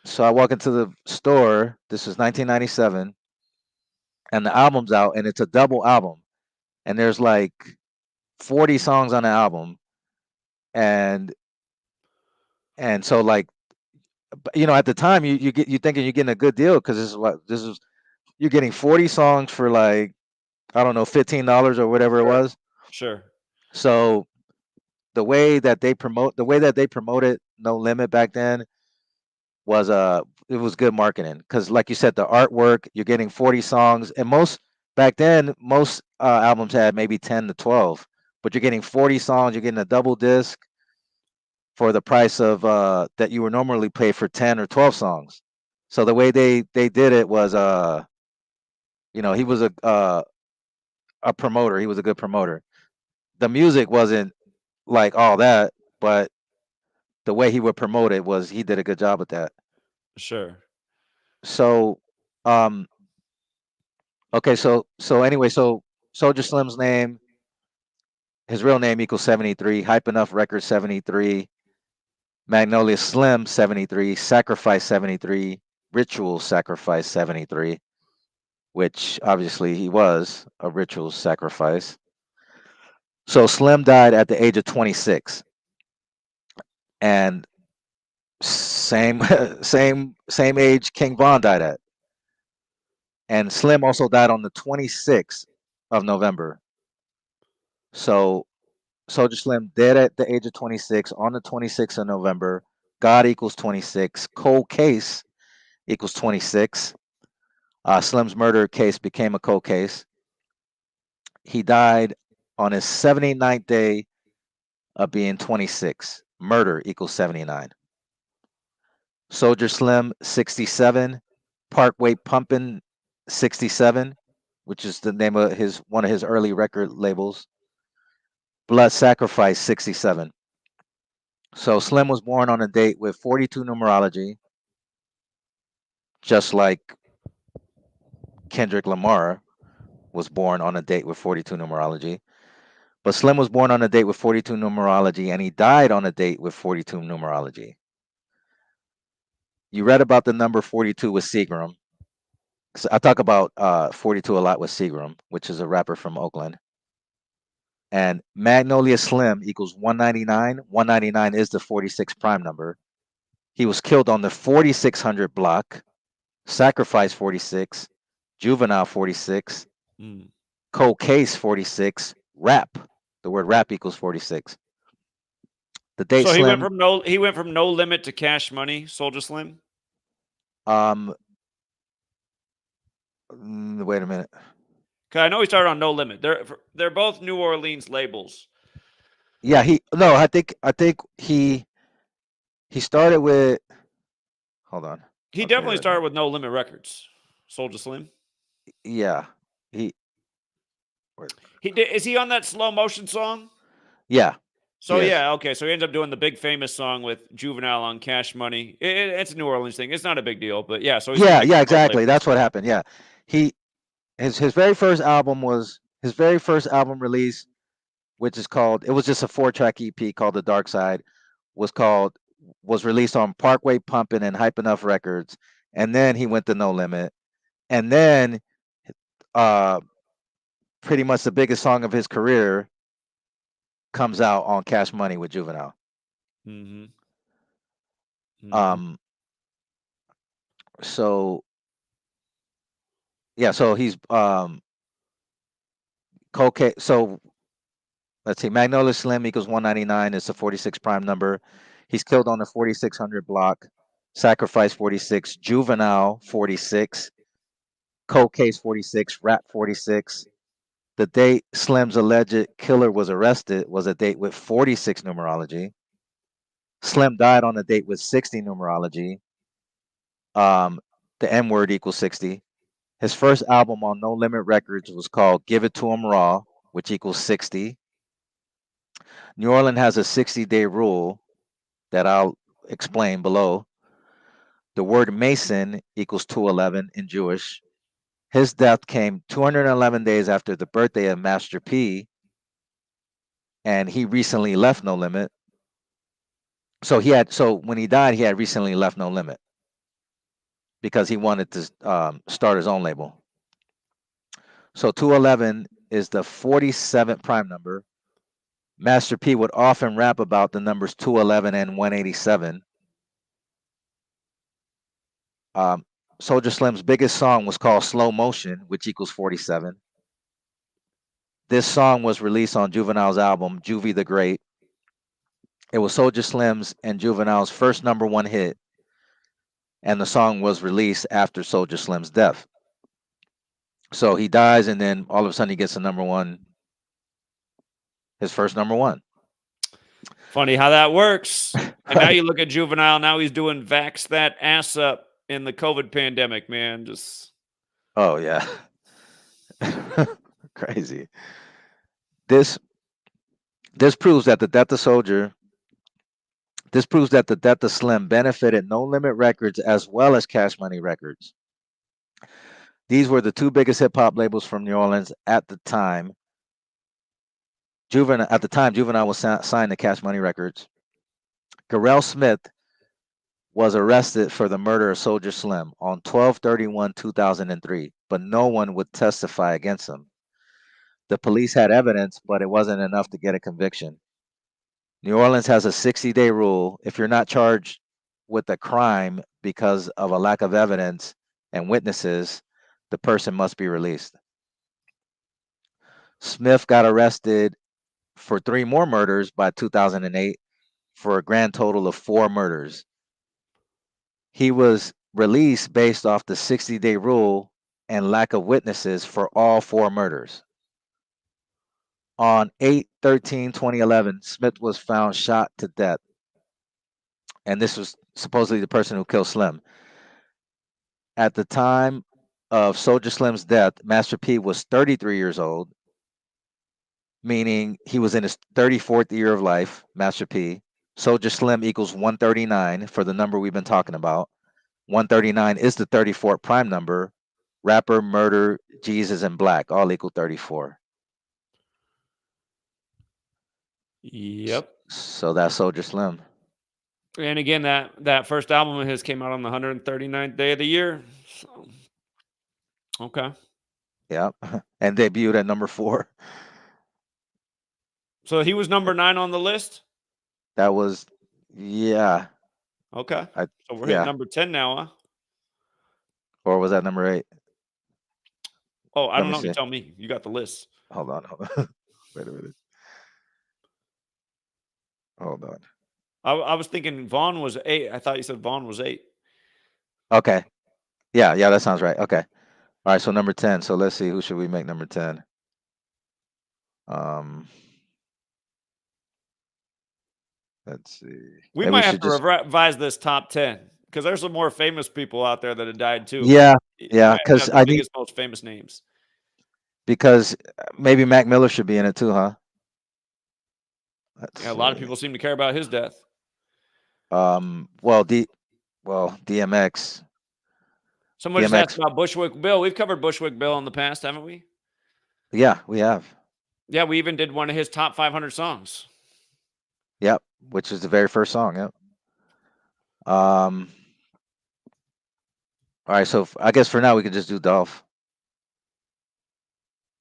So I walk into the store. This was 1997, and the album's out, and it's a double album, and there's like 40 songs on the album, and so like, at the time you thinking you're getting a good deal because this is you're getting 40 songs for like, I don't know, $15 or whatever it was. Sure. So the way that they promoted No Limit back then was it was good marketing, because like you said, the artwork, you're getting 40 songs, and back then most albums had maybe 10 to 12, but you're getting 40 songs, you're getting a double disc for the price of that you would normally pay for 10 or 12 songs. So the way they did it was he was a promoter. He was a good promoter. The music wasn't like all that, but the way he would promote it was, he did a good job with that. Sure. So okay, so anyway, so Soldier Slim's name, his real name equals 73, Hype Enough Records 73, Magnolia Slim 73, Sacrifice 73, Ritual Sacrifice 73, which obviously he was a ritual sacrifice. So Slim died at the age of 26, and same same age King Von died at. And Slim also died on the 26th of November. So Soldier Slim dead at the age of 26 on the 26th of November. God equals 26. Cold case equals 26. Slim's murder case became a cold case. He died on his 79th day of being 26. Murder equals 79. Soldier Slim 67. Parkway Pumpin' 67, which is the name of one of his early record labels. Blood Sacrifice 67. So Slim was born on a date with 42 numerology, just like Kendrick Lamar was born on a date with 42 numerology. But Slim was born on a date with 42 numerology, and he died on a date with 42 numerology. You read about the number 42 with Seagram. So I talk about 42 a lot with Seagram, which is a rapper from Oakland. And Magnolia Slim equals 199. 199 is the 46 prime number. He was killed on the 4600 block. Sacrifice 46, Juvenile 46, Cold Case 46, Rap. The word rap equals 46. The date So he Slim. went from No Limit to Cash Money, Soldier Slim. Wait a minute. Cause I know he started on No Limit. They're both New Orleans labels. Yeah, I think he started with. Hold on. He definitely started with No Limit Records, Soldier Slim. Yeah, Is he on that Slow Motion song? Yeah. So yeah, okay. So he ends up doing the big famous song with Juvenile on Cash Money. It's a New Orleans thing. It's not a big deal, but yeah. So he's exactly. That's what happened. Yeah, his very first album was his very first album release, which is called. It was just a 4-track EP called The Dark Side. Was released on Parkway Pumpin' and Hype Enough Records, and then he went to No Limit, and then pretty much the biggest song of his career comes out on Cash Money with Juvenile. So yeah, so he's cocaine. So let's see, Magnolia Slim equals 199. It's a 46 prime number. He's killed on the 4600 block. Sacrifice 46, Juvenile 46, Cold Case 46, Rap 46. The date Slim's alleged killer was arrested was a date with 46 numerology. Slim died on a date with 60 numerology. The M word equals 60. His first album on No Limit Records was called Give It to 'Em Raw. which equals 60. New Orleans has a 60-day rule that I'll explain below. The word Mason equals 211 in Jewish. His death came 211 days after the birthday of Master P, and he recently left No Limit. So when he died, he had recently left No Limit because he wanted to start his own label. So 211 is the 47th prime number. Master P would often rap about the numbers 211 and 187. Soulja Slim's biggest song was called Slow Motion, which equals 47. This song was released on Juvenile's album, Juvie the Great. It was Soulja Slim's and Juvenile's first #1 hit, and the song was released after Soulja Slim's death. So he dies, and then all of a sudden he gets a #1, his first #1. Funny how that works. And now you look at Juvenile, now he's doing Vax That Ass Up in the COVID pandemic, man. Just oh yeah. Crazy. This proves that the death of Soulja, this proves that the death of Slim benefited No Limit Records as well as Cash Money Records. These were the two biggest hip hop labels from New Orleans at the time. Juvenile was signed to Cash Money Records. Garrell Smith was arrested for the murder of Soulja Slim on 12/31/2003, but no one would testify against him. The police had evidence, but it wasn't enough to get a conviction. New Orleans has a 60-day rule. If you're not charged with a crime because of a lack of evidence and witnesses, the person must be released. Smith got arrested for 3 more murders by 2008 for a grand total of 4 murders. He was released based off the 60-day rule and lack of witnesses for all 4 murders. On 8/13/2011, Smith was found shot to death. And this was supposedly the person who killed Slim. At the time of Soulja Slim's death, Master P was 33 years old, meaning he was in his 34th year of life, Master P. Soulja Slim equals 139 for the number we've been talking about. 139 is the 34th prime number. Rapper, Murder, Jesus, and Black all equal 34. Yep. So that's Soulja Slim. And again, that first album of his came out on the 139th day of the year. So, okay. Yeah. And debuted at #4. So he was number 9 on the list? That was, yeah. Okay. So we're hitting number 10 now, huh? Or was that number 8? Oh, I don't know. You tell me. You got the list. Hold on. Wait a minute. Hold on. I was thinking Vaughn was 8. I thought you said Vaughn was 8. Okay. Yeah, that sounds right. Okay. All right, so number 10. So let's see, who should we make number 10? Let's see. We might have to revise this top 10 because there's some more famous people out there that have died too. Yeah, because I think it's most famous names. Because maybe Mac Miller should be in it too, huh? Yeah, a lot of people seem to care about his death. Well, DMX. Someone just asked about Bushwick Bill. We've covered Bushwick Bill in the past, haven't we? Yeah, we have. Yeah, we even did one of his top 500 songs. Yep, which is the very first song. Yep. All right, so I guess for now we could just do Dolph.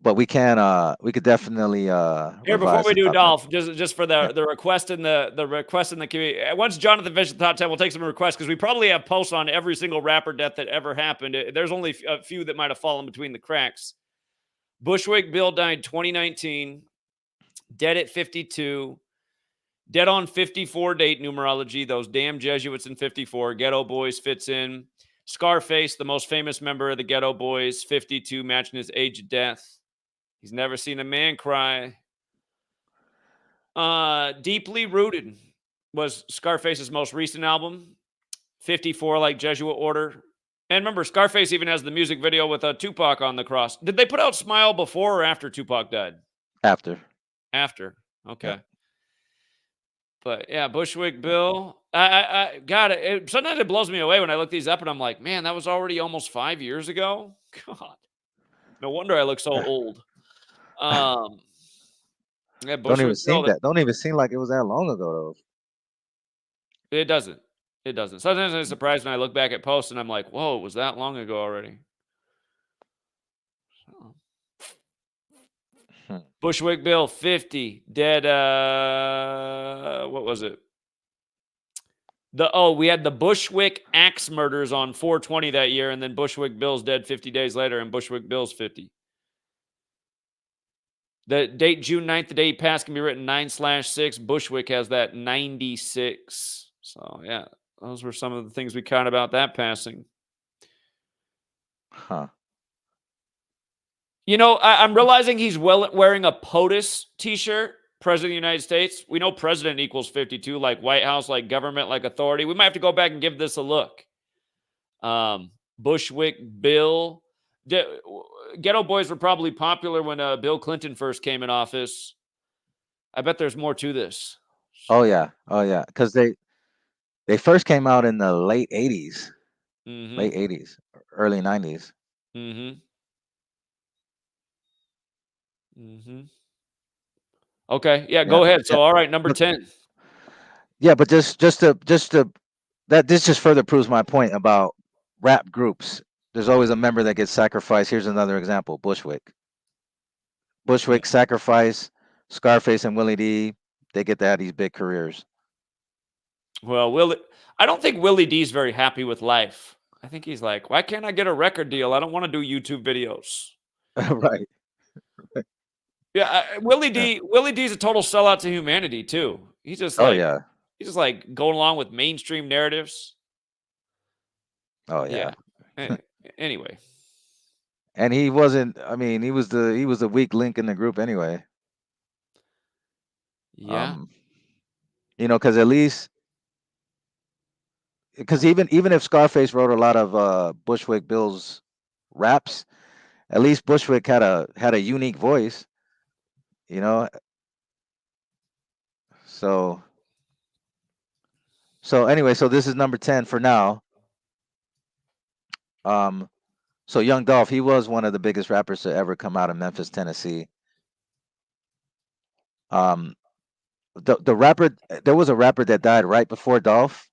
But we could definitely here before we do Dolph, just for the request in the request in the community. Once Jonathan finishes the top 10, we'll take some requests because we probably have posts on every single rapper death that ever happened. There's only a few that might have fallen between the cracks. Bushwick Bill died 2019, dead at 52, dead on 54 date numerology. Those damn Jesuits in 54. Ghetto Boys fits in. Scarface, the most famous member of the Ghetto Boys, 52, matching his age of death. He's never seen a man cry. Deeply Rooted was Scarface's most recent album. 54, like Jesuit Order. And remember, Scarface even has the music video with Tupac on the cross. Did they put out Smile before or after Tupac died? After. After. Okay. Yeah. But yeah, Bushwick Bill. I got it. Sometimes it blows me away when I look these up and I'm like, man, that was already almost 5 years ago. God, no wonder I look so old. Yeah, Don't even Bushwick seem Bill. that. Don't even seem like it was that long ago It doesn't. It doesn't. Sometimes I'm surprised when I look back at posts and I'm like, whoa, it was that long ago already. So. though. Bushwick Bill, 50. Dead, what was it? We had the Bushwick axe murders on 4/20 that year, and then Bushwick Bill's dead 50 days later, and Bushwick Bill's 50. The date June 9th, the day he passed, can be written 9/6. Bushwick has that 96. So yeah, those were some of the things we caught about that passing. Huh. You know, I'm realizing he's wearing a POTUS t-shirt, President of the United States. We know president equals 52, like White House, like government, like authority. We might have to go back and give this a look. Bushwick Bill. Ghetto Boys were probably popular when Bill Clinton first came in office. I bet there's more to this. Oh yeah. Oh yeah. Because they first came out in the late 80s. Mm-hmm. Late 80s, early 90s. Mm-hmm. Mm-hmm. Okay. Yeah, go ahead. So, all right, number 10. Yeah, but just to that this just further proves my point about rap groups. There's always a member that gets sacrificed. Here's another example: Bushwick. Bushwick sacrifice, Scarface and Willie D. They get to have these big careers. Well, I don't think Willie D's very happy with life. I think he's like, why can't I get a record deal? I don't want to do YouTube videos. Right. Yeah, Willie D's a total sellout to humanity too. He's just Oh like yeah. he's just like going along with mainstream narratives. Oh yeah. Anyway. And he wasn't. I mean, he was the weak link in the group anyway. Yeah. You know, because at least because even if Scarface wrote a lot of Bushwick Bill's raps, at least Bushwick had a unique voice. You know, so anyway, so this is number 10 for now. So Young Dolph, he was one of the biggest rappers to ever come out of Memphis, Tennessee. The rapper, there was a rapper that died right before Dolph,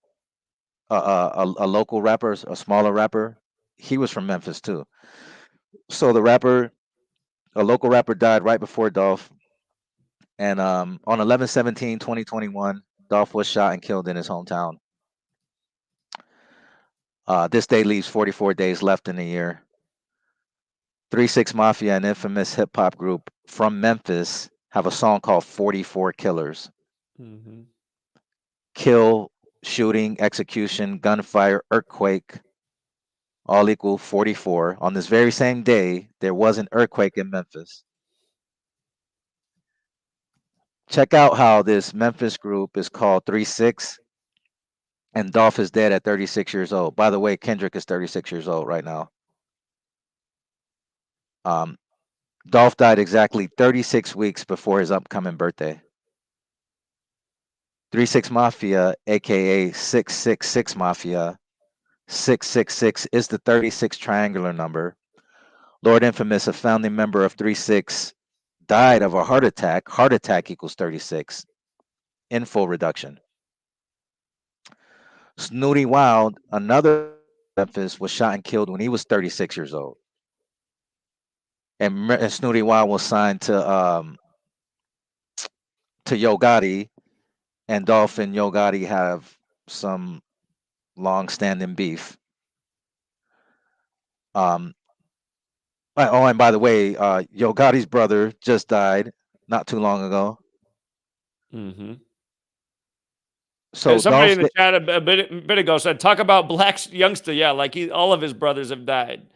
a local rapper, a smaller rapper. He was from Memphis too. So a local rapper died right before Dolph, and on 11/17/2021, Dolph was shot and killed in his hometown. This day leaves 44 days left in the year. 3-6 Mafia, an infamous hip hop group from Memphis, have a song called 44 Killers. Mm-hmm. Kill, shooting, execution, gunfire, earthquake, all equal 44. On this very same day, there was an earthquake in Memphis. Check out how this Memphis group is called 3-6, and Dolph is dead at 36 years old. By the way, Kendrick is 36 years old right now. Dolph died exactly 36 weeks before his upcoming birthday. 3-6 Mafia, aka 666 Mafia. 666 is the 36 triangular number. Lord Infamous, a founding member of 3-6, died of a heart attack. Heart attack equals 36. In full reduction. Snooty Wild, another Memphis, was shot and killed when he was 36 years old. And Snooty Wild was signed to Yo Gotti, and Dolph and Yo Gotti have some long-standing beef. Oh, and by the way, Yo Gotti's brother just died not too long ago. Mm-hmm. So somebody Dolph's in the chat a bit ago said, "Talk about Black youngster." Yeah, like all of his brothers have died.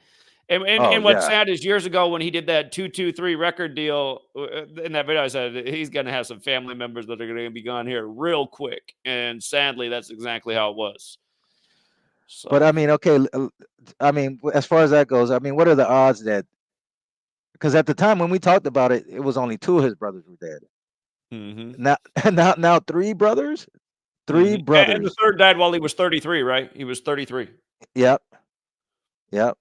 And what's sad is years ago when he did that 223 record deal in that video, I said he's going to have some family members that are going to be gone here real quick. And sadly, that's exactly how it was. So. But I mean, okay, I mean, as far as that goes, I mean, what are the odds that because at the time when we talked about it, it was only 2 of his brothers were dead. Mm-hmm. Now 3 brothers, 3 Mm-hmm. And the brothers. third died while he was 33, right? He was 33. Yep, yep.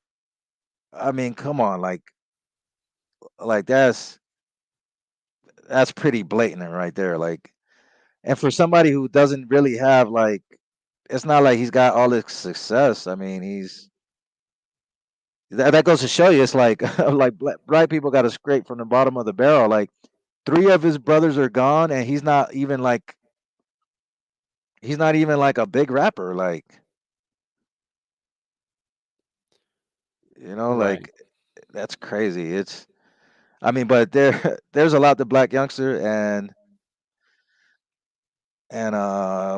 I mean, come on, like that's pretty blatant right there. Like, and for somebody who doesn't really have like, it's not like he's got all this success. I mean, that goes to show you, it's like like black people got to scrape from the bottom of the barrel. Like 3 of his brothers are gone, and he's not even like a big rapper. Like, Right. like that's crazy. I mean, but there's a lot to Black Youngster, and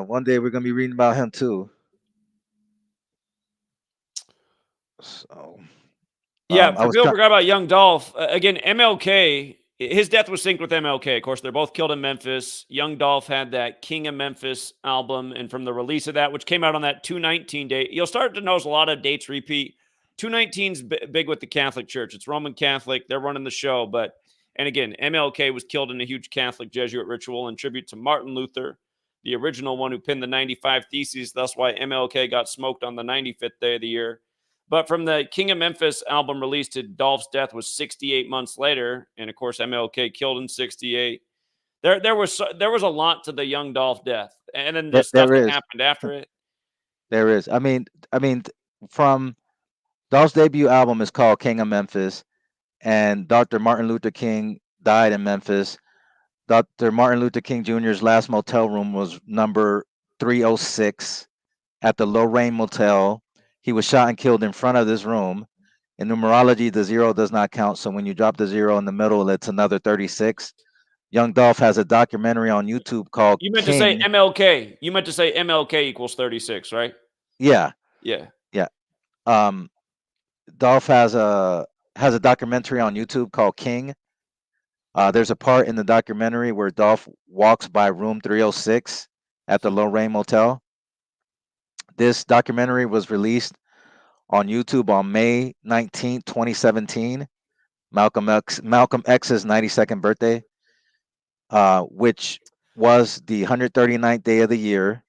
one day we're gonna be reading about him too. So Yeah, I for was people who trying. forgot about Young Dolph, again, MLK, his death was synced with MLK. Of course, they're both killed in Memphis. Young Dolph had that King of Memphis album, and from the release of that, which came out on that 219 date, you'll start to notice a lot of dates repeat. 219's big with the Catholic Church. It's Roman Catholic. They're running the show. And again, MLK was killed in a huge Catholic Jesuit ritual in tribute to Martin Luther, the original one who penned the 95 Theses. That's why MLK got smoked on the 95th day of the year. But from the King of Memphis album released to Dolph's death was 68 months later, and of course MLK killed in 68. There was a lot to the young Dolph death, and then the stuff There that is, happened after it. there is. I mean, from Dolph's debut album is called King of Memphis, and Dr. Martin Luther King died in Memphis. Dr. Martin Luther King Jr.'s last motel room was number 306 at the Lorraine Motel. He was shot and killed in front of this room. In numerology, the 0 does not count, so when you drop the 0 in the middle, it's another 36. Young Dolph has a documentary on YouTube called You meant to say King. MLK. You meant to say MLK equals 36, right? Yeah, Yeah. yeah. Um, Dolph has a documentary on YouTube called King. There's a part in the documentary where Dolph walks by room 306 at the Lorraine Motel. This documentary was released on YouTube on May 19th, 2017, Malcolm X's 92nd birthday, which was the 139th day of the year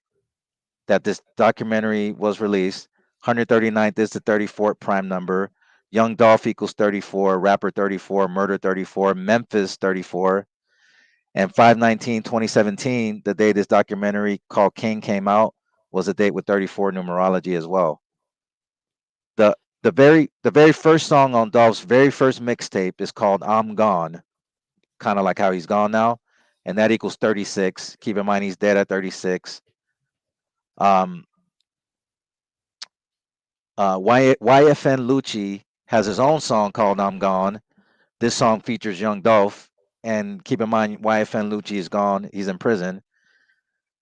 that this documentary was released. 139th is the 34th prime number. Young Dolph equals 34, rapper 34, murder 34, Memphis 34. And 5/19/2017, the day this documentary called King came out, was a date with 34 numerology as well. The the very first song on Dolph's very first mixtape is called I'm Gone, kind of like how he's gone now, and that equals 36. Keep in mind he's dead at 36. Um, YFN Lucci has his own song called I'm Gone. This song features Young Dolph, and keep in mind YFN Lucci is gone. He's in prison.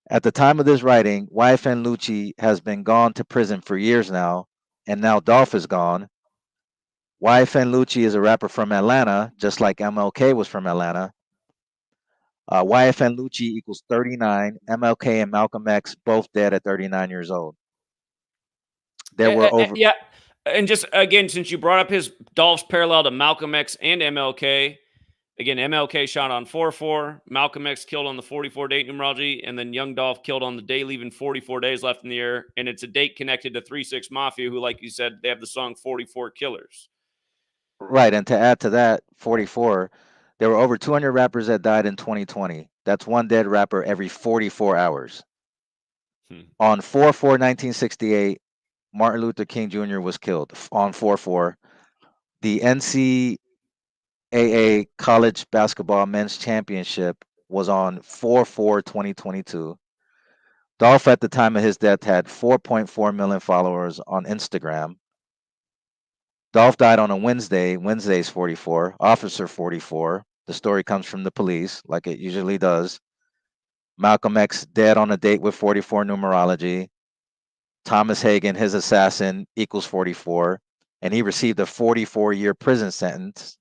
At the time of this writing, YFN Lucci has been gone to prison for years now, and now Dolph is gone. YFN Lucci is a rapper from Atlanta, just like MLK was from Atlanta. YFN Lucci equals 39. MLK and Malcolm X both dead at 39 years old. There were over Yeah. And just again, since you brought up his Dolph's parallel to Malcolm X and MLK, again, MLK shot on 4/4, Malcolm X killed on the 44 date numerology, and then Young Dolph killed on the day leaving 44 days left in the year. And it's a date connected to 3-6 Mafia, who, like you said, they have the song 44 Killers. right, and to add to that, 44. There were over 200 rappers that died in 2020. That's one dead rapper every 44 hours. On 4/4/1968, Martin Luther King Jr. was killed on 4/4. The NCAA College Basketball Men's Championship was on 4/4/2022. Dolph, at the time of his death, had 4.4 million followers on Instagram. Dolph died on a Wednesday. Wednesday's 44. Officer 44. The story comes from the police, like it usually does. Malcolm X dead on a date with 44 numerology. Thomas Hagen, his assassin, equals 44, and he received a 44-year prison sentence.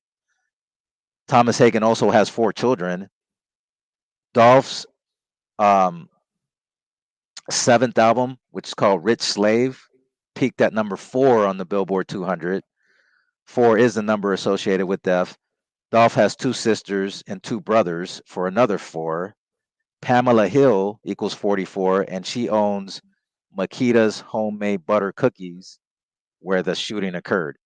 Thomas Hagen also has 4 children. Dolph's um, 7th album, which is called Rich Slave, peaked at number 4 on the Billboard 200. 4 is the number associated with death. Dolph has 2 sisters and 2 brothers for another 4. Pamela Hill equals 44, and she owns Makita's homemade butter cookies, where the shooting occurred.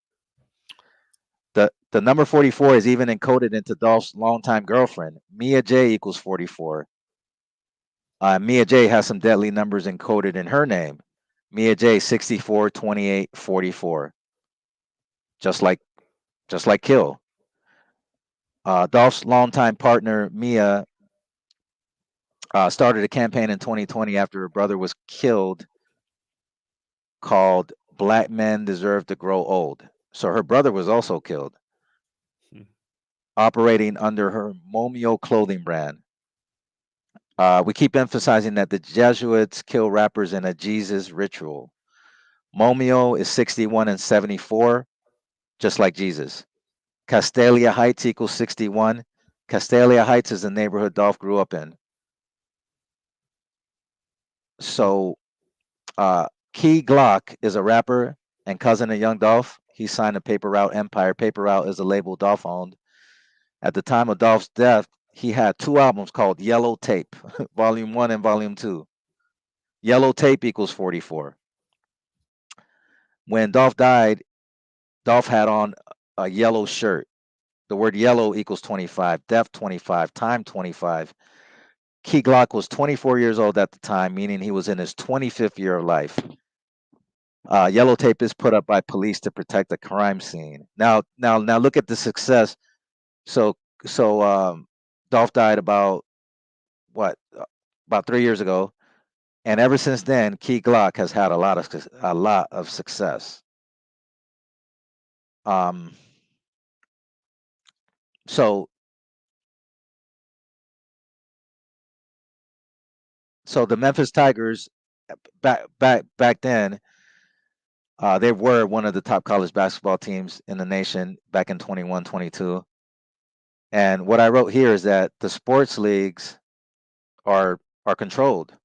The number 44 is even encoded into Dolph's longtime girlfriend. Mia J equals 44. Mia J has some deadly numbers encoded in her name. Mia J 64, 28, 44. Just like Kill. Dolph's longtime partner Mia started a campaign in 2020 after her brother was killed, called "Black Men Deserve to Grow Old." So her brother was also killed, operating under her Momio clothing brand. We keep emphasizing that the Jesuits kill rappers in a Jesus ritual. Momio is 61 and 74, just like Jesus. Castalia Heights equals 61. Castalia Heights is the neighborhood Dolph grew up in. So, Key Glock is a rapper and cousin of Young Dolph. He signed to Paper Route Empire. Paper Route is a label Dolph owned. At the time of Dolph's death, he had 2 albums called Yellow Tape, Volume 1 and Volume 2. Yellow Tape equals 44. When Dolph died, Dolph had on a yellow shirt. The word yellow equals 25, death 25, time 25. Key Glock was 24 years old at the time, meaning he was in his 25th year of life. Yellow tape is put up by police to protect the crime scene. Now look at the success. So Dolph died about 3 years ago, and ever since then, Key Glock has had a lot of success. So the Memphis Tigers back then, they were one of the top college basketball teams in the nation back in 21-22. And what I wrote here is that the sports leagues are controlled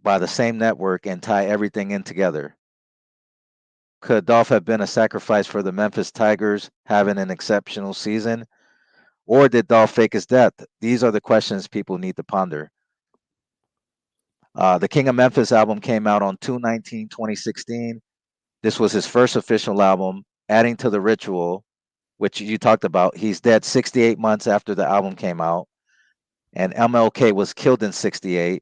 by the same network and tie everything in together. Could Dolph have been a sacrifice for the Memphis Tigers having an exceptional season? Or did Dolph fake his death? These are the questions people need to ponder. The King of Memphis album came out on 2/19/2016. This was his first official album, adding to the ritual, which you talked about. He's dead 68 months after the album came out, and MLK was killed in 68.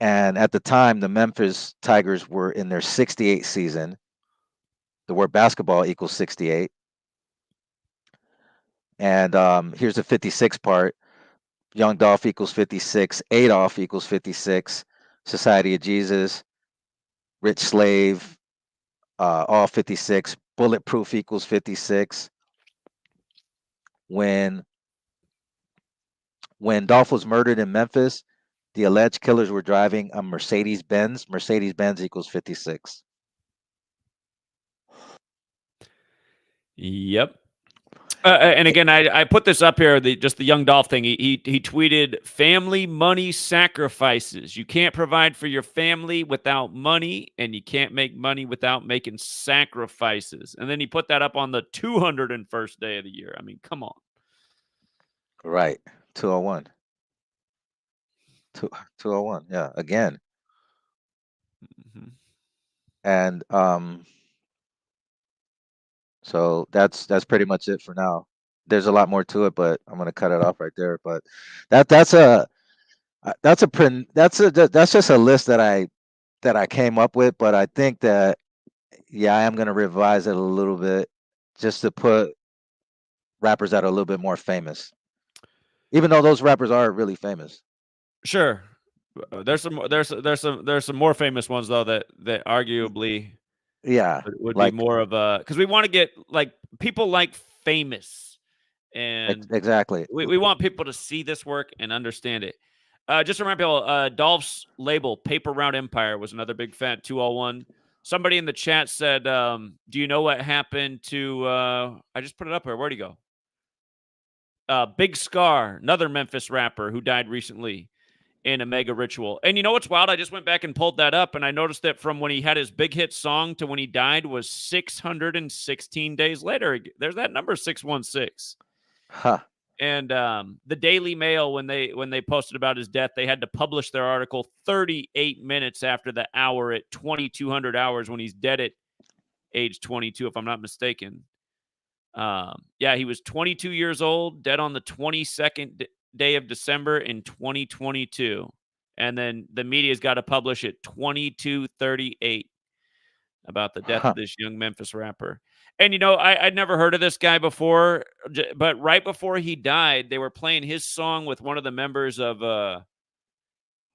And at the time, the Memphis Tigers were in their 68th season. The word basketball equals 68. And here's the 56 part. Young Dolph equals 56. Adolf equals 56. Society of Jesus. Rich Slave, all 56. Bulletproof equals 56. When Dolph was murdered in Memphis, the alleged killers were driving a Mercedes Benz. Mercedes Benz equals 56. Yep. And again, I put this up here, just the Young Dolph thing. He tweeted, "Family money sacrifices. You can't provide for your family without money, and you can't make money without making sacrifices." And then he put that up on the 201st day of the year. I mean, come on. Right. 201. 201. Yeah, again. Mm-hmm. And so that's pretty much it for now. There's a lot more to it, but I'm gonna cut it off right there. But that's just a list that I came up with. But I think that, yeah, I am gonna revise it a little bit just to put rappers that are a little bit more famous, even though those rappers are really famous. Sure. There's some more famous ones though that arguably would be Like more of a, because we want to get like people like famous, and exactly. we want people to see this work and understand it. Just to remind people, Dolph's label, Paper Route Empire, was another big fan. 201. Somebody in the chat said, "Do you know what happened to?" I just put it up here. Where'd he go? Big Scar, another Memphis rapper who died recently. in a mega ritual. And you know what's wild? I just went back and pulled that up, and I noticed that from when he had his big hit song to when he died was 616 days later. There's that number 616. Huh. And the Daily Mail, when they posted about his death, they had to publish their article 38 minutes after the hour at 2200 hours when he's dead at age 22, if I'm not mistaken. Yeah, he was 22 years old, dead on the 22nd day of December in 2022. And then the media's got to publish at 22:38 about the death of this young Memphis rapper. And, you know, I'd never heard of this guy before, but right before he died, they were playing his song with one of the members of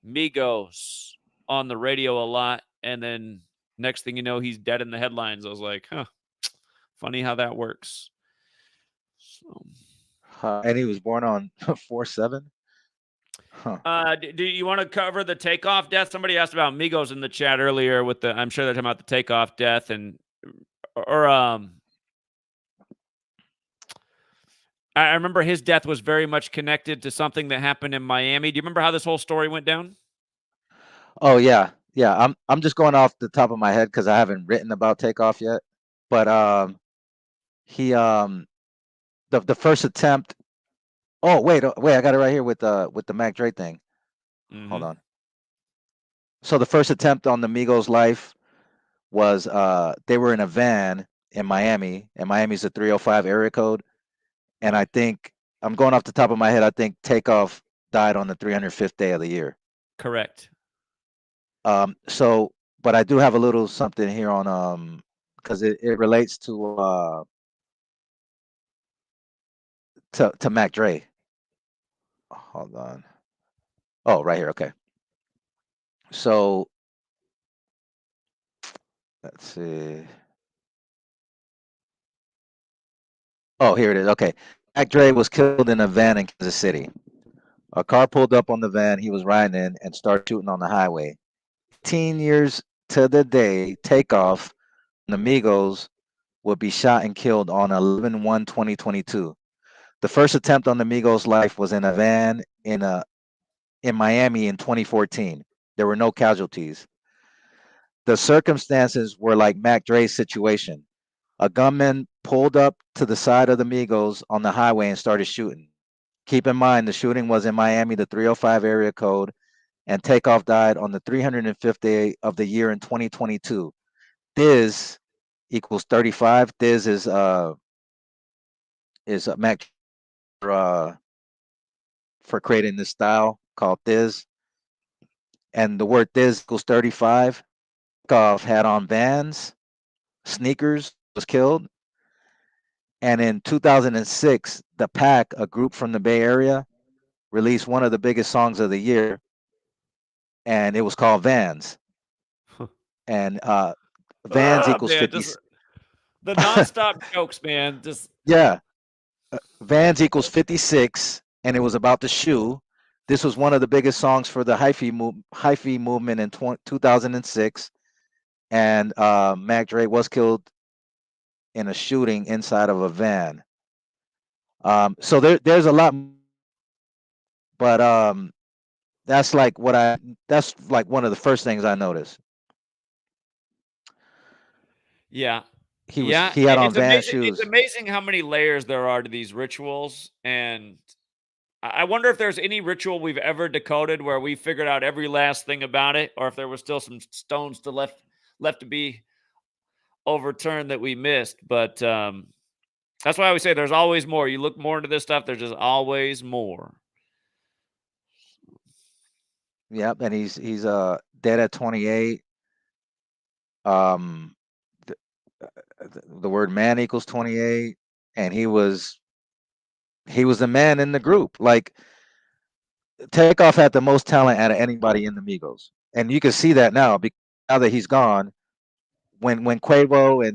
Migos on the radio a lot. And then next thing you know, he's dead in the headlines. I was like, huh, funny how that works. So. And he was born on 4/7. Huh. Do you want to cover the Takeoff death? Somebody asked about Migos in the chat earlier with the, I'm sure they're talking about the Takeoff death I remember his death was very much connected to something that happened in Miami. Do you remember how this whole story went down? Oh yeah. Yeah. I'm just going off the top of my head because I haven't written about Takeoff yet. But he the first attempt. Oh wait, I got it right here with the Mac Dre thing. Mm-hmm. Hold on. So the first attempt on the Migos' life was they were in a van in Miami, and Miami's a 305 area code. And I think I'm going off the top of my head. I think Takeoff died on the 305th day of the year. Correct. So, but I do have a little something here on because it relates to Mac Dre. Hold on. Oh, right here. Okay. So let's see. Oh, here it is. Okay. Mac Dre was killed in a van in Kansas City. A car pulled up on the van he was riding in and started shooting on the highway. 18 years to the day, Takeoff and the Migos would be shot and killed on 11/1/2022. The first attempt on the Migos' life was in a van in Miami in 2014. There were no casualties. The circumstances were like Mac Dre's situation. A gunman pulled up to the side of the Migos on the highway and started shooting. Keep in mind, the shooting was in Miami, the 305 area code, and Takeoff died on the 305th day of the year in 2022. Diz equals 35. Diz is Mac for creating this style called Diz. And the word Diz equals 35. Takeoff had on Vans, sneakers, was killed. And in 2006, the Pack, a group from the Bay Area, released one of the biggest songs of the year, and it was called Vans. And Vans equals man, 50. The nonstop jokes, man. Just yeah, Vans equals 56, and it was about the shoe. This was one of the biggest songs for the hyphy movement in 2006, and Mac Dre was killed in a shooting inside of a van. So there's a lot, but that's like that's like one of the first things I noticed. Yeah. He had on Vans shoes. It's amazing how many layers there are to these rituals, and I wonder if there's any ritual we've ever decoded where we figured out every last thing about it, or if there was still some stones left to be overturned that we missed. But that's why I always say there's always more. You look more into this stuff, there's just always more. Yep, and he's dead at 28. The word man equals 28, and he was the man in the group. Like Takeoff had the most talent out of anybody in the Migos, and you can see that now because now that he's gone. When Quavo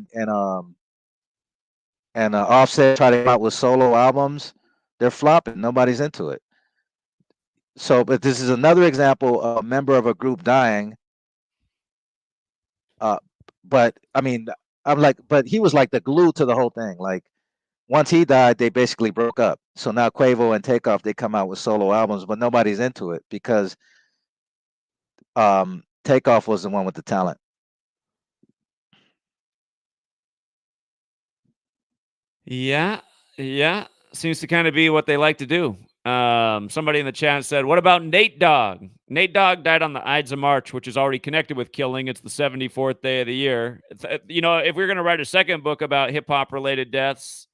and Offset try to come out with solo albums, they're flopping. Nobody's into it. So, but this is another example of a member of a group dying. But I mean, but he was like the glue to the whole thing. Like once he died, they basically broke up. So now Quavo and Takeoff, they come out with solo albums, but nobody's into it because Takeoff was the one with the talent. Yeah, yeah. Seems to kind of be what they like to do. Somebody in the chat said, "What about Nate Dogg?" Nate Dogg died on the Ides of March, which is already connected with killing. It's the 74th day of the year. If we're gonna write a second book about hip hop related deaths,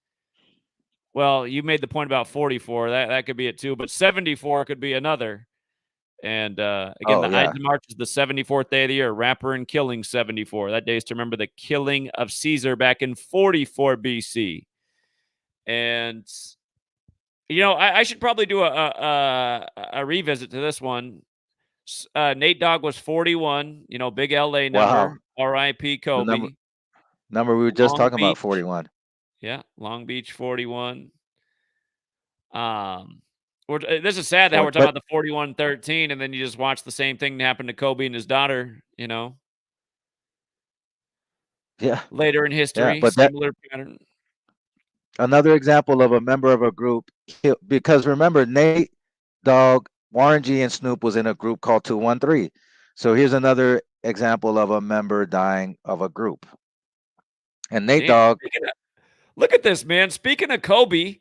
well, you made the point about 44. That could be it too, but 74 could be another. And again, Oh the Ides yeah. of March is the 74th day of the year. Rapper and killing 74. That day is to remember the killing of Caesar back in 44 BC. And I should probably do a revisit to this one. Nate Dogg was 41. Big LA Wow. number. R.I.P. The number Kobe. number we were just Long talking about, Beach. 41. Yeah, Long Beach 41. Um, this is sad how we're talking But about the 41-13, and then you just watch the same thing happen to Kobe and his daughter. yeah, Later in yeah. history, But that similar pattern. another example of a member of a group because remember Nate Dogg, Warren G, and Snoop was in a group called 213. So here's another example of a member dying of a group. And Nate Damn. Dogg, Look at this, man. Speaking of Kobe,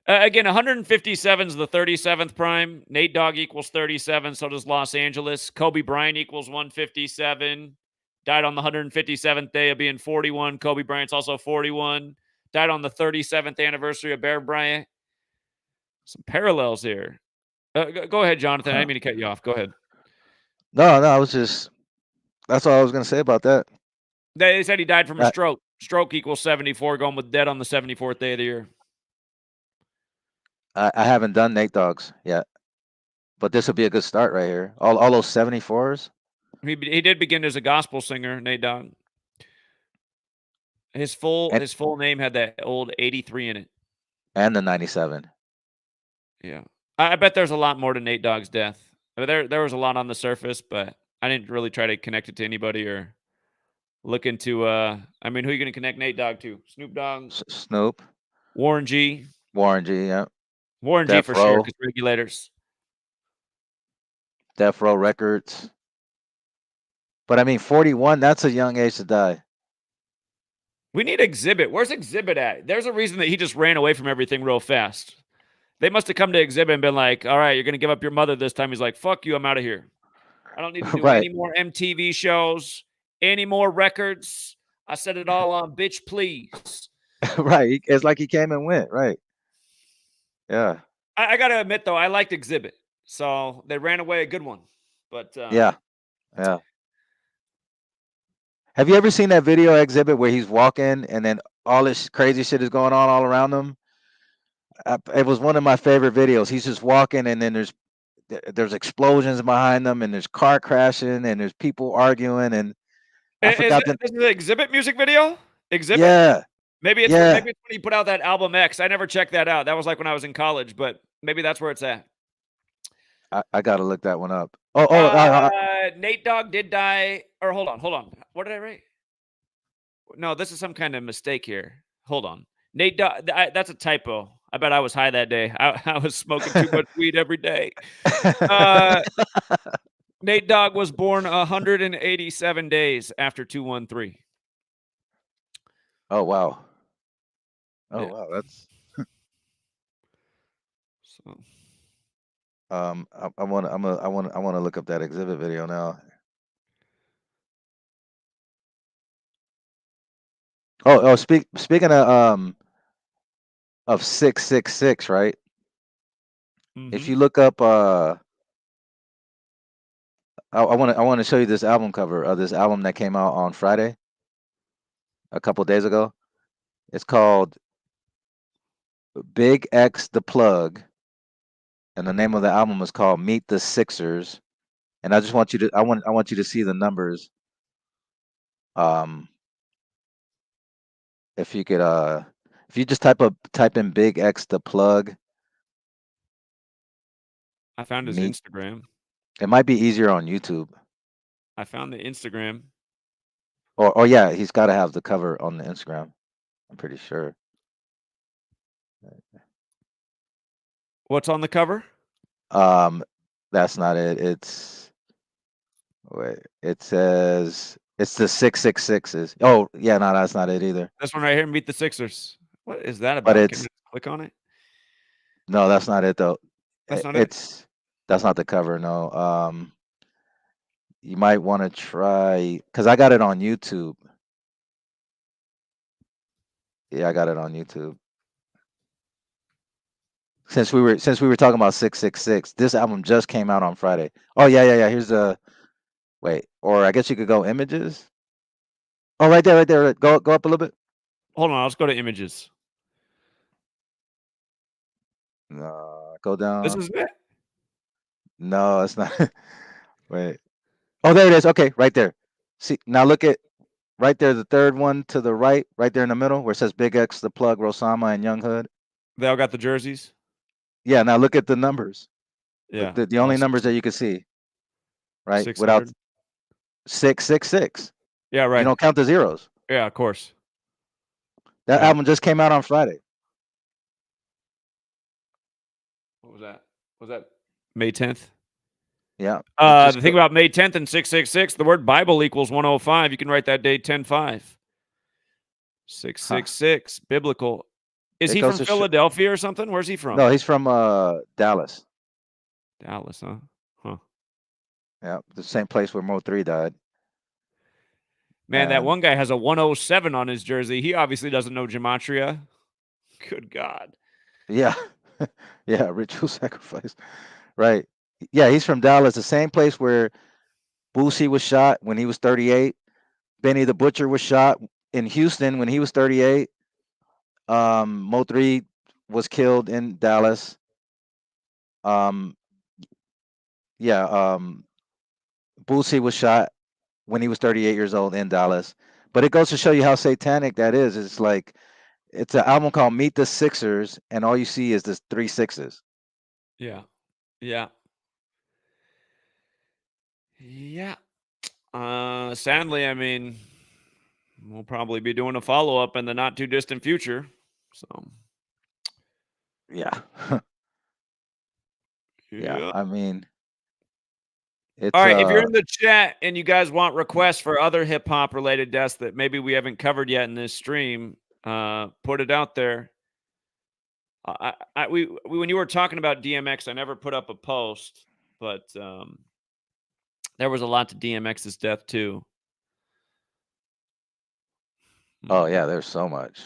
again, 157 is the 37th prime. Nate Dogg equals 37. So does Los Angeles. Kobe Bryant equals 157. Died on the 157th day of being 41. Kobe Bryant's also 41. Died on the 37th anniversary of Bear Bryant. Some parallels here. Go ahead, Jonathan. I didn't mean to cut you off. Go ahead. no, I was just that's all I was gonna say about that. They said he died from a I, stroke. Stroke equals 74, going with dead on the 74th day of the year. I haven't done Nate Dogg's yet, but this will be a good start right here. All those 74s He did begin as a gospel singer, Nate Dogg. His full and his full name had that old 83 in it. the 97. Yeah. I bet there's a lot more to Nate Dogg's death. I mean, there was a lot on the surface, but I didn't really try to connect it to anybody or look into who are you gonna connect Nate Dogg to? Snoop Dogg, Snoop, Warren G. Warren G, yeah, Warren G Death for sure, Row, because regulators. Death Row Records. But I mean, 41, that's a young age to die. We need Exhibit. Where's Exhibit at? There's a reason that he just ran away from everything real fast. They must have come to Exhibit and been like, all right, you're going to give up your mother this time. He's like, fuck you, I'm out of here. I don't need to do Right, any more MTV shows, any more records. I said it all on Bitch Please. right. It's like he came and went, right? Yeah, I got to admit, though, I liked Exhibit. So they ran away a good one. But yeah, yeah. Have you ever seen that video Exhibit where he's walking and then all this crazy shit is going on all around him? It was one of my favorite videos. He's just walking and then there's explosions behind them and there's car crashing and there's people arguing and I forgot the this is the Exhibit music video? Exhibit? yeah, Maybe yeah. it's when he put out that album X. I never checked that out. That was like when I was in college, but maybe that's where it's at. I gotta look that one up. Oh, Nate Dogg did die. Or hold on. What did I write? No, this is some kind of mistake here. Hold on. Nate Dogg. That's a typo. I bet I was high that day. I was smoking too much weed every day. Nate Dogg was born 187 days after 213. oh wow. Oh Yeah. wow, that's So I want to look up that Exhibit video now. Speaking of 666, right? If mhm. you look up I want to show you this album cover of this album that came out on Friday, a couple days ago. It's called Big X the Plug, and the name of the album is called Meet the Sixers. And I just want you to I want you to see the numbers. Um, if you could if you just type in Big X the Plug, I found his meet. Instagram. It might be easier on YouTube. I found the Instagram. Or yeah, he's got to have the cover on the Instagram. I'm pretty sure. What's on the cover? Um, that's not it. It's Wait, it says it's the 666s. Oh, yeah, no, that's not it either. This one right here, Meet the Sixers. What is that But about? Can it's I click on it? no, that's not it though. That's not it? It's that's not the cover. No. You might want to try because I got it on YouTube. Yeah, I got it on YouTube. Since we were talking about 666, this album just came out on Friday. Oh yeah. Here's the wait, or I guess you could go images. Oh, right there, right there. Go up a little bit. Hold on, let's go to images. No, go This down. is it? No, it's not. Wait. Oh, there it is. Okay, right there. See, now look at right there, the third one to the right, right there in the middle, where it says Big X, The Plug, Rosama, and Young Hood. They all got the jerseys? Yeah, now look at the numbers. Yeah. The only numbers that you can see, right? Without 600. 666. Yeah, You right. don't count the zeros. Yeah, of course. That Yeah. album just came out on Friday. What was that? Was that May 10th? Yeah. The thing about May 10th and 666, the word Bible equals 105. You can write that date 10-5. 666, biblical. Is It he goes from to Philadelphia or something? Where's he from? No, he's from Dallas. Dallas, huh? Huh. Yeah, the same place where Mo3 died. Man, that And one guy has a 107 on his jersey. He obviously doesn't know gematria. Good God. yeah. Yeah, ritual sacrifice. Right. Yeah, he's from Dallas, the same place where Boosie was shot when he was 38. Benny the Butcher was shot in Houston when he was 38. Mo3 was killed in Dallas. Yeah, Boosie was shot when he was 38 years old in Dallas. But it goes to show you how satanic that is. It's like it's an album called Meet the Sixers, and all you see is this 3 6s. Yeah. Yeah. Yeah. Sadly, I mean, we'll probably be doing a follow-up in the not too distant future. So Yeah. Yeah. yeah. I mean, All it's right, if you're in the chat and you guys want requests for other hip hop related deaths that maybe we haven't covered yet in this stream, put it out there. We when you were talking about DMX, I never put up a post, but there was a lot to DMX's death too. oh yeah, there's so much.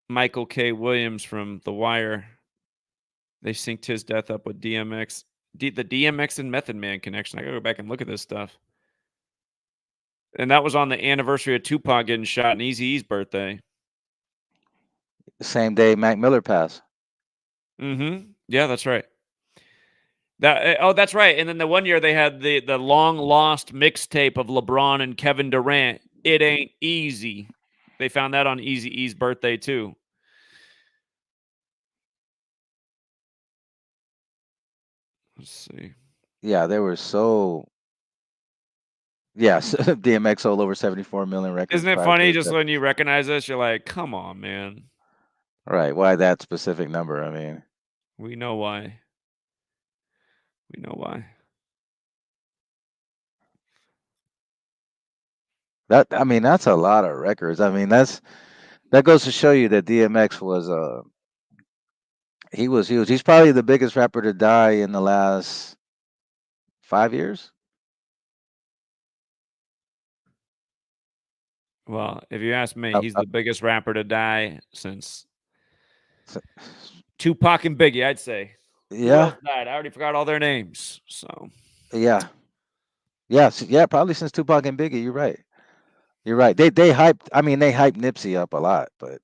Michael K. Williams from The Wire. They synced his death up with DMX. The DMX and Method Man connection. I gotta go back and look at this stuff. And that was on the anniversary of Tupac getting shot and Eazy-E's birthday. The same day Mac Miller passed. Mm-hmm. Yeah, that's right. That's right. And then the one year they had the long lost mixtape of LeBron and Kevin Durant. It Ain't Easy. They found that on Eazy-E's birthday too. Let's see. Yeah, they were so. Yes, DMX sold over 74 million records. Isn't it funny? Just when you recognize this, you're like, "Come on, man." Right? Why that specific number? I mean, We know why. We know why. that's a lot of records. I mean, that goes to show you that DMX was he's probably the biggest rapper to die in the last 5 years. Well, if you ask me, he's the biggest rapper to die since Tupac and Biggie, I'd say. Who else Yeah, died? I already forgot all their names. So yeah, yeah. Probably since Tupac and Biggie. You're right. You're right. They hyped. I mean, they hyped Nipsey up a lot, but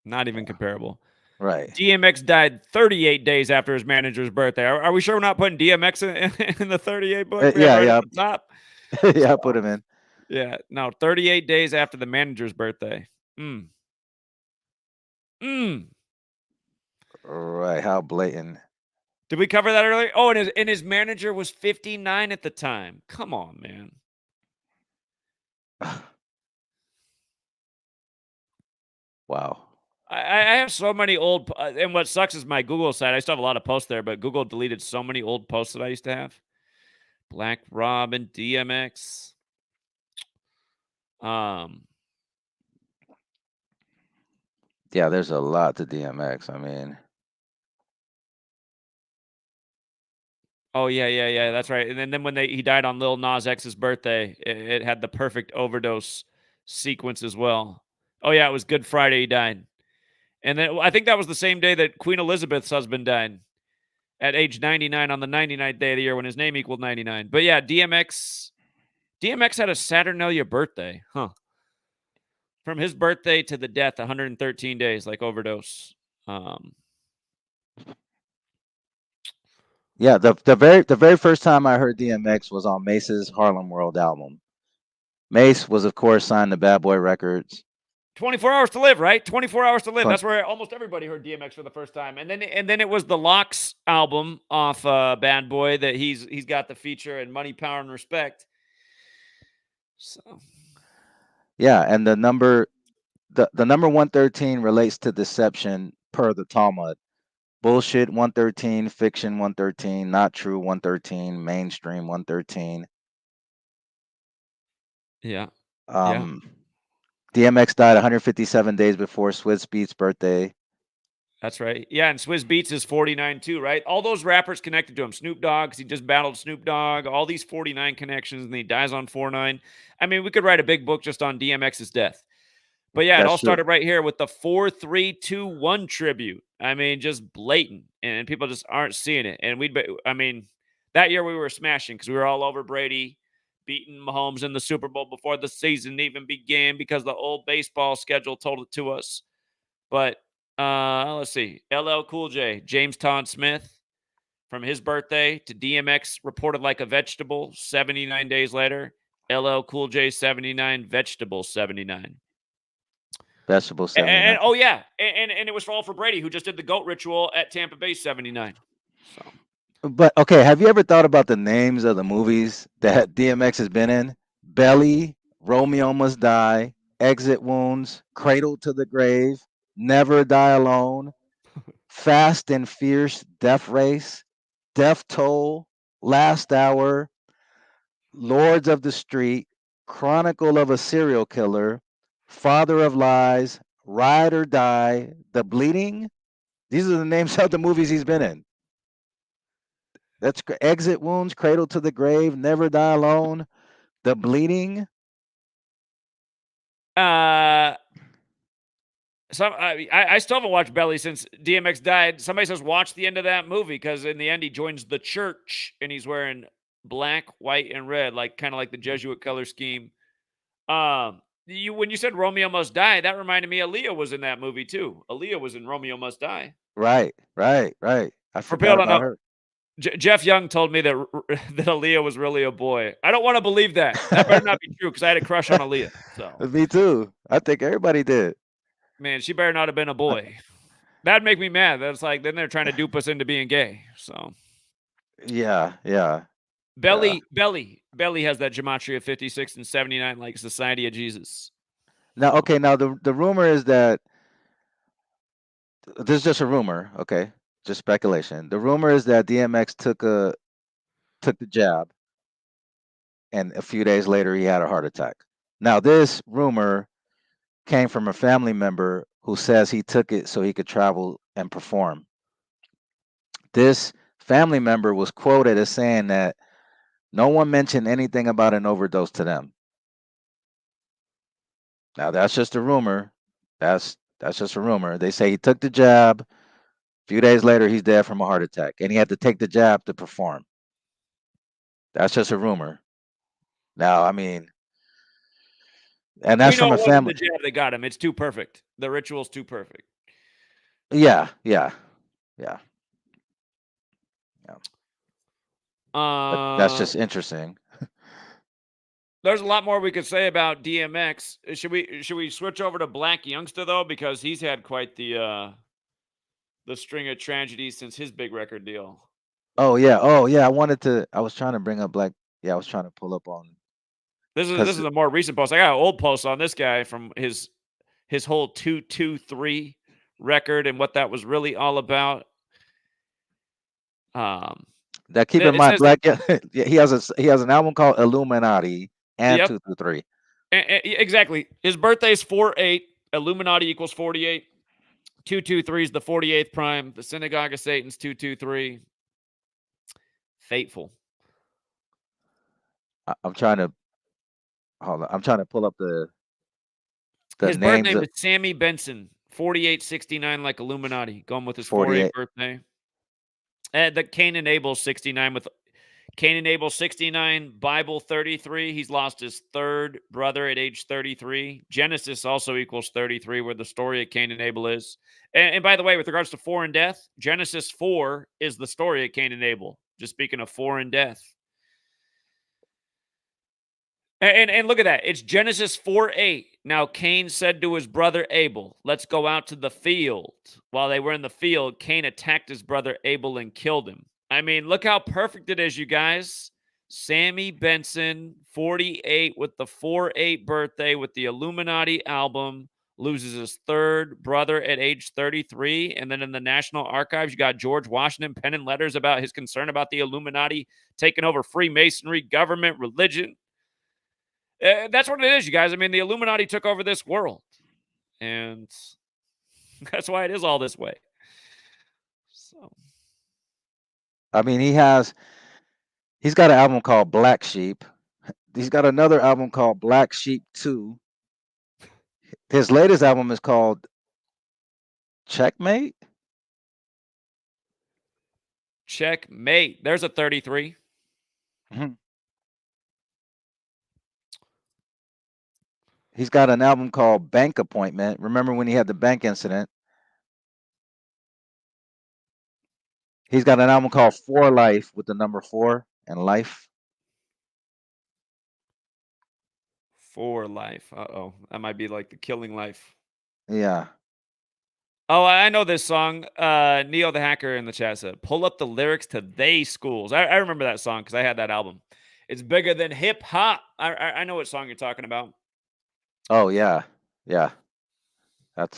not even comparable. right. DMX died 38 days after his manager's birthday. Are we sure we're not putting DMX in the 38 book? We have right at the top. Yeah, put him in. Yeah, no, 38 days after the manager's birthday. Right. How blatant. Did we cover that earlier? Oh, and his manager was 59 at the time. Come on, man. Wow. I have so many old, and what sucks is my Google site. I still have a lot of posts there, but Google deleted so many old posts that I used to have. Black Rob and DMX. Yeah, there's a lot to DMX. I mean, oh yeah. That's right. And then when he died on Lil Nas X's birthday, it had the perfect overdose sequence as well. Oh yeah, it was Good Friday he died. And then I think that was the same day that Queen Elizabeth's husband died at age 99 on the 99th day of the year when his name equaled 99. But yeah, DMX had a Saturnalia birthday. Huh. From his birthday to the death, 113 days, like overdose. yeah, the very first time I heard DMX was on Mace's Harlem World album. Mace was, of course, signed to Bad Boy Records. 24 Hours to Live, right? 24 Hours to Live. 20 That's where almost everybody heard DMX for the first time. And then it was the Locks album off Bad Boy that he's got the feature and Money, Power, and Respect. So Yeah, and the number 113 relates to deception per the Talmud. Bullshit 113, fiction 113, not true 113, mainstream 113. yeah. DMX died 157 days before Swizz Beatz' birthday. That's right. Yeah, and Swizz Beatz is 49 too, right? All those rappers connected to him. Snoop Dogg, 'cause he just battled Snoop Dogg. All these 49 connections, and he dies on 49. I mean, we could write a big book just on DMX's death. But yeah, it all started right here with the 4-3-2-1 tribute. I mean, just blatant, and people just aren't seeing it. And that year we were smashing because we were all over Brady, beating Mahomes in the Super Bowl before the season even began because the old baseball schedule told it to us. But let's see. LL Cool J, James Todd Smith, from his birthday to DMX reported like a vegetable 79 days later. LL Cool J 79, vegetable 79. Vegetable 79. And oh yeah, and it was all for Brady, who just did the GOAT ritual at Tampa Bay 79. So, but okay, have you ever thought about the names of the movies that DMX has been in? Belly, Romeo Must Die, Exit Wounds, Cradle to the Grave, Never Die Alone, Fast and Fierce, Death Race, Death Toll, Last Hour, Lords of the Street, Chronicle of a Serial Killer, Father of Lies, Ride or Die, The Bleeding. These are the names of the movies he's been in. That's Exit Wounds, Cradle to the Grave, Never Die Alone, The Bleeding. I still haven't watched Belly since DMX died. Somebody says watch the end of that movie because in the end he joins the church and he's wearing black, white, and red, kind of like the Jesuit color scheme. When you said Romeo Must Die, that reminded me Aaliyah was in that movie too. Aaliyah was in Romeo Must Die. Right. I For people forgot don't know, about her. Jeff Young told me that Aaliyah was really a boy. I don't want to believe that. That better not be true because I had a crush on Aaliyah. So Me too. I think everybody did. man, she better not have been a boy. That'd make me mad. That's like then they're trying to dupe us into being gay. So Yeah. Belly has that gematria 56 and 79 like Society of Jesus. Now, okay. Now the rumor is that this is just a rumor. Okay, just speculation. The rumor is that DMX took the jab, and a few days later he had a heart attack. Now, this rumor came from a family member who says he took it so he could travel and perform. This family member was quoted as saying that no one mentioned anything about an overdose to them. Now, that's just a rumor. That's just a rumor. They say he took the jab. A few days later, he's dead from a heart attack, and he had to take the jab to perform. That's just a rumor. Now, I mean, and that's we know from a it wasn't family. the jab that got him. It's too perfect. The ritual's too perfect. Yeah. But that's just interesting. There's a lot more we could say about DMX. Should we switch over to Black Youngster though, because he's had quite the string of tragedies since his big record deal. Oh yeah. I was trying to bring up Black. Yeah, I was trying to pull up on. This is a more recent post. I got an old post on this guy from his whole 223 record and what that was really all about. That keep in It mind, says, Black. Yeah, he has an album called Illuminati and yep, 223. exactly. His birthday's 4/8. Illuminati equals 48. 223 is the 48th prime. The Synagogue of Satan's 223. Fateful. I'm trying to hold on. I'm trying to pull up the His birth names name of is Sammy Benson. 4869 like Illuminati. Going with his 48 48. birthday. The Cain and Abel 69 with Cain and Abel 69, Bible 33. He's lost his third brother at age 33. Genesis also equals 33, where the story of Cain and Abel is. And by the way, with regards to 4 and death, Genesis 4 is the story of Cain and Abel. Just speaking of 4 and death. And look at that. It's Genesis 4:8. Now Cain said to his brother Abel, let's go out to the field. While they were in the field, Cain attacked his brother Abel and killed him. I mean, look how perfect it is, you guys. Sammy Benson, 48, with the 4/8 birthday, with the Illuminati album, loses his third brother at age 33. And then in the National Archives, you got George Washington penning letters about his concern about the Illuminati taking over Freemasonry, government, religion. That's what it is, you guys. I mean, the Illuminati took over this world, and that's why it is all this way. So, I mean, he's got an album called Black Sheep. He's got another album called Black Sheep 2. His latest album is called Checkmate. checkmate. There's a 33. Mm-hmm. He's got an album called Bank Appointment. Remember when he had the bank incident? He's got an album called For Life with the number 4 and life. For life. Uh-oh. That might be like the Killing Life. Yeah. Oh, I know this song. Neo the Hacker in the chat said, pull up the lyrics to They Schools. I remember that song because I had that album. It's bigger than hip hop. I know what song you're talking about. Oh yeah. Yeah. That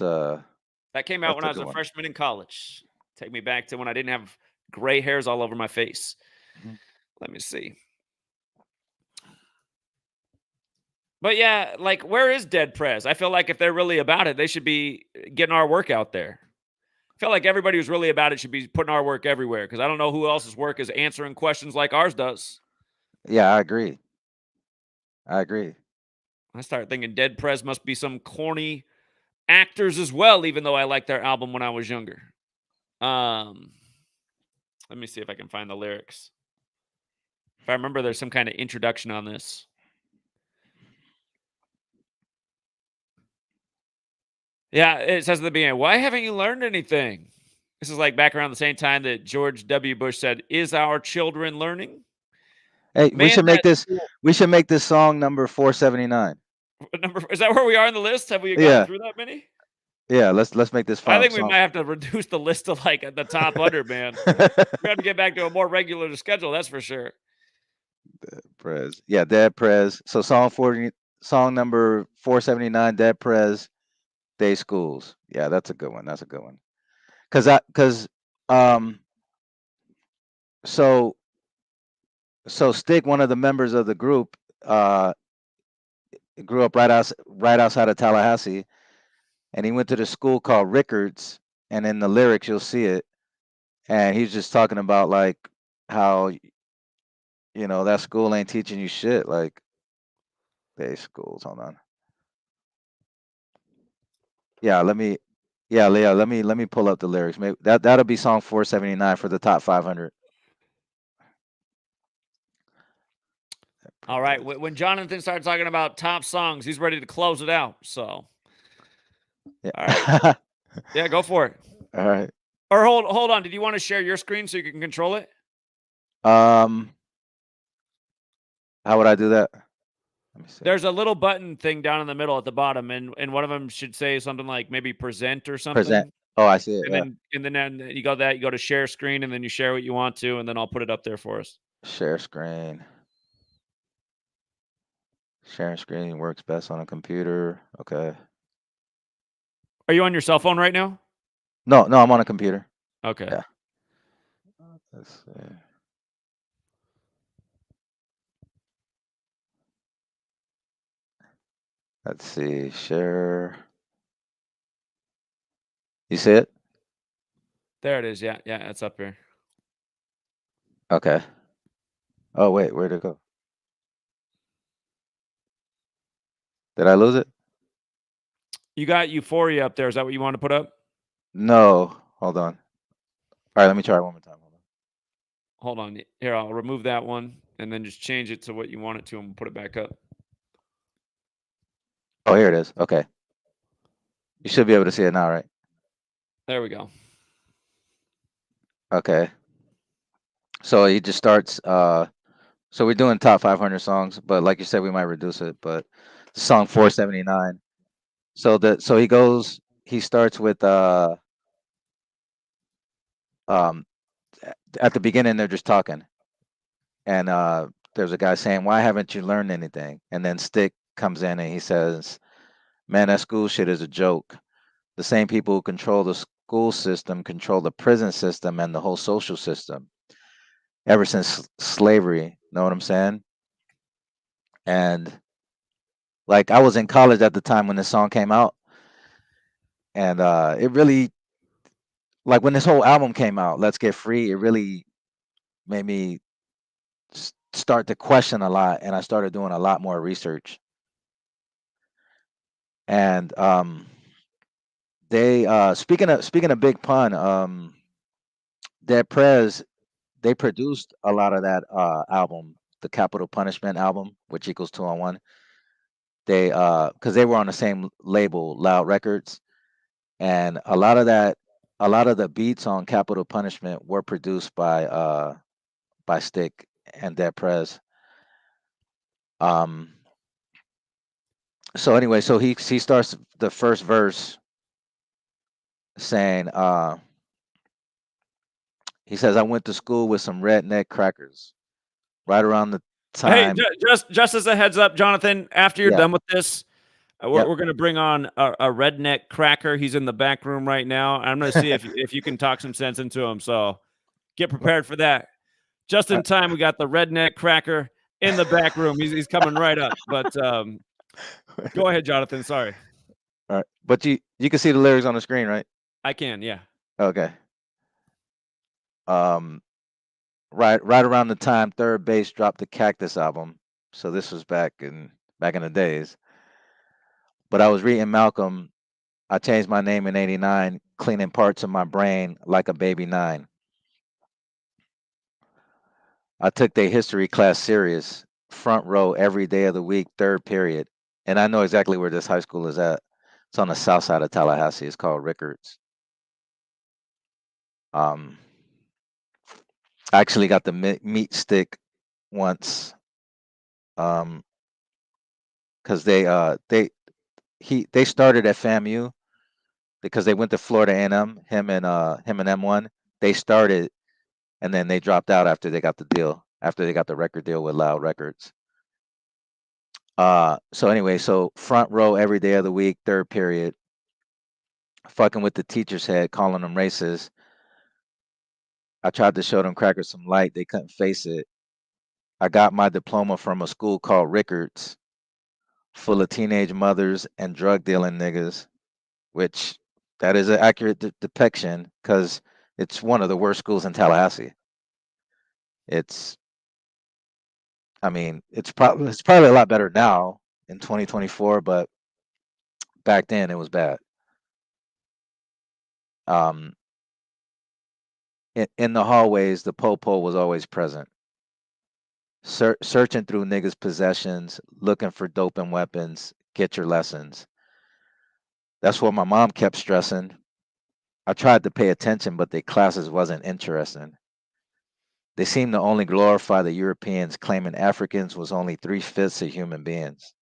came out when I was good a one. freshman in college. Take me back to when I didn't have gray hairs all over my face. Mm-hmm. Let me see. But yeah, like, where is Dead Prez? I feel like if they're really about it, they should be getting our work out there. I feel like everybody who's really about it should be putting our work everywhere, because I don't know who else's work is answering questions like ours does. Yeah, I agree. I start thinking Dead Prez must be some corny actors as well, even though I liked their album when I was younger. Let me see if I can find the lyrics. If I remember, there's some kind of introduction on this. Yeah, it says at the beginning, why haven't you learned anything? This is like back around the same time that George W. Bush said, is our children learning? Hey, Man, we should make this song number 479. is that where we are on the list? Have we gotten Yeah. through that many? Yeah, let's make this fun. I think we might have to reduce the list to like at the top 100, man. We have to get back to a more regular schedule, that's for sure. Prez. Yeah, Dead Prez. So song number 479, Dead Prez, Day Schools. Yeah, that's a good one. So Stick, one of the members of the group, grew up right outside of Tallahassee, and he went to the school called Rickards, and in the lyrics you'll see it, and he's just talking about like how that school ain't teaching you shit, like day schools. Hold on. Yeah, Leah, let me pull up the lyrics. Maybe that'll be song 479 for the top 500. All right. When Jonathan started talking about top songs, he's ready to close it out. So, Yeah. all right. Yeah, go for it. All right. Or hold on. Did you want to share your screen so you can control it? How would I do that? Let me see. There's a little button thing down in the middle at the bottom, and one of them should say something like maybe present or something. Present. Oh, I see it. And then you go to share screen, and then you share what you want to, and then I'll put it up there for us. Share screen. Sharing screen works best on a computer. Okay. Are you on your cell phone right now? No, I'm on a computer. Okay. Yeah. Let's see. Let's see. Share. You see it? There it is. Yeah, yeah, it's up here. Okay. Oh wait, where'd it go? Did I lose it? You got Euphoria up there. Is that what you want to put up? No. Hold on. All right, let me try it one more time. Hold on. Here, I'll remove that one and then just change it to what you want it to and we'll put it back up. Oh, here it is. Okay. You should be able to see it now, right? There we go. Okay. So he just starts. So we're doing top 500 songs, but like you said, we might reduce it. But song 479. So he goes. He starts with um at the beginning they're just talking, and there's a guy saying, "Why haven't you learned anything?" And then Stick comes in and he says, "Man, that school shit is a joke. The same people who control the school system control the prison system and the whole social system ever since slavery." Know what I'm saying? And like I was in college at the time when this song came out, and it really, like when this whole album came out, Let's Get Free, it really made me start to question a lot, and I started doing a lot more research. And they speaking of Big Pun, Dead Prez, they produced a lot of that album, the Capital Punishment album, which equals 2 on 1. They because they were on the same label, Loud Records, and a lot of the beats on Capital Punishment were produced by Stick and Dead Prez. Um, so anyway, so he starts the first verse saying, he says, "I went to school with some redneck crackers right around the Hey, time." just as a heads up, Jonathan, after you're Yeah. done with this, Yep. we're going to bring on a redneck cracker. He's in the back room right now. I'm going to see if you can talk some sense into him. So get prepared for that. Just in time, we got the redneck cracker in the back room. He's coming right up. But go ahead, Jonathan. Sorry. All right. But you can see the lyrics on the screen, right? I can, yeah. Okay. Um, right around the time Third Base dropped the Cactus album. So this was back in the days. But I was reading Malcolm. I changed my name in '89, cleaning parts of my brain like a baby 9. I took their history class serious, front row every day of the week, third period. And I know exactly where this high school is at. It's on the south side of Tallahassee. It's called Rickards. Um, I actually got the meat stick once, because they started at FAMU because they went to Florida A&M. Him and M1. They started, and then they dropped out after they got the deal. After they got the record deal with Loud Records. So anyway, so front row every day of the week, third period, fucking with the teacher's head, calling them racist. I tried to show them crackers some light. They couldn't face it. I got my diploma from a school called Rickards, full of teenage mothers and drug dealing niggas, which that is an accurate depiction because it's one of the worst schools in Tallahassee. It's, I mean, it's probably a lot better now in 2024, but back then it was bad. Um, in the hallways, the popo was always present, searching through niggas' possessions, looking for dope and weapons. Get your lessons. That's what my mom kept stressing. I tried to pay attention, but the classes wasn't interesting. They seemed to only glorify the Europeans, claiming Africans was only 3/5 of human beings.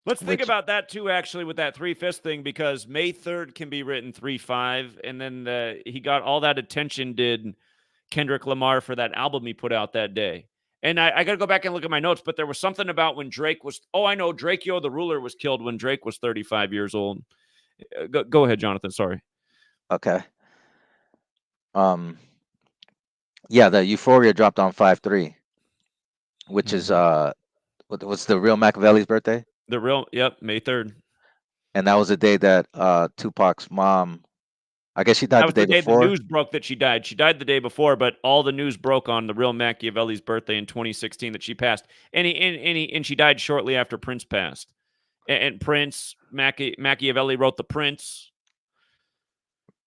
Let's think Which, about that too, actually, with that 3/5 thing, because May 3rd can be written 3/5, and then he got all that attention. Did Kendrick Lamar for that album he put out that day? And I got to go back and look at my notes, but there was something about when Drake was. Oh, I know, Drake Yo the Ruler was killed when Drake was 35 years old. Go ahead, Jonathan. Sorry. okay. Yeah, the Euphoria dropped on 5/3, which is Mhm. what's the real Machiavelli's birthday? The real, yep, May 3rd. And that was the day that Tupac's mom, I guess she died That the was day the day the before. news broke that she died. She died the day before, but all the news broke on the real Machiavelli's birthday in 2016 that she passed. And she died shortly after Prince passed. And Prince, Machiavelli wrote The Prince.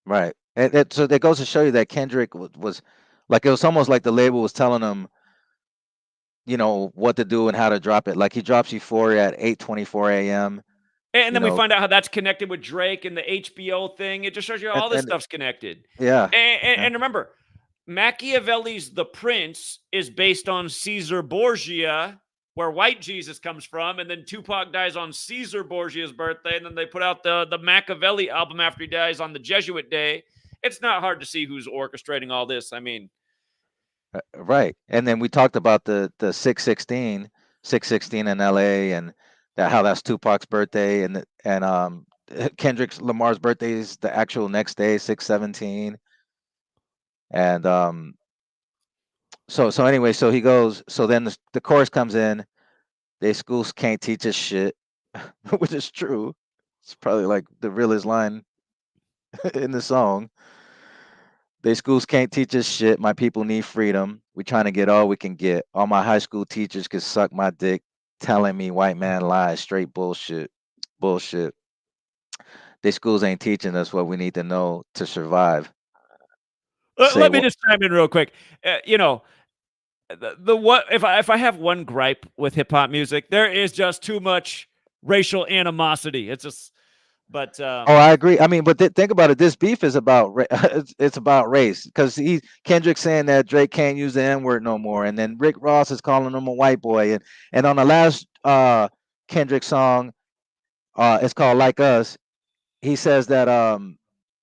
Right. And so that goes to show you that Kendrick was like, it was almost like the label was telling him, you know, what to do and how to drop it. Like he drops Euphoria at 8:24 a.m. And You then we know, find out how that's connected with Drake and the HBO thing. It just shows you how all this and stuff's connected. yeah, And remember, Machiavelli's The Prince is based on Caesar Borgia, where White Jesus comes from, and then Tupac dies on Caesar Borgia's birthday, and then they put out the Machiavelli album after he dies on the Jesuit day. It's not hard to see who's orchestrating all this. I mean, right. And then we talked about the 616 in LA, and that how that's Tupac's birthday, and Kendrick Lamar's birthday is the actual next day, 617. And so anyway, so he goes, so then the chorus comes in, they schools can't teach us shit, which is true. It's probably like the realest line in the song. They schools can't teach us shit. My people need freedom. We trying to get all we can get. All my high school teachers could suck my dick, telling me white man lies. Straight bullshit. Bullshit. They schools ain't teaching us what we need to know to survive. Say let me what? just chime in real quick. You know, the what if I have one gripe with hip hop music, there is just too much racial animosity. It's just, but Oh, I agree. I mean, but think about it. This beef is about it's about race, because Kendrick saying that Drake can't use the N word no more, and then Rick Ross is calling him a white boy, and on the last Kendrick song, it's called Like Us. He says that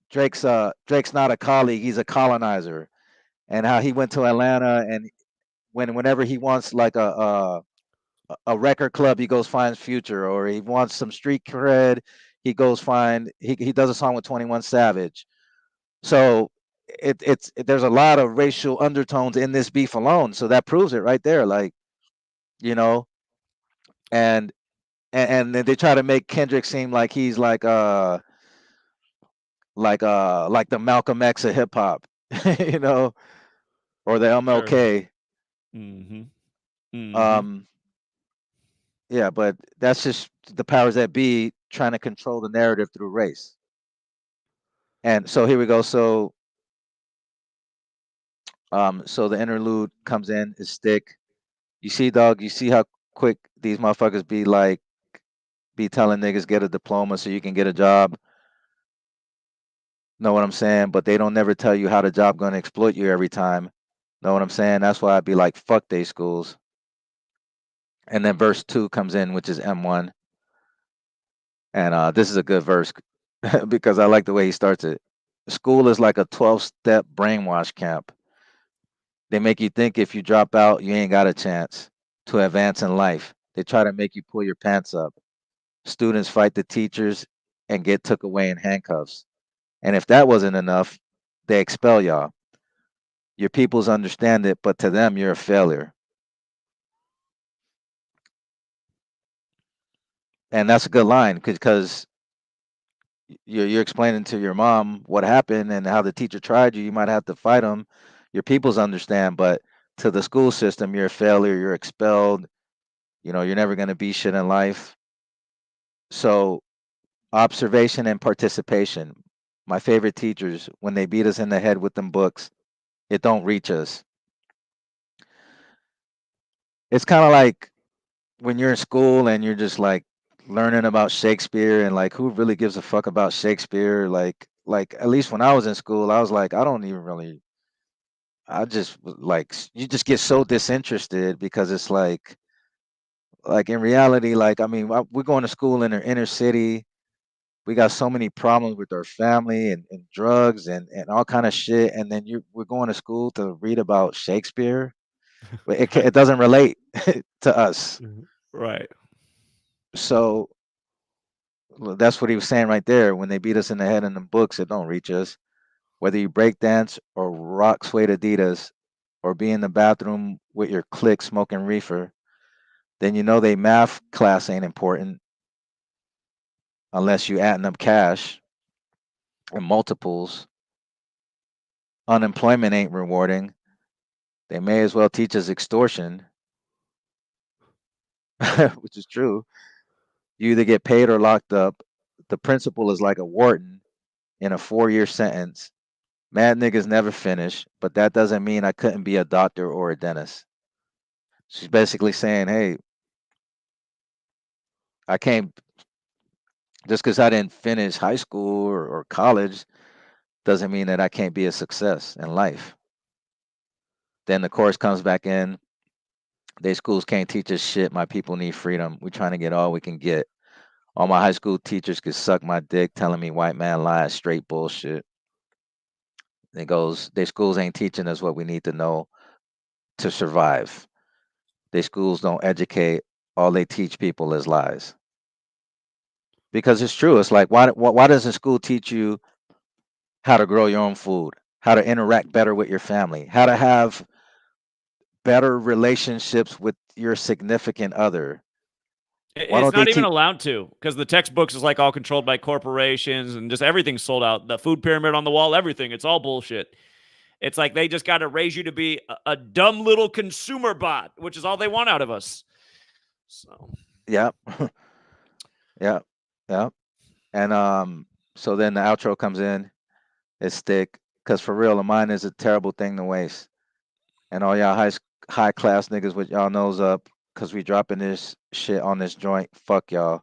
Drake's not a colleague, he's a colonizer, and how he went to Atlanta, and whenever he wants like a record club, he goes finds Future, or he wants some street cred, he goes find he does a song with 21 Savage. So there's a lot of racial undertones in this beef alone, so that proves it right there, like, you know. And and then they try to make Kendrick seem like he's like the Malcolm X of hip hop, you know, or the sure. MLK. Mm-hmm. Mm-hmm. Um, yeah, but that's just the powers that be trying to control the narrative through race. And so here we go. So the interlude comes in, is Stick. You see, dog, you see how quick these motherfuckers be telling niggas get a diploma so you can get a job. Know what I'm saying? But they don't never tell you how the job gonna exploit you every time. Know what I'm saying? That's why I'd be like, fuck they schools. And then verse 2 comes in, which is M1. And this is a good verse because I like the way he starts it. School is like a 12-step brainwash camp. They make you think if you drop out, you ain't got a chance to advance in life. They try to make you pull your pants up. Students fight the teachers and get took away in handcuffs. And if that wasn't enough, they expel y'all. Your peoples understand it, but to them, you're a failure. And that's a good line because you're explaining to your mom what happened and how the teacher tried you. You might have to fight them. Your peoples understand, but to the school system, you're a failure. You're expelled. You know, you're never going to be shit in life. So observation and participation. My favorite teachers, when they beat us in the head with them books, it don't reach us. It's kind of like when you're in school and you're just like learning about Shakespeare, and like, who really gives a fuck about Shakespeare? Like at least when I was in school, I was like, I don't even really. I just like, you just get so disinterested because it's like in reality, like, I mean, we're going to school in the inner city. We got so many problems with our family and drugs and all kind of shit, and then we're going to school to read about Shakespeare. But it Right. doesn't relate to us. Mhm. Right. So that's what he was saying right there. When they beat us in the head in the books, it don't reach us. Whether you break dance or rock suede Adidas or be in the bathroom with your clique smoking reefer, then you know they math class ain't important. unless you adding up cash and multiples. Unemployment ain't rewarding. They may as well teach us extortion, which is true. You either get paid or locked up. The principal is like a warden in a 4-year sentence. Mad niggas never finish, but that doesn't mean I couldn't be a doctor or a dentist. She's basically saying, hey, I can't, just because I didn't finish high school or college doesn't mean that I can't be a success in life. Then the course comes back in. They schools can't teach us shit. My people need freedom. We're trying to get all we can get. All my high school teachers could suck my dick telling me white man lies, straight bullshit. It goes, their schools ain't teaching us what we need to know to survive. Their schools don't educate. All they teach people is lies. Because it's true. It's like, why doesn't school teach you how to grow your own food, how to interact better with your family, how to have better relationships with your significant other? Why It's don't they not even teach? allowed to, because the textbooks is like all controlled by corporations and just everything's sold out. The food pyramid on the wall, everything. It's all bullshit. It's like they just got to raise you to be a dumb little consumer bot, which is all they want out of us. So, Yeah, yeah, yeah. And so then the outro comes in. It's thick, because for real, a mind is a terrible thing to waste. And all y'all high class niggas with y'all nose up, because we dropping this shit on this joint. Fuck y'all.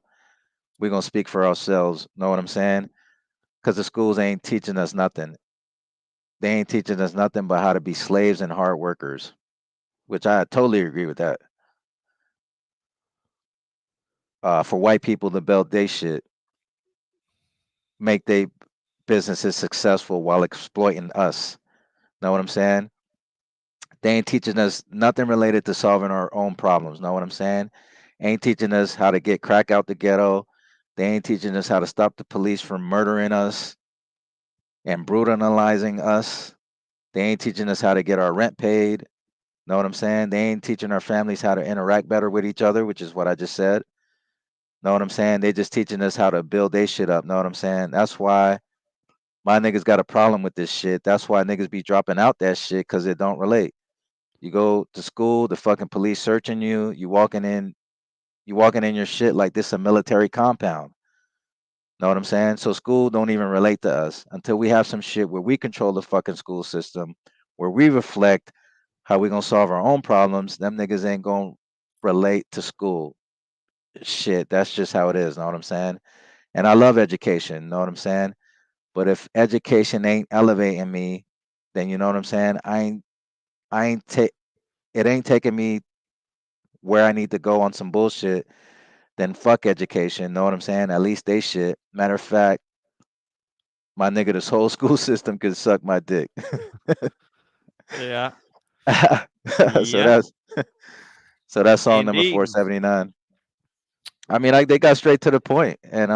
We gonna speak for ourselves. Know what I'm saying? Because the schools ain't teaching us nothing. They ain't teaching us nothing but how to be slaves and hard workers, which I totally agree with that. For white people to build they shit, make they businesses successful while exploiting us. Know what I'm saying? They ain't teaching us nothing related to solving our own problems. Know what I'm saying? Ain't teaching us how to get crack out the ghetto. They ain't teaching us how to stop the police from murdering us and brutalizing us. They ain't teaching us how to get our rent paid. Know what I'm saying? They ain't teaching our families how to interact better with each other, which is what I just said. Know what I'm saying? They just teaching us how to build their shit up. Know what I'm saying? That's why my niggas got a problem with this shit. That's why niggas be dropping out that shit, because it don't relate. You go to school, the fucking police searching you. You walking in your shit like this a military compound. Know what I'm saying? So school don't even relate to us until we have some shit where we control the fucking school system, where we reflect how we gonna solve our own problems. Them niggas ain't gonna relate to school. Shit, that's just how it is. Know what I'm saying? And I love education. Know what I'm saying? But if education ain't elevating me, then you know what I'm saying. I ain't take it ain't taking me where I need to go on some bullshit. Then fuck education. Know what I'm saying? At least they shit. Matter of fact, my nigga, this whole school system could suck my dick. yeah. so Yep. that's so that's song number Indeed. 479. I mean, like they got straight to the point, and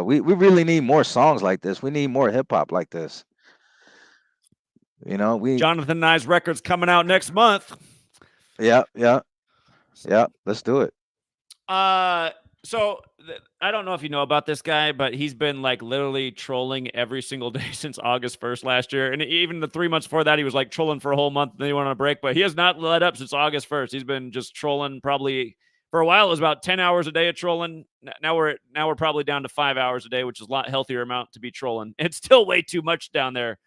we really need more songs like this. We need more hip hop like this. You know, Jonathan and I's record's coming out next month. yeah, yeah, So, yeah. Let's do it. So I don't know if you know about this guy, but he's been like literally trolling every single day since August 1st last year. And even the 3 months before that, he was like trolling for a whole month. Then he went on a break, but he has not let up since August 1st. He's been just trolling probably for a while. It was about 10 hours a day of trolling. Now we're probably down to 5 hours a day, which is a lot healthier amount to be trolling. It's still way too much down there.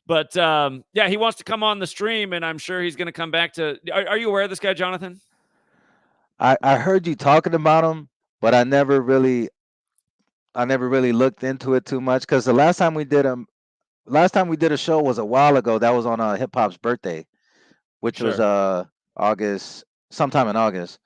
But yeah, he wants to come on the stream, and I'm sure he's going to come back to. Are you aware of this guy, Jonathan? I heard you talking about him, but I never really looked into it too much, because the last time we did a show was a while ago. That was on Hip Hop's birthday, which was Sure. August, sometime in August.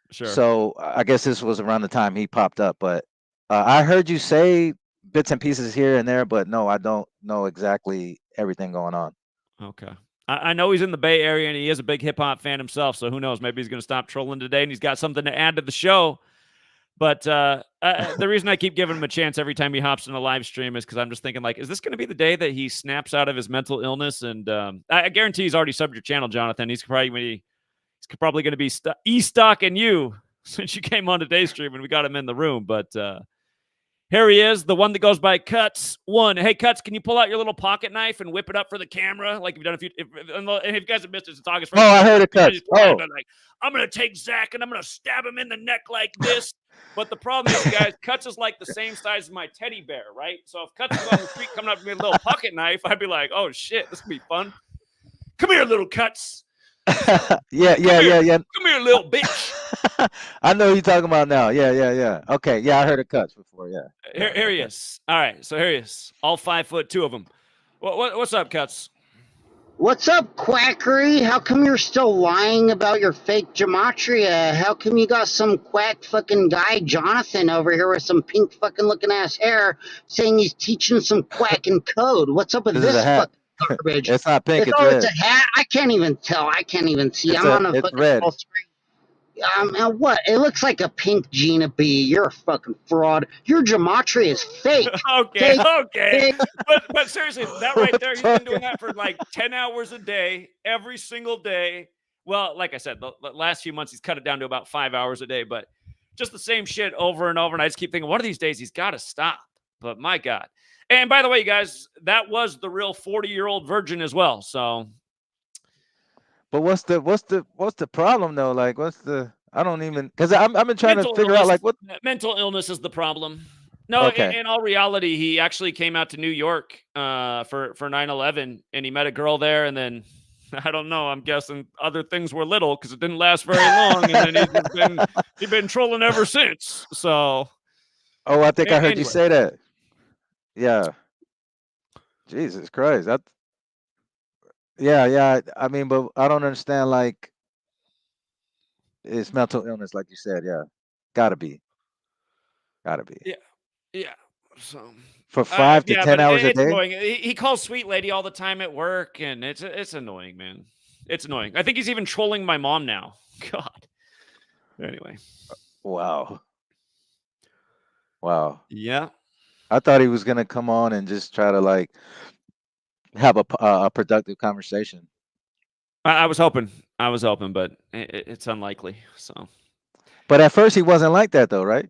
Sure. So I guess this was around the time he popped up. But I heard you say bits and pieces here and there, but no, I don't know exactly everything going on. Okay. I know he's in the Bay Area and he is a big hip hop fan himself. So who knows? Maybe he's going to stop trolling today and he's got something to add to the show. But the reason I keep giving him a chance every time he hops in a live stream is because I'm just thinking, like, is this going to be the day that he snaps out of his mental illness? And I guarantee he's already subbed your channel, Jonathan. He's probably going to be e-stalking you. since you came on today's stream and we got him in the room. But here he is, the one that goes by Cuts One. Hey, Cuts, can you pull out your little pocket knife and whip it up for the camera? Like you've done if you guys have missed it, it's August 1st. Oh, I heard it, Cuts. Oh. Like, I'm going to take Zach and I'm going to stab him in the neck like this. But the problem is, guys, Cuts is like the same size as my teddy bear, right? So if Cuts was on the street coming up to me with a little pocket knife, I'd be like, oh, shit, this could be fun. Come here, little Cuts. Yeah. Come here, little bitch. I know who you're talking about now. Yeah. Okay, yeah, I heard it Cuts before. Yeah. Here he is. All right, so here he is. All 5'2" of them. What's up, Cuts? What's up, quackery? How come you're still lying about your fake gematria? How come you got some quack fucking guy, Jonathan, over here with some pink fucking looking ass hair saying he's teaching some quacking code? What's up with this fucking garbage? It's not pink, it's red. It's a hat? I can't even tell. I can't even see. I'm on a fucking red. full screen. What? It looks like a pink Gina B. You're a fucking fraud. Your gematria is fake. Okay. But seriously, that right there, he's been doing that for like 10 hours a day, every single day. Well, like I said, the last few months, he's cut it down to about 5 hours a day, but just the same shit over and over. And I just keep thinking, one of these days, he's got to stop. But my God. And by the way, you guys, that was the real 40-year-old virgin as well. So. But what's the problem though? Like, I don't even, because I've been trying to figure out like what mental illness is the problem. No, okay. In all reality, he actually came out to New York for 9/11, and he met a girl there, and then I don't know. I'm guessing other things were little because it didn't last very long, and then he's been trolling ever since. So. Oh, I think I heard you say that. Yeah. Jesus Christ. Yeah. I mean, but I don't understand, like, it's mental illness, like you said. Yeah. Gotta be. Yeah. So for 5 to 10 hours a day? Annoying. He calls Sweet Lady all the time at work, and it's annoying, man. It's annoying. I think he's even trolling my mom now. God. Anyway. Wow. Yeah. I thought he was gonna come on and just try to like have a productive conversation. I was hoping, but it's unlikely. So. But at first he wasn't like that though, right?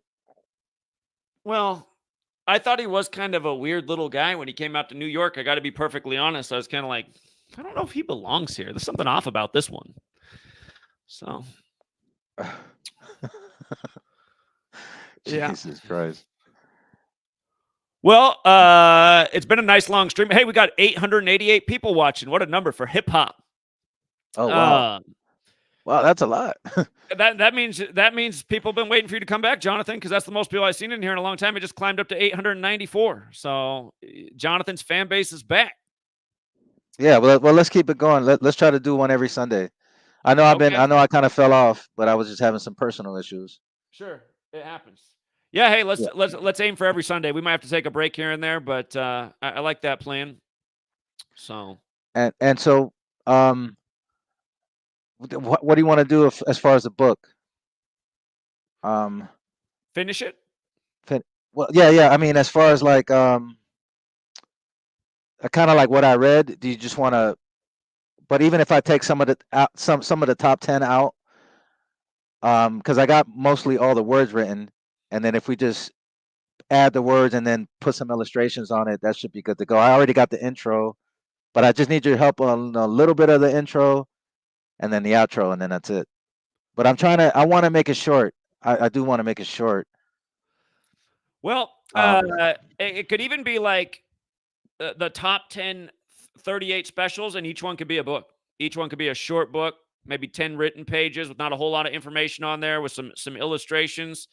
Well, I thought he was kind of a weird little guy when he came out to New York. I got to be perfectly honest. I was kind of like, I don't know if he belongs here. There's something off about this one. So. Jesus Christ. Well, it's been a nice long stream. Hey, we got 888 people watching. What a number for hip hop. Oh, wow. Wow, that's a lot. that means people have been waiting for you to come back, Jonathan, because that's the most people I've seen in here in a long time. It just climbed up to 894. So Jonathan's fan base is back. Yeah, well, let's keep it going. Let's try to do one every Sunday. I know I kind of fell off, but I was just having some personal issues. Sure, it happens. Yeah, hey, let's aim for every Sunday. We might have to take a break here and there, but I like that plan. So and so what do you want to do as far as the book? Finish it. Well, yeah. I mean, as far as like kind of like what I read. Do you just want to? But even if I take some of the some of the top 10 out, because I got mostly all the words written, and then if we just add the words and then put some illustrations on it, that should be good to go. I already got the intro, but I just need your help on a little bit of the intro. And then the outro, and then that's it. But I want to make it short. I do want to make it short. Well, it could even be like the top 10, 38 specials, and each one could be a book. Each one could be a short book, maybe 10 written pages with not a whole lot of information on there, with some illustrations.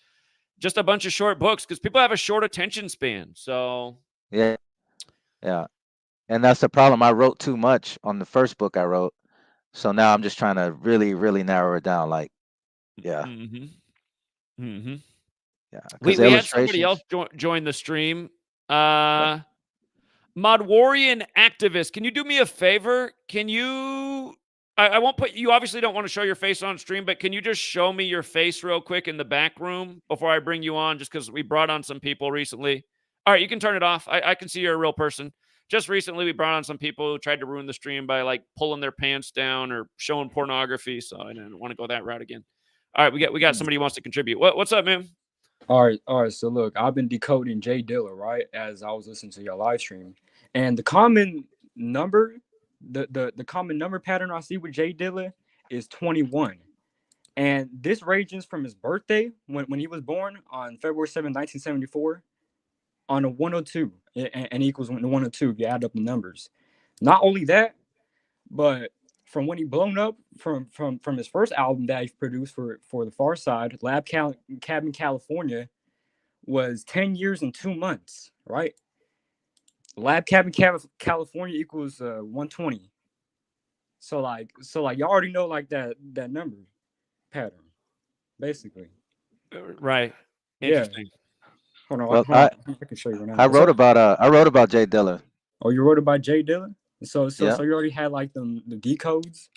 Just a bunch of short books, because people have a short attention span. So yeah. And that's the problem. I wrote too much on the first book I wrote. So now I'm just trying to really, really narrow it down. Like, yeah. Yeah. We had somebody else join the stream. Modwarian Activist, can you do me a favor? Can you... I won't put... You obviously don't want to show your face on stream, but can you just show me your face real quick in the back room before I bring you on, just because we brought on some people recently. All right, you can turn it off. I can see you're a real person. Just recently, we brought on some people who tried to ruin the stream by like pulling their pants down or showing pornography. So I didn't want to go that route again. All right, we got somebody who wants to contribute. What's up, man? All right. So look, I've been decoding Jay Dilla, right, as I was listening to your live stream, and the common number, the common number pattern I see with Jay Dilla is 21, and this ranges from his birthday when he was born on February 7, 1974, on a 102, and equals 102. You add up the numbers. Not only that, but from when he blown up from his first album that he produced for the Far Side, Cabin California, was 10 years and 2 months, right? Lab Cabin California equals 120. So like y'all already know like that number pattern, basically. Right. Interesting. Yeah. Hold on, Well, I can show you right now. I wrote about Jay Dilla. Oh, you wrote about Jay Dilla? So Yeah. you already had like the decodes?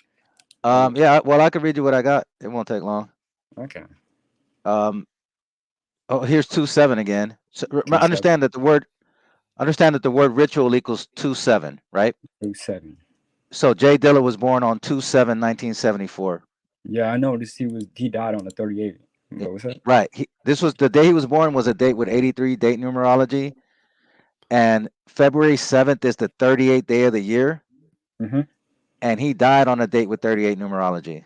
Yeah, well, I can read you what I got. It won't take long. Okay. Here's 27 again. So understand that the word ritual equals 27, right? 27. So Jay Dilla was born on 2/7/1974. Yeah, I noticed he died on the 38. What was that? Right. This was the day he was born was a date with 83 date numerology, and February 7th is the 38th day of the year. Mm-hmm. And he died on a date with 38 numerology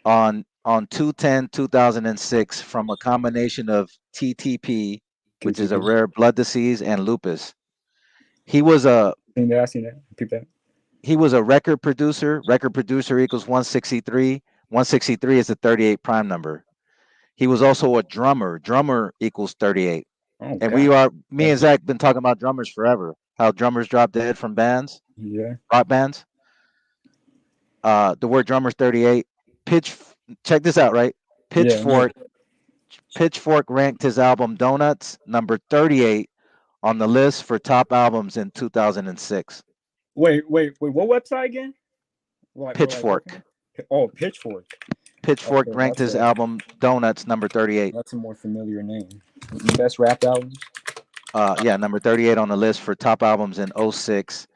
on 2/10/2006 from a combination of TTP, which is a rare blood disease, and lupus. He was a seen that. Repeat that. He was a record producer. Record producer equals 163. 163 is the 38 prime number. He was also a drummer. Drummer equals 38. Oh, and God. me and Zach been talking about drummers forever. How drummers drop dead from bands, rock bands. The word drummer's 38. Check this out, right? Pitchfork ranked his album Donuts number 38 on the list for top albums in 2006. Wait, what website again? Pitchfork. Pitchfork. Pitchfork ranked his album Donuts number 38. That's a more familiar name. Best rap albums? Yeah, number 38 on the list for top albums in 06.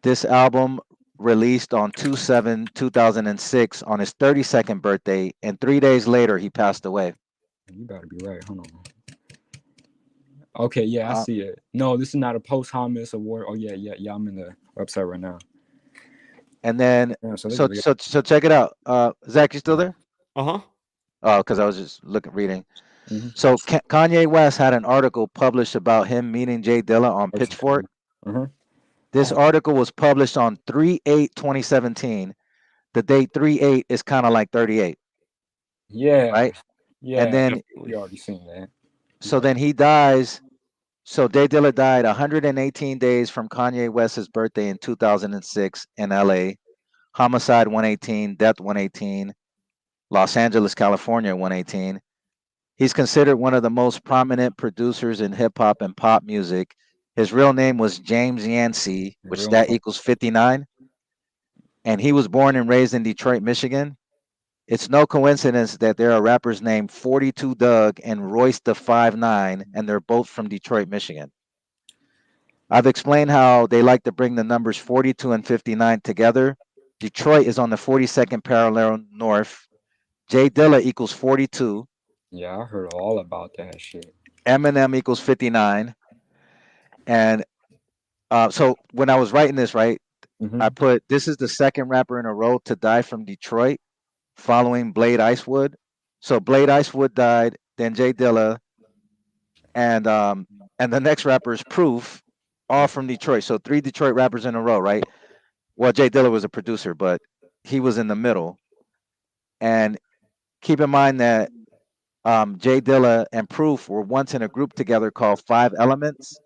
This album released on 2/7/2006 on his 32nd birthday, and 3 days later he passed away. You better be right. Hold on. Okay, yeah, I see it. No, this is not a posthumous award. Oh yeah, I'm in the website right now. And then so check it out. Zach, you still there? Uh-huh. Oh, because I was just reading. Mm-hmm. So Kanye West had an article published about him meeting Jay Dilla on Pitchfork. Mm-hmm. This article was published on 3/8/2017. The date 3/8 is kind of like 38. Yeah. Right? Yeah. And then we already seen that. So then he dies. So Jay Dilla died 118 days from Kanye West's birthday in 2006 in LA. Homicide 118, death 118, Los Angeles, California 118. He's considered one of the most prominent producers in hip hop and pop music. His real name was James Yancey, which equals 59. And he was born and raised in Detroit, Michigan. It's no coincidence that there are rappers named 42 Doug and Royce the 5'9", and they're both from Detroit, Michigan. I've explained how they like to bring the numbers 42 and 59 together. Detroit is on the 42nd parallel north. Jay Dilla equals 42. Yeah, I heard all about that shit. Eminem equals 59. And so when I was writing this, right, I put, this is the second rapper in a row to die from Detroit, following Blade Icewood. So Blade Icewood died, then Jay Dilla, and the next rapper is Proof, all from Detroit. So 3 Detroit rappers in a row, right? Well, Jay Dilla was a producer, but he was in the middle. And keep in mind that Jay Dilla and Proof were once in a group together called 5 Elements,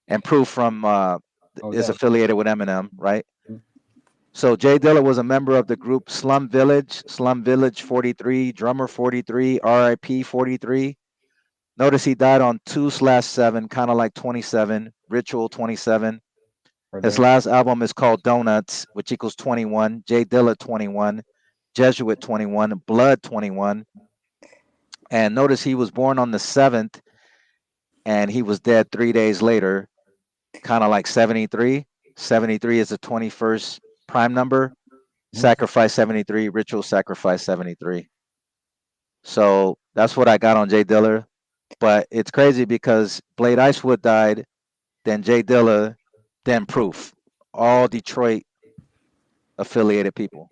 and Proof is affiliated with Eminem, right? So Jay Dilla was a member of the group Slum Village 43, Drummer 43, RIP 43. Notice he died on 2/7, kind of like 27, Ritual 27. His last album is called Donuts, which equals 21, Jay Dilla 21, Jesuit 21, Blood 21. And notice he was born on the 7th, and he was dead 3 days later, kind of like 73. 73 is the 21st prime number. Sacrifice 73, Ritual Sacrifice 73. So that's what I got on Jay Dilla. But it's crazy because Blade Icewood died, then Jay Dilla, then Proof. All Detroit affiliated people.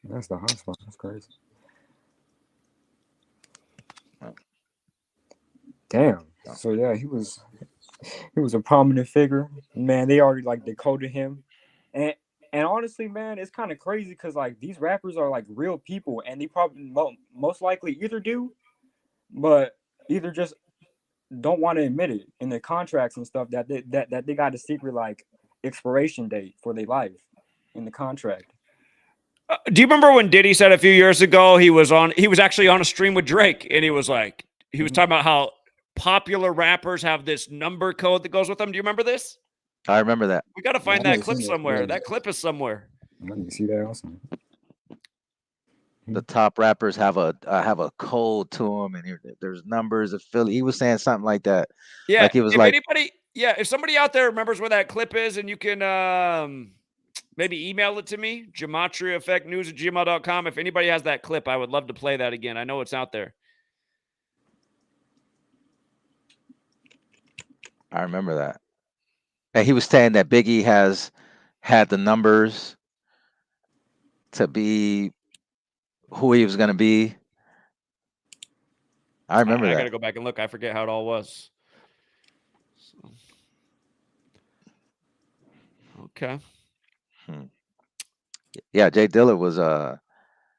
That's the hot spot. That's crazy. Damn. So yeah, he was a prominent figure. Man, they already like decoded him. And honestly, man, it's kind of crazy because like these rappers are like real people, and they probably most likely either just don't want to admit it in their contracts and stuff that they got a secret like expiration date for their life in the contract. Do you remember when Diddy said a few years ago he was actually on a stream with Drake, and he was talking about how popular rappers have this number code that goes with them? Do you remember this? I remember that. We got to find that clip somewhere. That clip is somewhere. Let me see that also. The top rappers have a code to them, and there's numbers of Philly. He was saying something like that. Yeah, like he was if somebody out there remembers where that clip is, and you can maybe email it to me, GematriaEffectNews@gmail.com. If anybody has that clip, I would love to play that again. I know it's out there. I remember that. And he was saying that Biggie had the numbers to be who he was going to be. I remember that. I got to go back and look. I forget how it all was. So. Okay. Yeah, Jay Dilla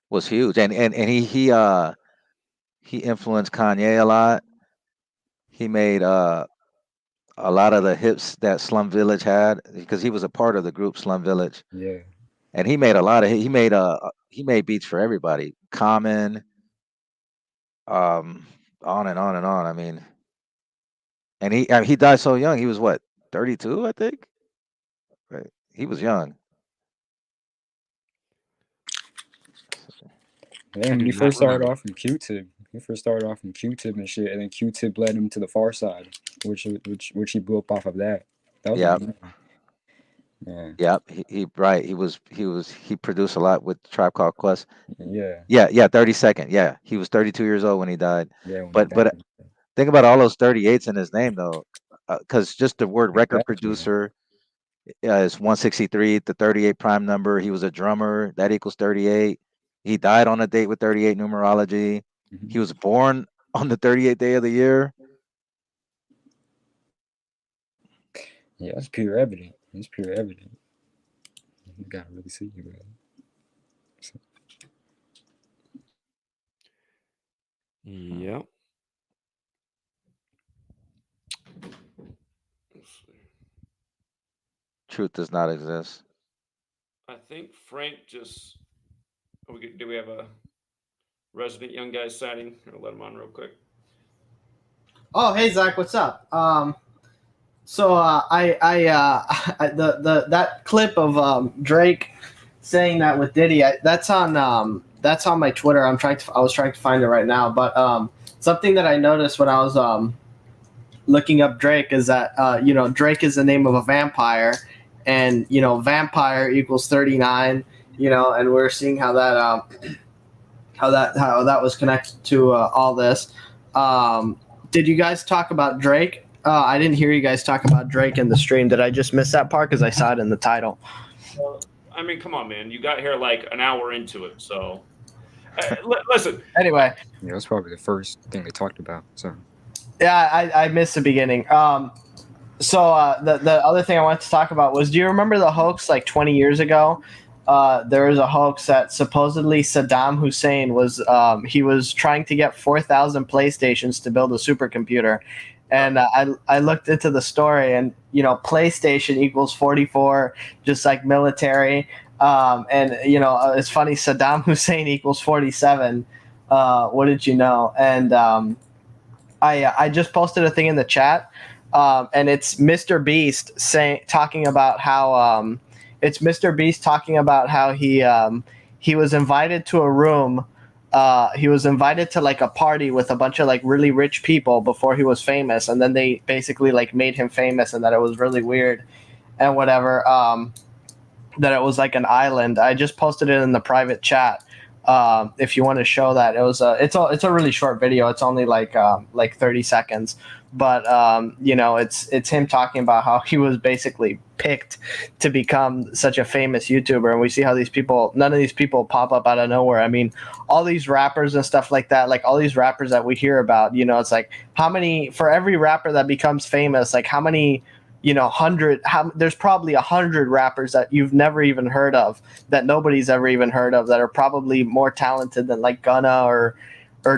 was huge, and he influenced Kanye a lot. He made a lot of the hits that Slum Village had because he was a part of the group Slum Village. Yeah. And he made a lot of he made beats for everybody. Common, on and on and on. I mean, and he died so young. He was what, 32, I think. Right. He was young. Yeah, he first started off from Q-Tip. He first started off from Q-Tip and shit, and then Q-Tip led him to the Far Side, which he blew up off of that. That was Yeah. Yeah. He produced a lot with Tribe Called Quest. Yeah. 32nd. Yeah, he was 32 years old when he died. Yeah. But think about all those 38s in his name though, because just the word record producer is 163, the 38 prime number. He was a drummer, that equals 38. He died on a date with 38 numerology. Mm-hmm. He was born on the 38th day of the year. Yeah, that's pure evidence. It's pure evidence. You gotta really see it, bro. So. Yep. Truth does not exist. I think Frank just. Do we have a resident young guy sighting? I'll let him on real quick. Oh, hey Zach, what's up? So that clip of Drake saying that with Diddy, that's on my Twitter. I was trying to find it right now, but something that I noticed when I was looking up Drake is that Drake is the name of a vampire, and vampire equals 39. And we're seeing how that was connected to all this. Did you guys talk about Drake? I didn't hear you guys talk about Drake in the stream. Did I just miss that part? Because I saw it in the title. I mean, come on, man. You got here like an hour into it, so listen. Anyway. Yeah, that's probably the first thing they talked about. So. Yeah, I missed the beginning. So the other thing I wanted to talk about was, do you remember the hoax like 20 years ago? There was a hoax that supposedly Saddam Hussein was trying to get 4,000 PlayStations to build a supercomputer. And I looked into the story, and PlayStation equals 44, just like military. And it's funny, Saddam Hussein equals 47. What did you know? And I just posted a thing in the chat, and it's Mr. Beast talking about how he was invited to a room. He was invited to like a party with a bunch of like really rich people before he was famous, and then they basically like made him famous, and that it was really weird and whatever. That it was like an island. I just posted it in the private chat. If you want to show that, it's a really short video. It's only like 30 seconds, but it's him talking about how he was basically picked to become such a famous YouTuber, and we see how none of these people pop up out of nowhere. I mean, all these rappers and stuff like that, like all these rappers that we hear about, it's like how many for every rapper that becomes famous, like how many there's probably 100 rappers that you've never even heard of, that nobody's ever even heard of, that are probably more talented than like Gunna or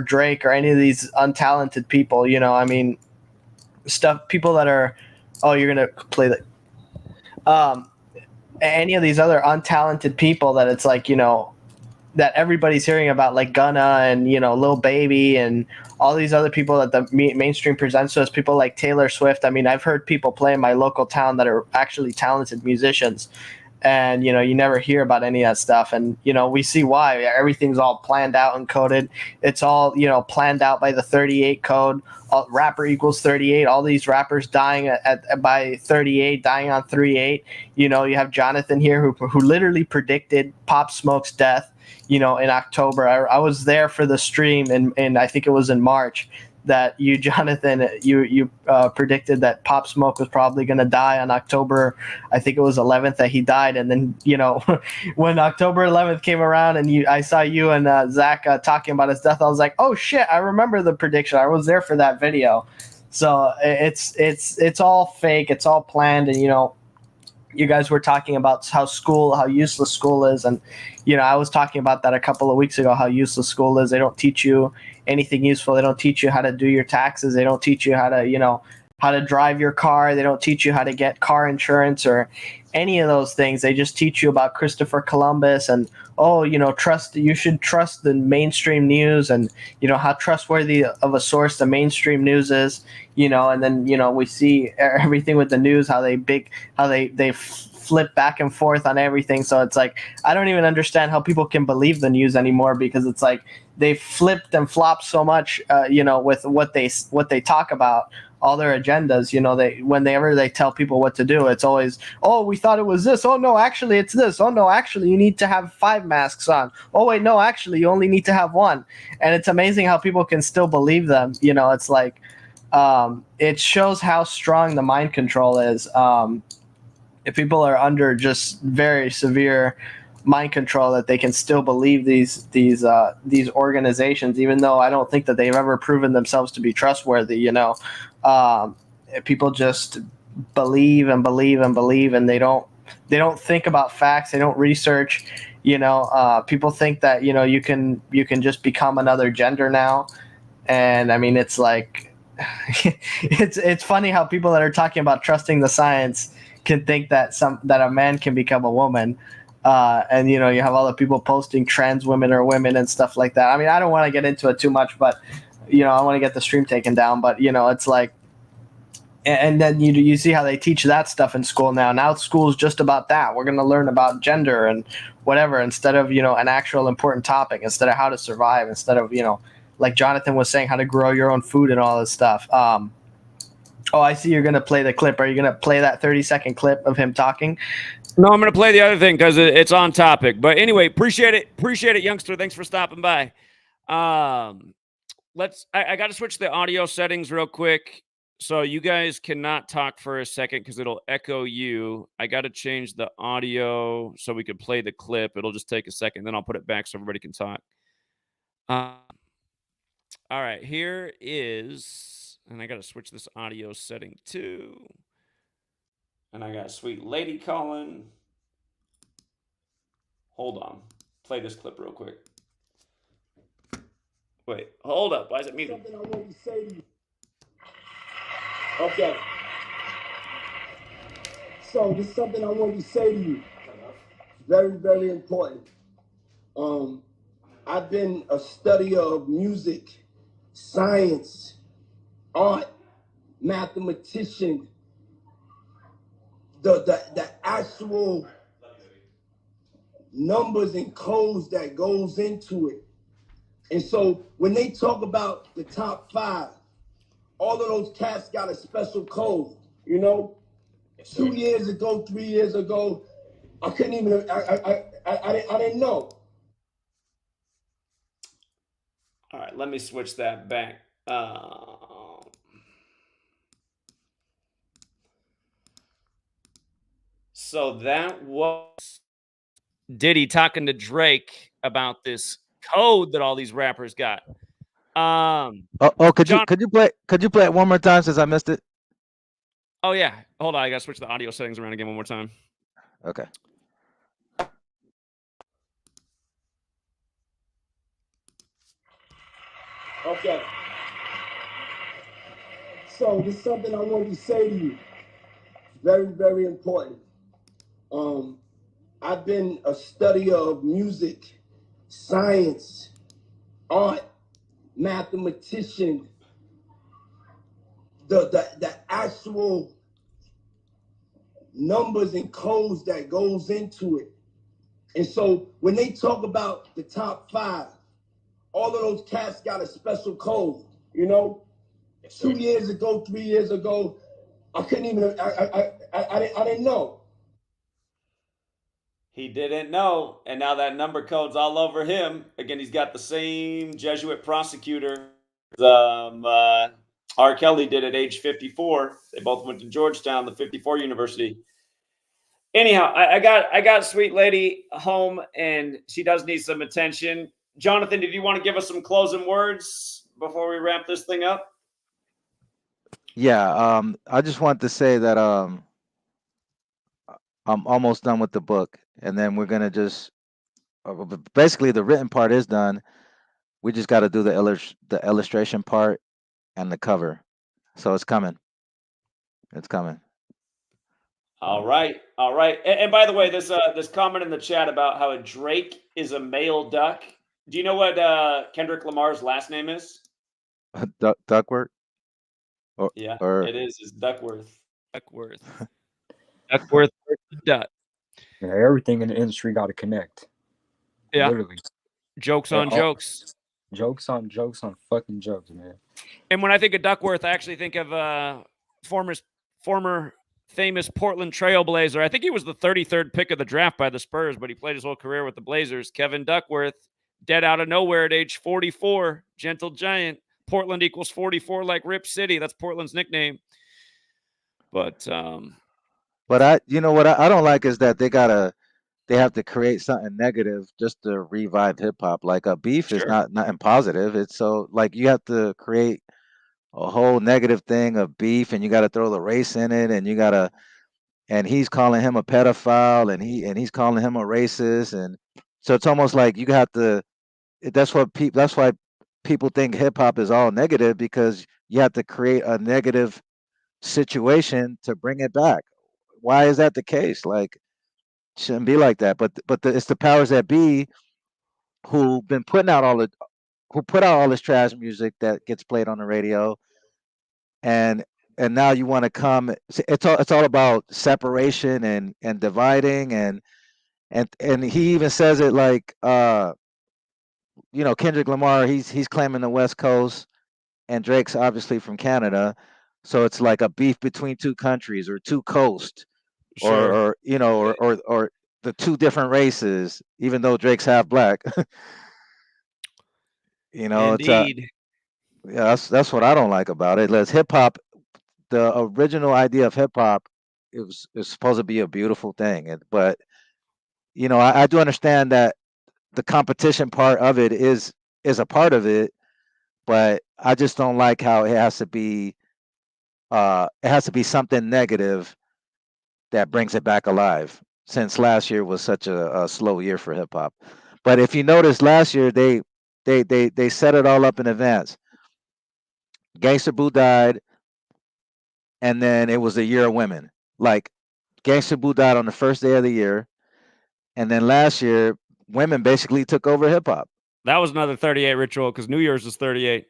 Drake or any of these untalented people. I mean, people that are, oh, you're gonna play that. Any of these other untalented people that it's like, that everybody's hearing about, like Gunna and, Lil Baby and all these other people that the mainstream presents to us, people like Taylor Swift. I mean, I've heard people play in my local town that are actually talented musicians, and, you never hear about any of that stuff. And, we see why. Everything's all planned out and coded. It's all, planned out by the 38 code. Rapper equals 38. All these rappers dying by 38, dying on 38. You have Jonathan here who literally predicted Pop Smoke's death, in October. I was there for the stream, and I think it was in March that you, Jonathan, you predicted that Pop Smoke was probably going to die on October, I think it was 11th, that he died. And then, when October 11th came around and I saw you and Zach talking about his death, I was like, oh shit, I remember the prediction. I was there for that video. So it's all fake. It's all planned. And, you guys were talking about how useless school is. And, I was talking about that a couple of weeks ago, how useless school is. They don't teach you anything useful. They don't teach you how to do your taxes. They don't teach you how to, how to drive your car. They don't teach you how to get car insurance or any of those things. They just teach you about Christopher Columbus and, you should trust the mainstream news, and, how trustworthy of a source the mainstream news is, and then, we see everything with the news, how they flip back and forth on everything. So it's like, I don't even understand how people can believe the news anymore, because it's like they flipped and flopped so much, with what they talk about, all their agendas. Whenever they tell people what to do, it's always, oh, we thought it was this. Oh no, actually it's this. Oh no, actually you need to have 5 masks on. Oh wait, no, actually you only need to have 1. And it's amazing how people can still believe them. It's like, it shows how strong the mind control is. If people are under just very severe mind control, that they can still believe these organizations, even though I don't think that they've ever proven themselves to be trustworthy. People just believe and believe and believe, and they don't think about facts. They don't research. People think that you can just become another gender now, and I mean, it's like it's funny how people that are talking about trusting the science can think that a man can become a woman. And you have all the people posting trans women or women and stuff like that. I mean, I don't want to get into it too much, but I want to get the stream taken down. But it's like, and then you see how they teach that stuff in school now. Now school's just about that. We're going to learn about gender and whatever, instead of an actual important topic, instead of how to survive, instead of like Jonathan was saying, how to grow your own food and all this stuff. Oh, I see you're going to play the clip. Are you going to play that 30-second clip of him talking? No, I'm going to play the other thing because it's on topic. But anyway, appreciate it, youngster. Thanks for stopping by. I got to switch the audio settings real quick. So you guys cannot talk for a second because it'll echo you. I got to change the audio so we could play the clip. It'll just take a second. Then I'll put it back so everybody can talk. All right, here is... And I got to switch this audio setting too. And I got a sweet lady calling. Hold on. Play this clip real quick. Wait, hold up. Why is it muted? Something I want to say to you. Okay. So this is something I want to say to you. Very, very important. I've been a studier of music, science, art, mathematician, the actual numbers and codes that goes into it. And so when they talk about the top 5, all of those cats got a special code, 2 years ago, 3 years ago, I couldn't even, I didn't know. let me switch that back. So that was Diddy talking to Drake about this code that all these rappers got. Could John, you play it one more time since I missed it? oh yeah, hold on, I gotta switch the audio settings around again one more time. Okay. Okay. So this is something I wanted to say to you. Very, very important. I've been a studier of music, science, art, mathematician, the actual numbers and codes that goes into it. And so when they talk about the top 5, all of those cats got a special code, you know? 2 years ago, 3 years ago, I couldn't even, I didn't know. He didn't know, and now that number code's all over him. Again, he's got the same Jesuit prosecutor R. Kelly did at age 54. They both went to Georgetown, the 54 University. Anyhow, I got Sweet Lady home, and she does need some attention. Jonathan, did you want to give us some closing words before we wrap this thing up? Yeah, I just want to say that I'm almost done with the book, and then we're gonna just basically the written part is done. We just got to do the illustration part and the cover. So it's coming. It's coming. All right, all right. And by the way, this comment in the chat about how a Drake is a male duck. Do you know what Kendrick Lamar's last name is? Duckworth. Yeah, Or it is. It's Duckworth. Duckworth. Duckworth versus Duck. Yeah, everything in the industry got to connect. Yeah. Literally. Jokes on jokes. Jokes on fucking jokes, man. And when I think of Duckworth, I actually think of former famous Portland Trailblazer. I think he was the 33rd pick of the draft by the Spurs, but he played his whole career with the Blazers. Kevin Duckworth, dead out of nowhere at age 44, gentle giant. Portland equals 44 like Rip City. That's Portland's nickname. But you know what I don't like is that they have to create something negative just to revive hip hop. Like a beef is sure. not positive. It's so like you have to create a whole negative thing of beef, and you got to throw the race in it, and you got to, and he's calling him a pedophile, and he's calling him a racist, and so it's almost like you have to. That's why people think hip hop is all negative, because you have to create a negative situation to bring it back. Why is that the case? Like, shouldn't be like that. But it's the powers that be who been putting out who put out all this trash music that gets played on the radio, and now you want to come. It's all about separation and dividing, and he even says it like Kendrick Lamar, he's claiming the West Coast, and Drake's obviously from Canada, so it's like a beef between two countries or two coasts, Sure. or or the two different races, even though Drake's half black. Indeed. Yeah, that's what I don't like about it. Let's hip hop. The original idea of hip hop, it's supposed to be a beautiful thing, but I do understand that the competition part of it is a part of it, but I just don't like how it has to be something negative that brings it back alive, since last year was such a slow year for hip hop. But if you notice, last year they set it all up in advance. Gangsta Boo died, and then it was the year of women. Like, Gangsta Boo died on the first day of the year, and then last year women basically took over hip hop. That was another 38 ritual because New Year's is 38.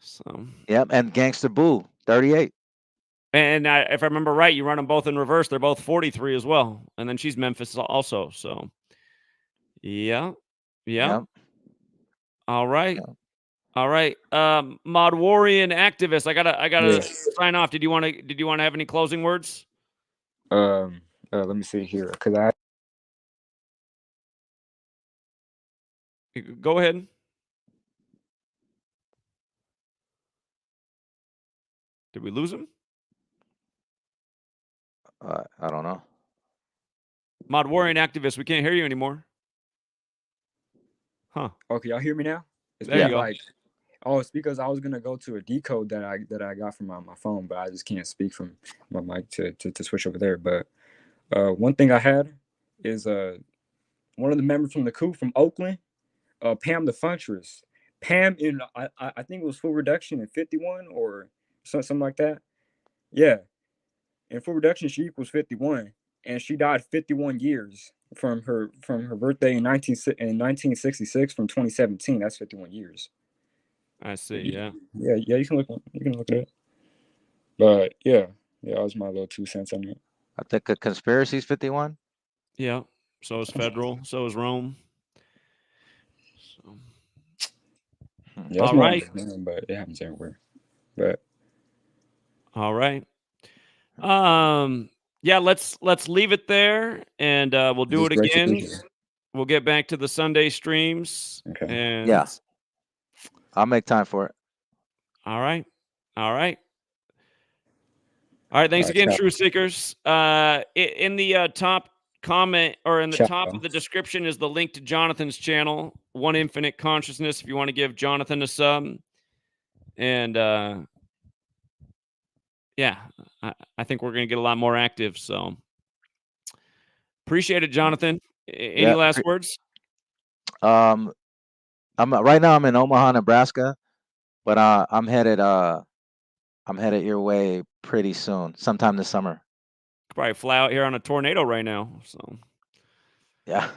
So Yep, and Gangsta Boo 38. And if I remember right, you run them both in reverse. They're both 43 as well. And then she's Memphis also. So, yeah. Yep. All right. Yeah. All right. Mod Warrior activist. I gotta sign off. Did you want to have any closing words? Let me see here. Go ahead. Did we lose him? I don't know. Mod Warrior Activist, we can't hear you anymore. Huh. Okay, y'all hear me now? It's There you go. like, oh, it's because I was gonna go to a decode that I got from my phone, but I just can't speak from my mic to switch over there. But one thing I had is one of the members from the coup from Oakland, Pam the Funtress. Pam in I think it was Full Reduction in 51 or something like that. Yeah, in Full Reduction she equals 51, and she died 51 years from her birthday in 1966 from 2017. That's 51 years. I see. Yeah. Yeah. You can look at it. But yeah, that was my little 2 cents on it. I think a conspiracy's 51. Yeah. So is Federal. So is Rome. So. Yeah, that's All more right. understanding, but it happens everywhere. But all right. Yeah, let's leave it there, and we'll do it it's great to be again. here. We'll get back to the Sunday streams. Okay. And Yeah. I'll make time for it. All right. Thanks again, ciao. Truth Seekers. In the top comment or in the Ciao. top of the description is the link to Jonathan's channel, One Infinite Consciousness, if you want to give Jonathan a sub. And yeah, I think we're going to get a lot more active. So appreciate it, Jonathan. Any last words? I'm right now. I'm in Omaha, Nebraska, but I'm headed your way pretty soon, sometime this summer. Could probably fly out here on a tornado right now. So yeah.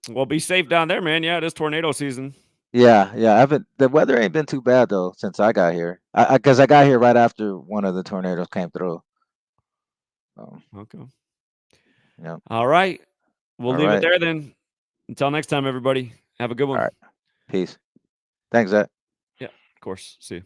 Well, be safe down there, man. Yeah, it is tornado season. Yeah. The weather ain't been too bad though since I got here. Because I got here right after one of the tornadoes came through. Okay. Yeah. All right. We'll All leave right. it there then. Until next time, everybody. Have a good one. All right. Peace. Thanks, Zach. Yeah, of course. See you.